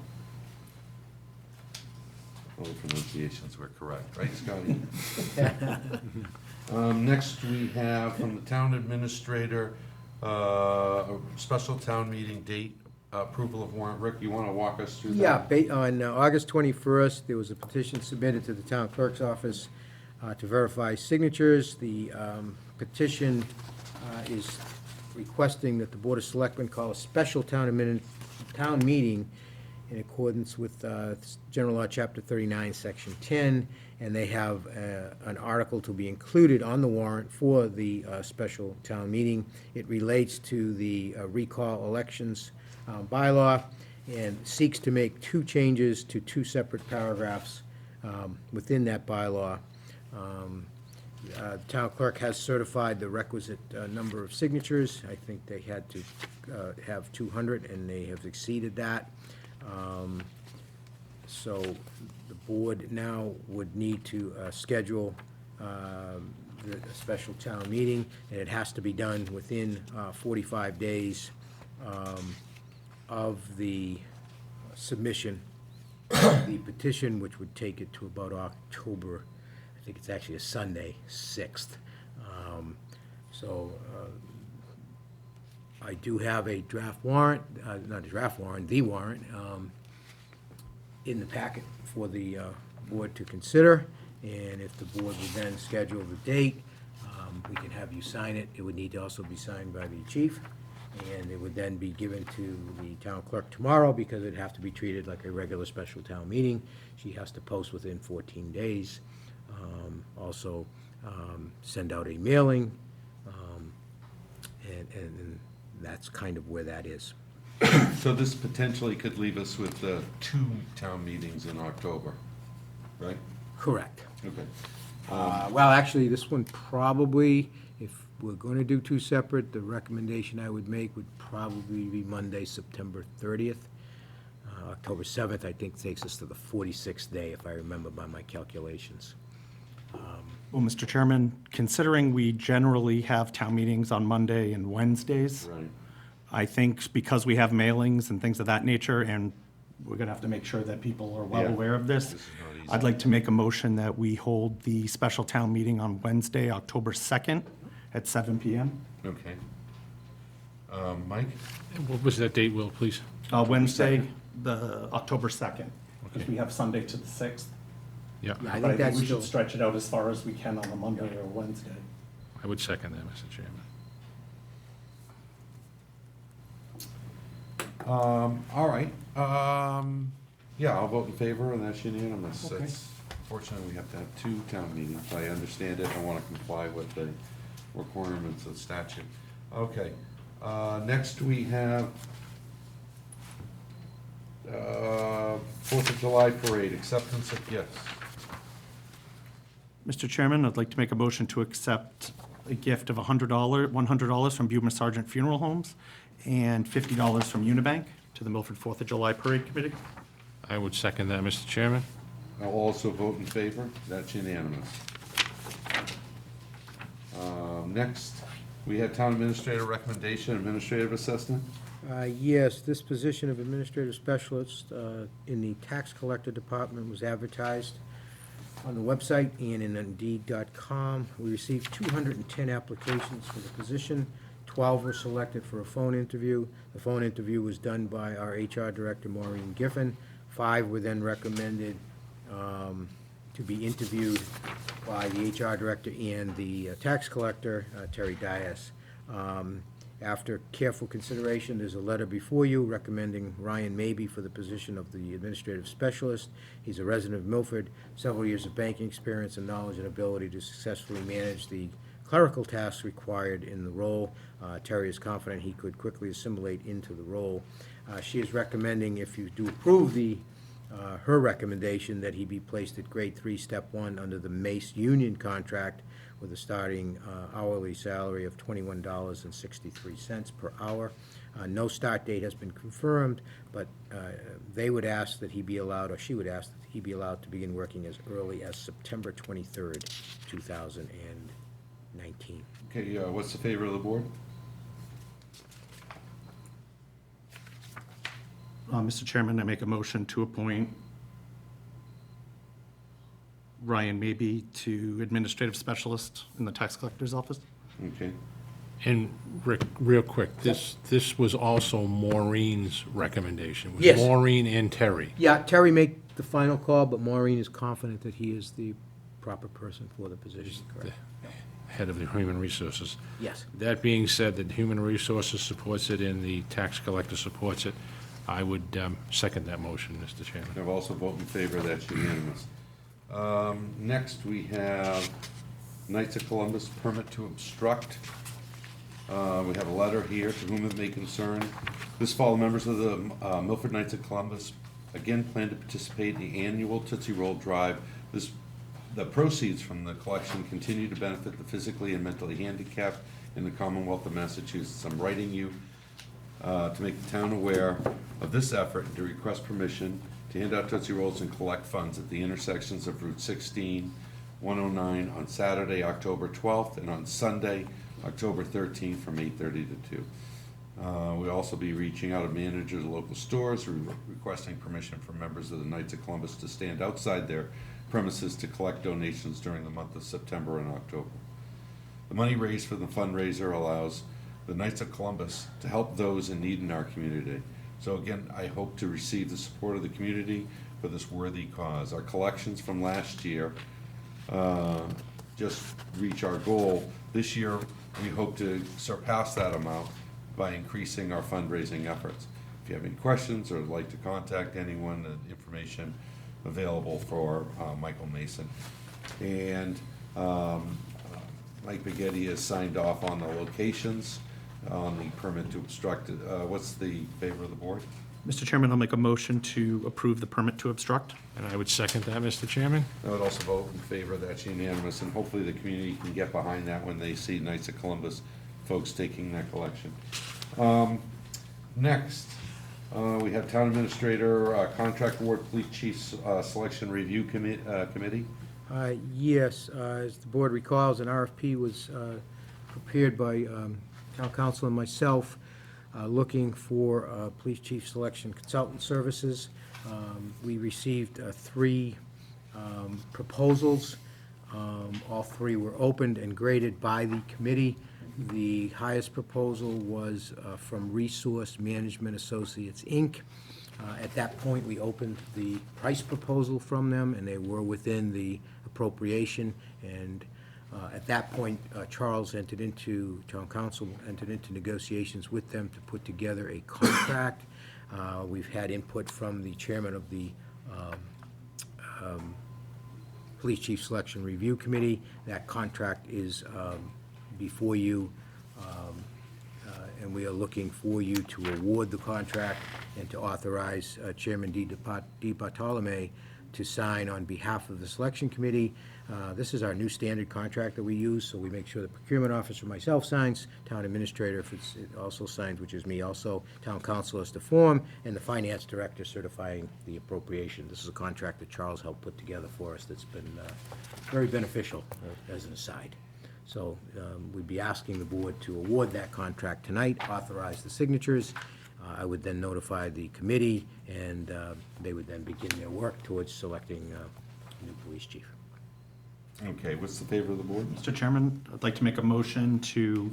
All the pronunciations were correct, right, Scotty? Next, we have from the town administrator, a special town meeting date, approval of warrant. Rick, you want to walk us through that? Yeah, on August 21st, there was a petition submitted to the town clerk's office to verify signatures. The petition is requesting that the Board of Selectmen call a special town meeting in accordance with General Law, Chapter 39, Section 10, and they have an article to be included on the warrant for the special town meeting. It relates to the recall elections bylaw and seeks to make two changes to two separate paragraphs within that bylaw. The town clerk has certified the requisite number of signatures. I think they had to have 200, and they have exceeded that. So the board now would need to schedule a special town meeting, and it has to be done within 45 days of the submission of the petition, which would take it to about October, I think it's actually a Sunday, 6th. I do have a draft warrant, not a draft warrant, the warrant, in the packet for the board to consider. And if the board would then schedule the date, we can have you sign it. It would need to also be signed by the chief. And it would then be given to the town clerk tomorrow, because it'd have to be treated like a regular special town meeting. She has to post within 14 days. Also, send out a mailing, and that's kind of where that is. So this potentially could leave us with 2 town meetings in October, right? Correct. Okay. Well, actually, this one probably, if we're going to do 2 separate, the recommendation I would make would probably be Monday, September 30th. October 7th, I think, takes us to the 46th day, if I remember by my calculations. Well, Mr. Chairman, considering we generally have town meetings on Monday and Wednesdays, Right. I think because we have mailings and things of that nature, and we're going to have to make sure that people are well Yeah. aware of this, This is not easy. I'd like to make a motion that we hold the special town meeting on Wednesday, October 2nd at 7 PM. Okay. Mike? What was that date, Will, please? Wednesday, the October 2nd, because we have Sunday to the 6th. Yeah, Yeah, I But think that's we still, should stretch it out as far as we can on a Monday or Wednesday. I would second that, Mr. Chairman. All right. Yeah, I'll vote in favor, and that's unanimous. Okay. Fortunately, we have to have 2 town meetings. I understand it. I want to comply with the requirements of statute. Okay. Next, we have 4th of July parade, acceptance of gifts. Mr. Chairman, I'd like to make a motion to accept a gift of $100 from Buma Sargent Funeral Homes and $50 from Unibank to the Milford 4th of July Parade Committee. I would second that, Mr. Chairman. I'll also vote in favor. That's unanimous. Next, we had town administrator recommendation, administrative assistant. yes, this position of administrative specialist in the tax collector department was advertised on the website and in Indeed.com. We received 210 applications for the position. 12 were selected for a phone interview. The phone interview was done by our HR director, Maureen Giffen. 5 were then recommended to be interviewed by the HR director and the tax collector, Terry Dias. After careful consideration, there's a letter before you recommending Ryan Mabey for the position of the administrative specialist. He's a resident of Milford, several years of banking experience and knowledge and ability to successfully manage the clerical tasks required in the role. Terry is confident he could quickly assimilate into the role. She is recommending, if you do approve her recommendation, that he be placed at grade 3, step 1, under the Mace union contract with a starting hourly salary of $21.63 per hour. No start date has been confirmed, but they would ask that he be allowed, or she would ask that he be allowed to begin working as early as September 23rd, 2019. Okay, what's the favor of the board? Mr. Chairman, I make a motion to appoint Ryan Maybe to Administrative Specialist in the Tax Collector's Office. Okay. And Rick, real quick, this was also Maureen's recommendation. It was Yes. Maureen and Terry. Yeah, Terry made the final call, but Maureen is confident that he is the proper person for the position, correct? Head of the Human Resources. Yes. That being said, that Human Resources supports it and the tax collector supports it, I would second that motion, Mr. Chairman. I've also voted in favor, that's unanimous. Next, we have Knights of Columbus permit to obstruct. We have a letter here to whom it may concern. This fall, members of the Milford Knights of Columbus again plan to participate in the annual Tootsie Roll Drive. The proceeds from the collection continue to benefit the physically and mentally handicapped in the Commonwealth of Massachusetts. I'm writing you to make the town aware of this effort and to request permission to hand out Tootsie Rolls and collect funds at the intersections of Route 16, 109 on Saturday, October 12th, and on Sunday, October 13th from 8:30 to 2. We'll also be reaching out to managers of local stores, requesting permission from members of the Knights of Columbus to stand outside their premises to collect donations during the month of September and October. The money raised for the fundraiser allows the Knights of Columbus to help those in need in our community. So again, I hope to receive the support of the community for this worthy cause. Our collections from last year just reach our goal. This year, we hope to surpass that amount by increasing our fundraising efforts. If you have any questions or would like to contact anyone, the information available for Michael Mason. And Mike Baghetti has signed off on the locations on the permit to obstruct. What's the favor of the board? Mr. Chairman, I'll make a motion to approve the permit to obstruct. And I would second that, Mr. Chairman. I would also vote in favor. That's unanimous, and hopefully the community can get behind that when they see Knights of Columbus folks taking that collection. Next, we have Town Administrator, Contract Award Police Chiefs Selection Review Committee. Yes, as the board recalls, an RFP was prepared by town council and myself, looking for police chief selection consultant services. We received 3 proposals. All 3 were opened and graded by the committee. The highest proposal was from Resource Management Associates, Inc. At that point, we opened the price proposal from them, and they were within the appropriation. And at that point, town council entered into negotiations with them to put together a contract. We've had input from the chairman of the Police Chief Selection Review Committee. That contract is before you, and we are looking for you to award the contract and to authorize Chairman D. Bartolome to sign on behalf of the Selection Committee. This is our new standard contract that we use, so we make sure the procurement officer, myself, signs, town administrator, if it also signs, which is me also, town council is to form, and the finance director certifying the appropriation. This is a contract that Charles helped put together for us that's been very beneficial, as an aside. So we'd be asking the board to award that contract tonight, authorize the signatures. I would then notify the committee, and they would then begin their work towards selecting a new police chief. Okay, what's the favor of the board? Mr. Chairman, I'd like to make a motion to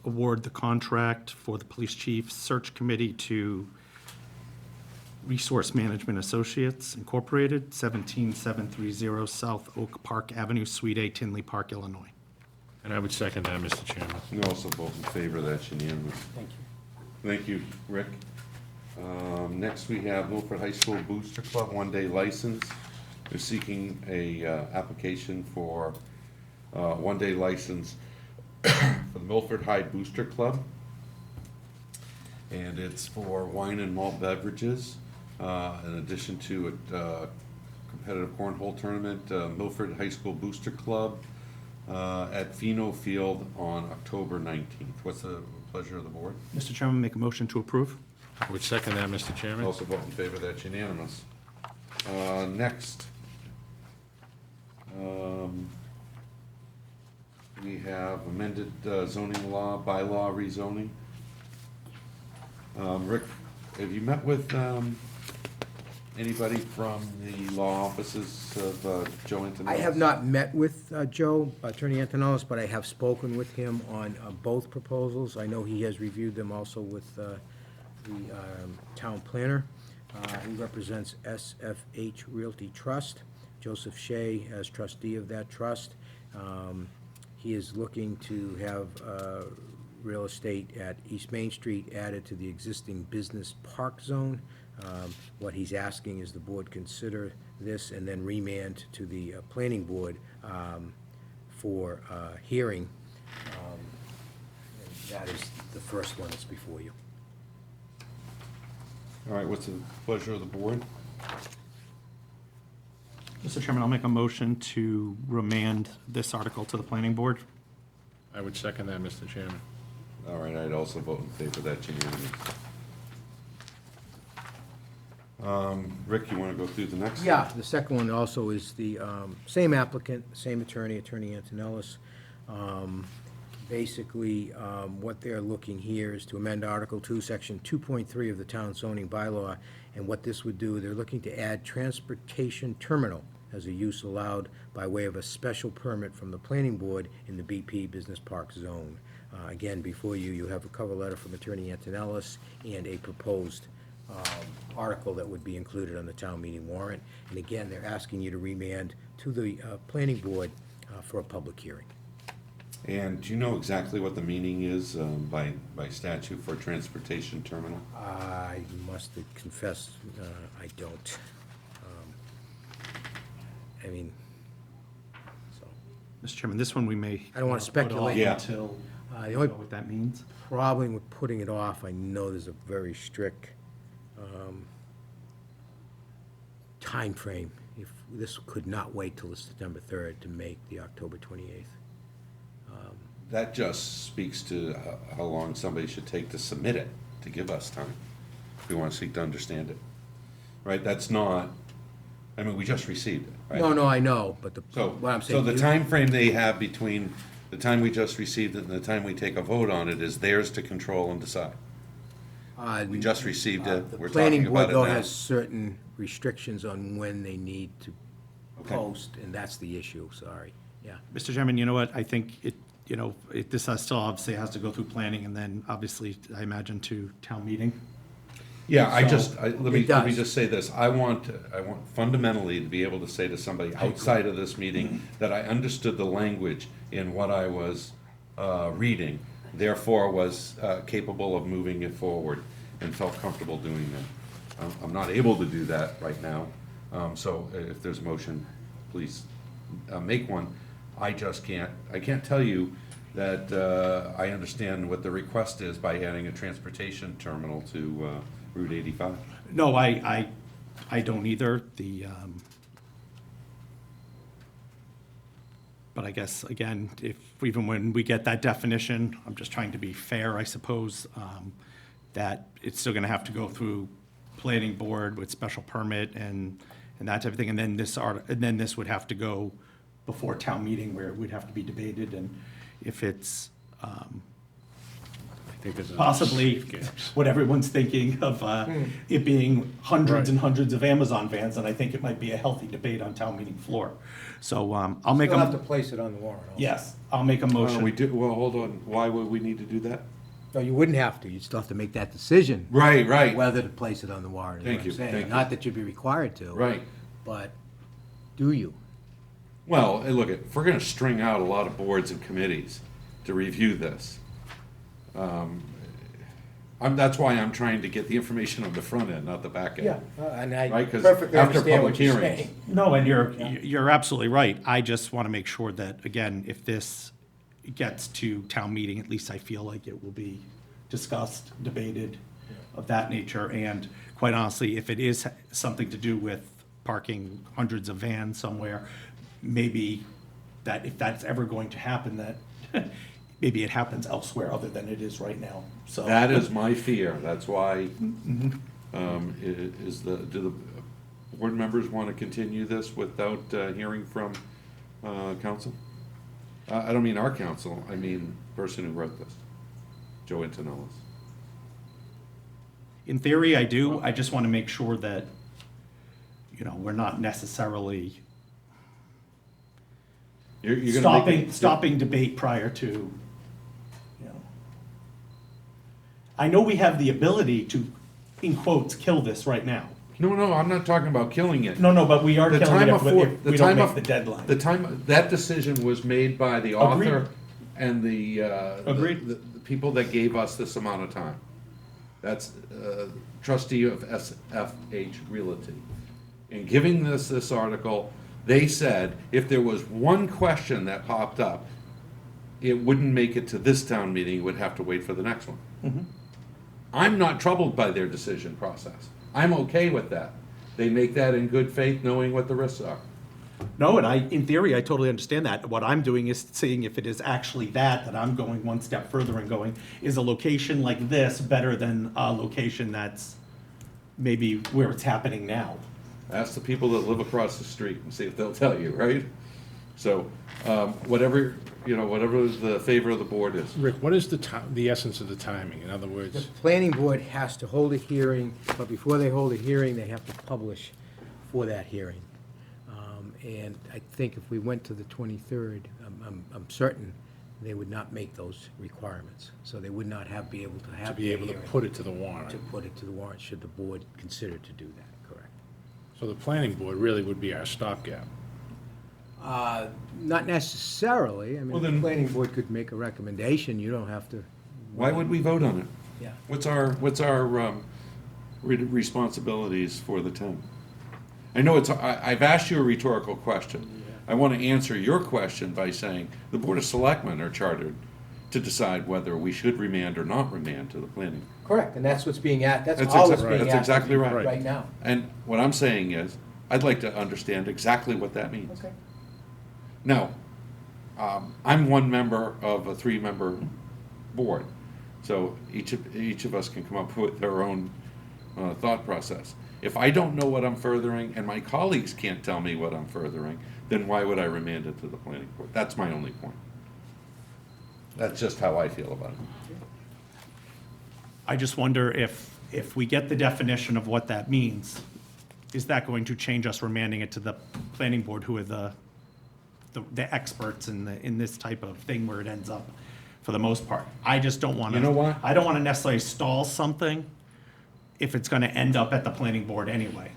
award the contract for the police chief search committee to Resource Management Associates Incorporated, 17730 South Oak Park Avenue, Suite A, Tinley Park, Illinois. And I would second that, Mr. Chairman. You also vote in favor. That's unanimous. Thank you. Thank you, Rick. Next, we have Milford High School Booster Club one-day license. They're seeking a application for one-day license for the Milford High Booster Club. And it's for wine and malt beverages, in addition to a competitive cornhole tournament, Milford High School Booster Club at Pheno Field on October 19th. What's the pleasure of the board? Mr. Chairman, make a motion to approve. I would second that, Mr. Chairman. Also vote in favor. That's unanimous. Next, we have amended zoning law, bylaw rezoning. Rick, have you met with anybody from the law offices of Joe Antonellis? I have not met with Joe, Attorney Antonellis, but I have spoken with him on both proposals. I know he has reviewed them also with the town planner. He represents SFH Realty Trust, Joseph Shea as trustee of that trust. He is looking to have real estate at East Main Street added to the existing business park zone. What he's asking is the board consider this and then remand to the planning board for hearing. And that is the first one that's before you. All right, what's the pleasure of the board? Mr. Chairman, I'll make a motion to remand this article to the planning board. I would second that, Mr. Chairman. All right, I'd also vote in favor of that unanimous. Rick, you want to go through the next? Yeah, the second one also is the same applicant, same attorney, Attorney Antonellis. Basically, what they're looking here is to amend Article 2, Section 2.3 of the town zoning bylaw, and what this would do, they're looking to add transportation terminal as a use allowed by way of a special permit from the planning board in the BP Business Park Zone. Again, before you, you have a cover letter from Attorney Antonellis and a proposed article that would be included on the town meeting warrant. And again, they're asking you to remand to the planning board for a public hearing. And do you know exactly what the meaning is by statute for transportation terminal? I must confess, I don't. I mean, so, Mr. Chairman, this one we may. I don't wanna speculate. Yeah. Until the we only know what that means. problem with putting it off, I know there's a very strict timeframe. If this could not wait till the September 3rd to make the October 28th. That just speaks to how long somebody should take to submit it, to give us time, if we want to seek to understand it. Right, that's not, I mean, we just received it, right? No, I know, but So, what I'm saying. so the you- time frame they have between the time we just received it and the time we take a vote on it is theirs to control and decide. We just received it, The we're planning talking board, about it though, now. has certain restrictions on when they need to Okay. post, and that's the issue, sorry, yeah. Mr. Chairman, you know what, I think this still obviously has to go through planning and then obviously, I imagine, to town meeting. Yeah, So- let It me does. just say this, I want fundamentally to be able to say to somebody outside of this meeting that I understood the language in what I was reading, therefore was capable of moving it forward and felt comfortable doing that. I'm not able to do that right now, so if there's a motion, please make one. I can't tell you that I understand what the request is by adding a transportation terminal to Route 85. No, I don't either. But I guess, again, even when we get that definition, I'm just trying to be fair, I suppose, that it's still gonna have to go through planning board with special permit and that type of thing, and then this would have to go before town meeting where it would have to be debated, and if it's, I think there's a- possibly what everyone's thinking of it being hundreds and hundreds of Amazon vans, and I think it might be a healthy debate on town meeting floor. So I'll make You'll have to a, place it on the warrant also. yes, I'll make a We motion. do, well, hold on, why would we need to do that? No, you wouldn't have to, you'd still have to make that decision. Right. Whether to place it on the warrant, is Thank what you, I'm saying. thank you. Not that you'd be required to. Right. But do you? Well, hey, look, if we're gonna string out a lot of boards and committees to review this, that's why I'm trying to get the information on the front end, not the back end. And I Right, 'cause perfectly after understand public what you're hearings- saying. No, and you're absolutely right. I just want to make sure that, again, if this gets to town meeting, at least I feel like it will be discussed, debated, of that nature. And quite honestly, if it is something to do with parking hundreds of vans somewhere, maybe that if that's ever going to happen, that maybe it happens elsewhere other than it is right now. So That is my fear, that's why, do the board members want to continue this without hearing from council? I don't mean our council, I mean person who wrote this, Joe Antonellis. In theory, I do. I just want to make sure that, we're not necessarily You're gonna make it- stopping debate prior to, I know we have the ability to, in quotes, kill this right now. No, I'm not talking about killing it. No, but we are The killing time it of if for- if the we don't time make of- the deadline. The time, that decision was made by the author and the Agreed. the people that gave us this amount of time. That's trustee of SFH Realty. In giving this article, they said if there was one question that popped up, it wouldn't make it to this town meeting, it would have to wait for the next one. Mm-hmm. I'm not troubled by their decision process. I'm okay with that. They make that in good faith, knowing what the risks are. No, and in theory, I totally understand that. What I'm doing is seeing if it is actually that I'm going one step further and going, is a location like this better than a location that's maybe where it's happening now? Ask the people that live across the street and see if they'll tell you, right? So, whatever the favor of the board is. Rick, what is the essence of the timing? In other The words, planning board has to hold a hearing, but before they hold a hearing, they have to publish for that hearing. And I think if we went to the 23rd, I'm certain they would not make those requirements. So they would not be able to have to be able to the hearing put it to the warrant. to put it to the warrant, should the board consider to do that, correct? So the planning board really would be our stopgap. Not necessarily. I Well, mean, the then- planning board could make a recommendation, you don't have to. Why would we vote on it? Yeah. What's our responsibilities for the town? I know I've asked you a rhetorical question. I want to answer your question by saying the Board of Selectmen are chartered to decide whether we should remand or not remand to the planning. Correct, and that's what's being asked, that's That's all exa- that's being that's asked. exactly right. Right now. And what I'm saying is, I'd like to understand exactly what that means. Okay. Now, I'm one member of a three-member board, so each of us can come up with our own thought process. If I don't know what I'm furthering, and my colleagues can't tell me what I'm furthering, then why would I remand it to the planning board? That's my only point. That's just how I feel about it. I just wonder if we get the definition of what that means, is that going to change us remanding it to the planning board, who are the experts in this type of thing where it ends up for the most part? I just don't want to. You know what? I don't want to necessarily stall something if it's going to end up at the planning board anyway.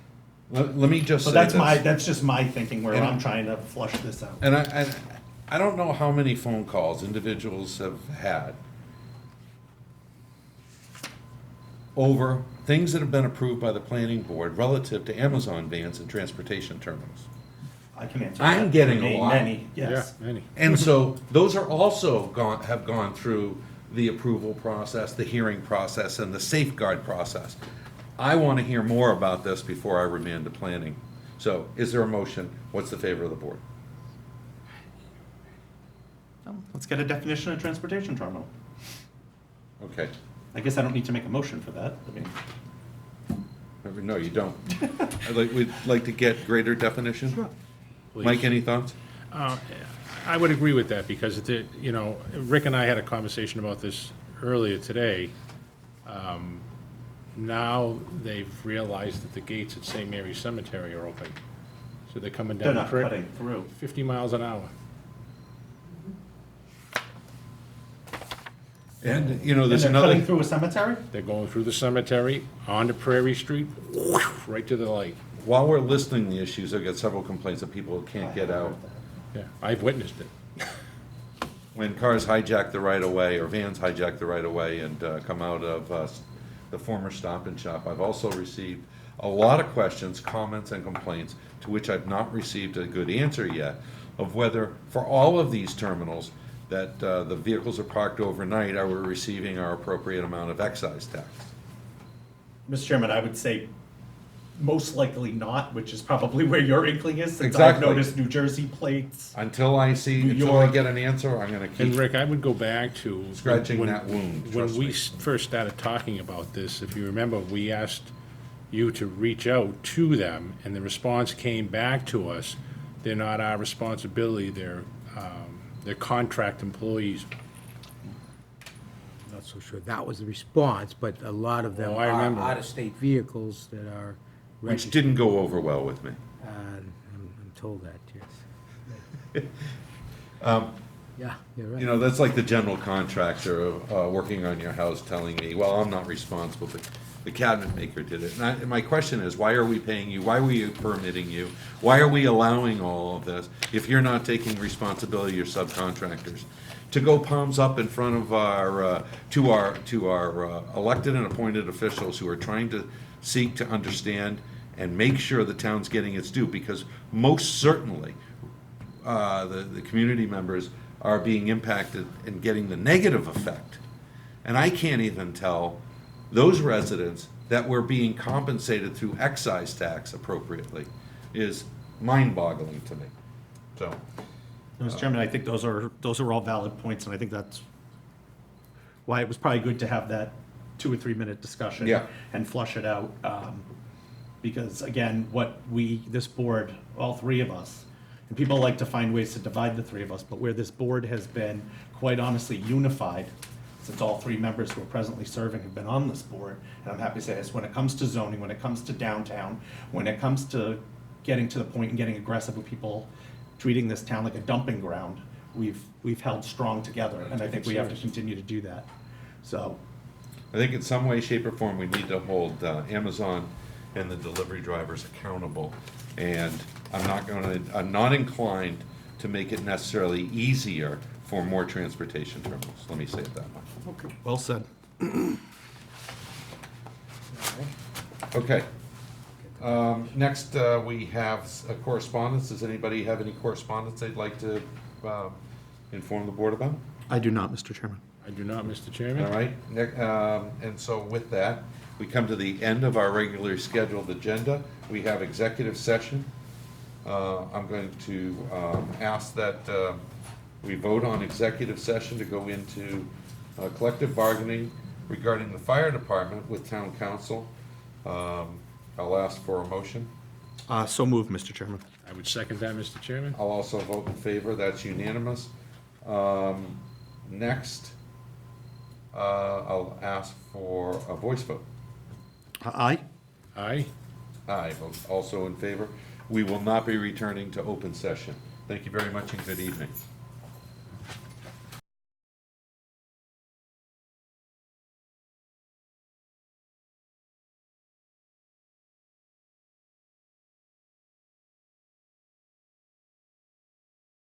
Let me just So say that's this. that's just my thinking where And- I'm trying to flush this out. And I don't know how many phone calls individuals have had over things that have been approved by the planning board relative to Amazon vans and transportation terminals. I can answer. I'm that. getting a Many, lot. Many, yes. Yeah, many. And so those are also have gone through the approval process, the hearing process, and the safeguard process. I want to hear more about this before I remand to planning. So is there a motion? What's the favor of the board? Let's get a definition of transportation terminal. Okay. I guess I don't need to make a motion for that. I mean, No, you don't. We'd like to get greater definition. Mike, any thoughts? I would agree with that, because Rick and I had a conversation about this earlier today. Now they've realized that the gates at St. Mary's Cemetery are open, so they're coming they're down the not creek, cutting through. 50 miles an hour. And, And there's they're another. cutting through a cemetery? They're going through the cemetery, onto Prairie Street, right to the lake. While we're listing the issues, I've got several complaints of people who can't get out. Yeah, I've witnessed it. When cars hijack the right of way, or vans hijack the right of way and come out of the former Stop and Shop, I've also received a lot of questions, comments, and complaints, to which I've not received a good answer yet, of whether, for all of these terminals, that the vehicles are parked overnight, are we receiving our appropriate amount of excise tax? Mr. Chairman, I would say most likely not, which is probably where your inkling is, since I've Exactly. noticed New Jersey plates. Until I get an answer, I'm gonna And keep Rick, I would go back to. scratching when- that wound, When trust we me. first started talking about this, if you remember, we asked you to reach out to them, and the response came back to us, they're not our responsibility, they're contract employees. not so sure that was the response, but a lot of them Oh, I are remember. out-of-state vehicles that are Which registered. didn't go over well with me. I'm told that, yes. Yeah, you're right. You know, that's like the general contractor working on your house telling me, well, I'm not responsible, the cabinet maker did it. And my question is, why are we paying you? Why are we permitting you? Why are we allowing all of this if you're not taking responsibility, your subcontractors? To go palms up in front of our elected and appointed officials who are trying to seek to understand and make sure the town's getting its due, because most certainly, the community members are being impacted and getting the negative effect. And I can't even tell those residents that we're being compensated through excise tax appropriately is mind-boggling to me. So, Mr. Chairman, I think those are all valid points, and I think that's why it was probably good to have that 2 or 3 minute discussion. Yeah. And flush it out. Because again, this board, all three of us, and people like to find ways to divide the three of us, but where this board has been quite honestly unified, since all three members who are presently serving have been on this board, and I'm happy to say this, when it comes to zoning, when it comes to downtown, when it comes to getting to the point and getting aggressive with people treating this town like a dumping ground, we've held strong together, and I think we have to continue to do that. So, I think in some way, shape, or form, we need to hold Amazon and the delivery drivers accountable. And I'm not inclined to make it necessarily easier for more transportation terminals. Let me say it that much. okay, well said. Okay. Next, we have correspondence. Does anybody have any correspondence they'd like to inform the board about? I do not, Mr. Chairman. I do not, Mr. Chairman. All right, and so with that, we come to the end of our regularly scheduled agenda. We have executive session. I'm going to ask that we vote on executive session to go into collective bargaining regarding the fire department with town council. I'll ask for a motion. So moved, Mr. Chairman. I would second that, Mr. Chairman. I'll also vote in favor. That's unanimous. Next, I'll ask for a voice vote. Aye. Aye. Aye, vote also in favor. We will not be returning to open session. Thank you very much and good evening.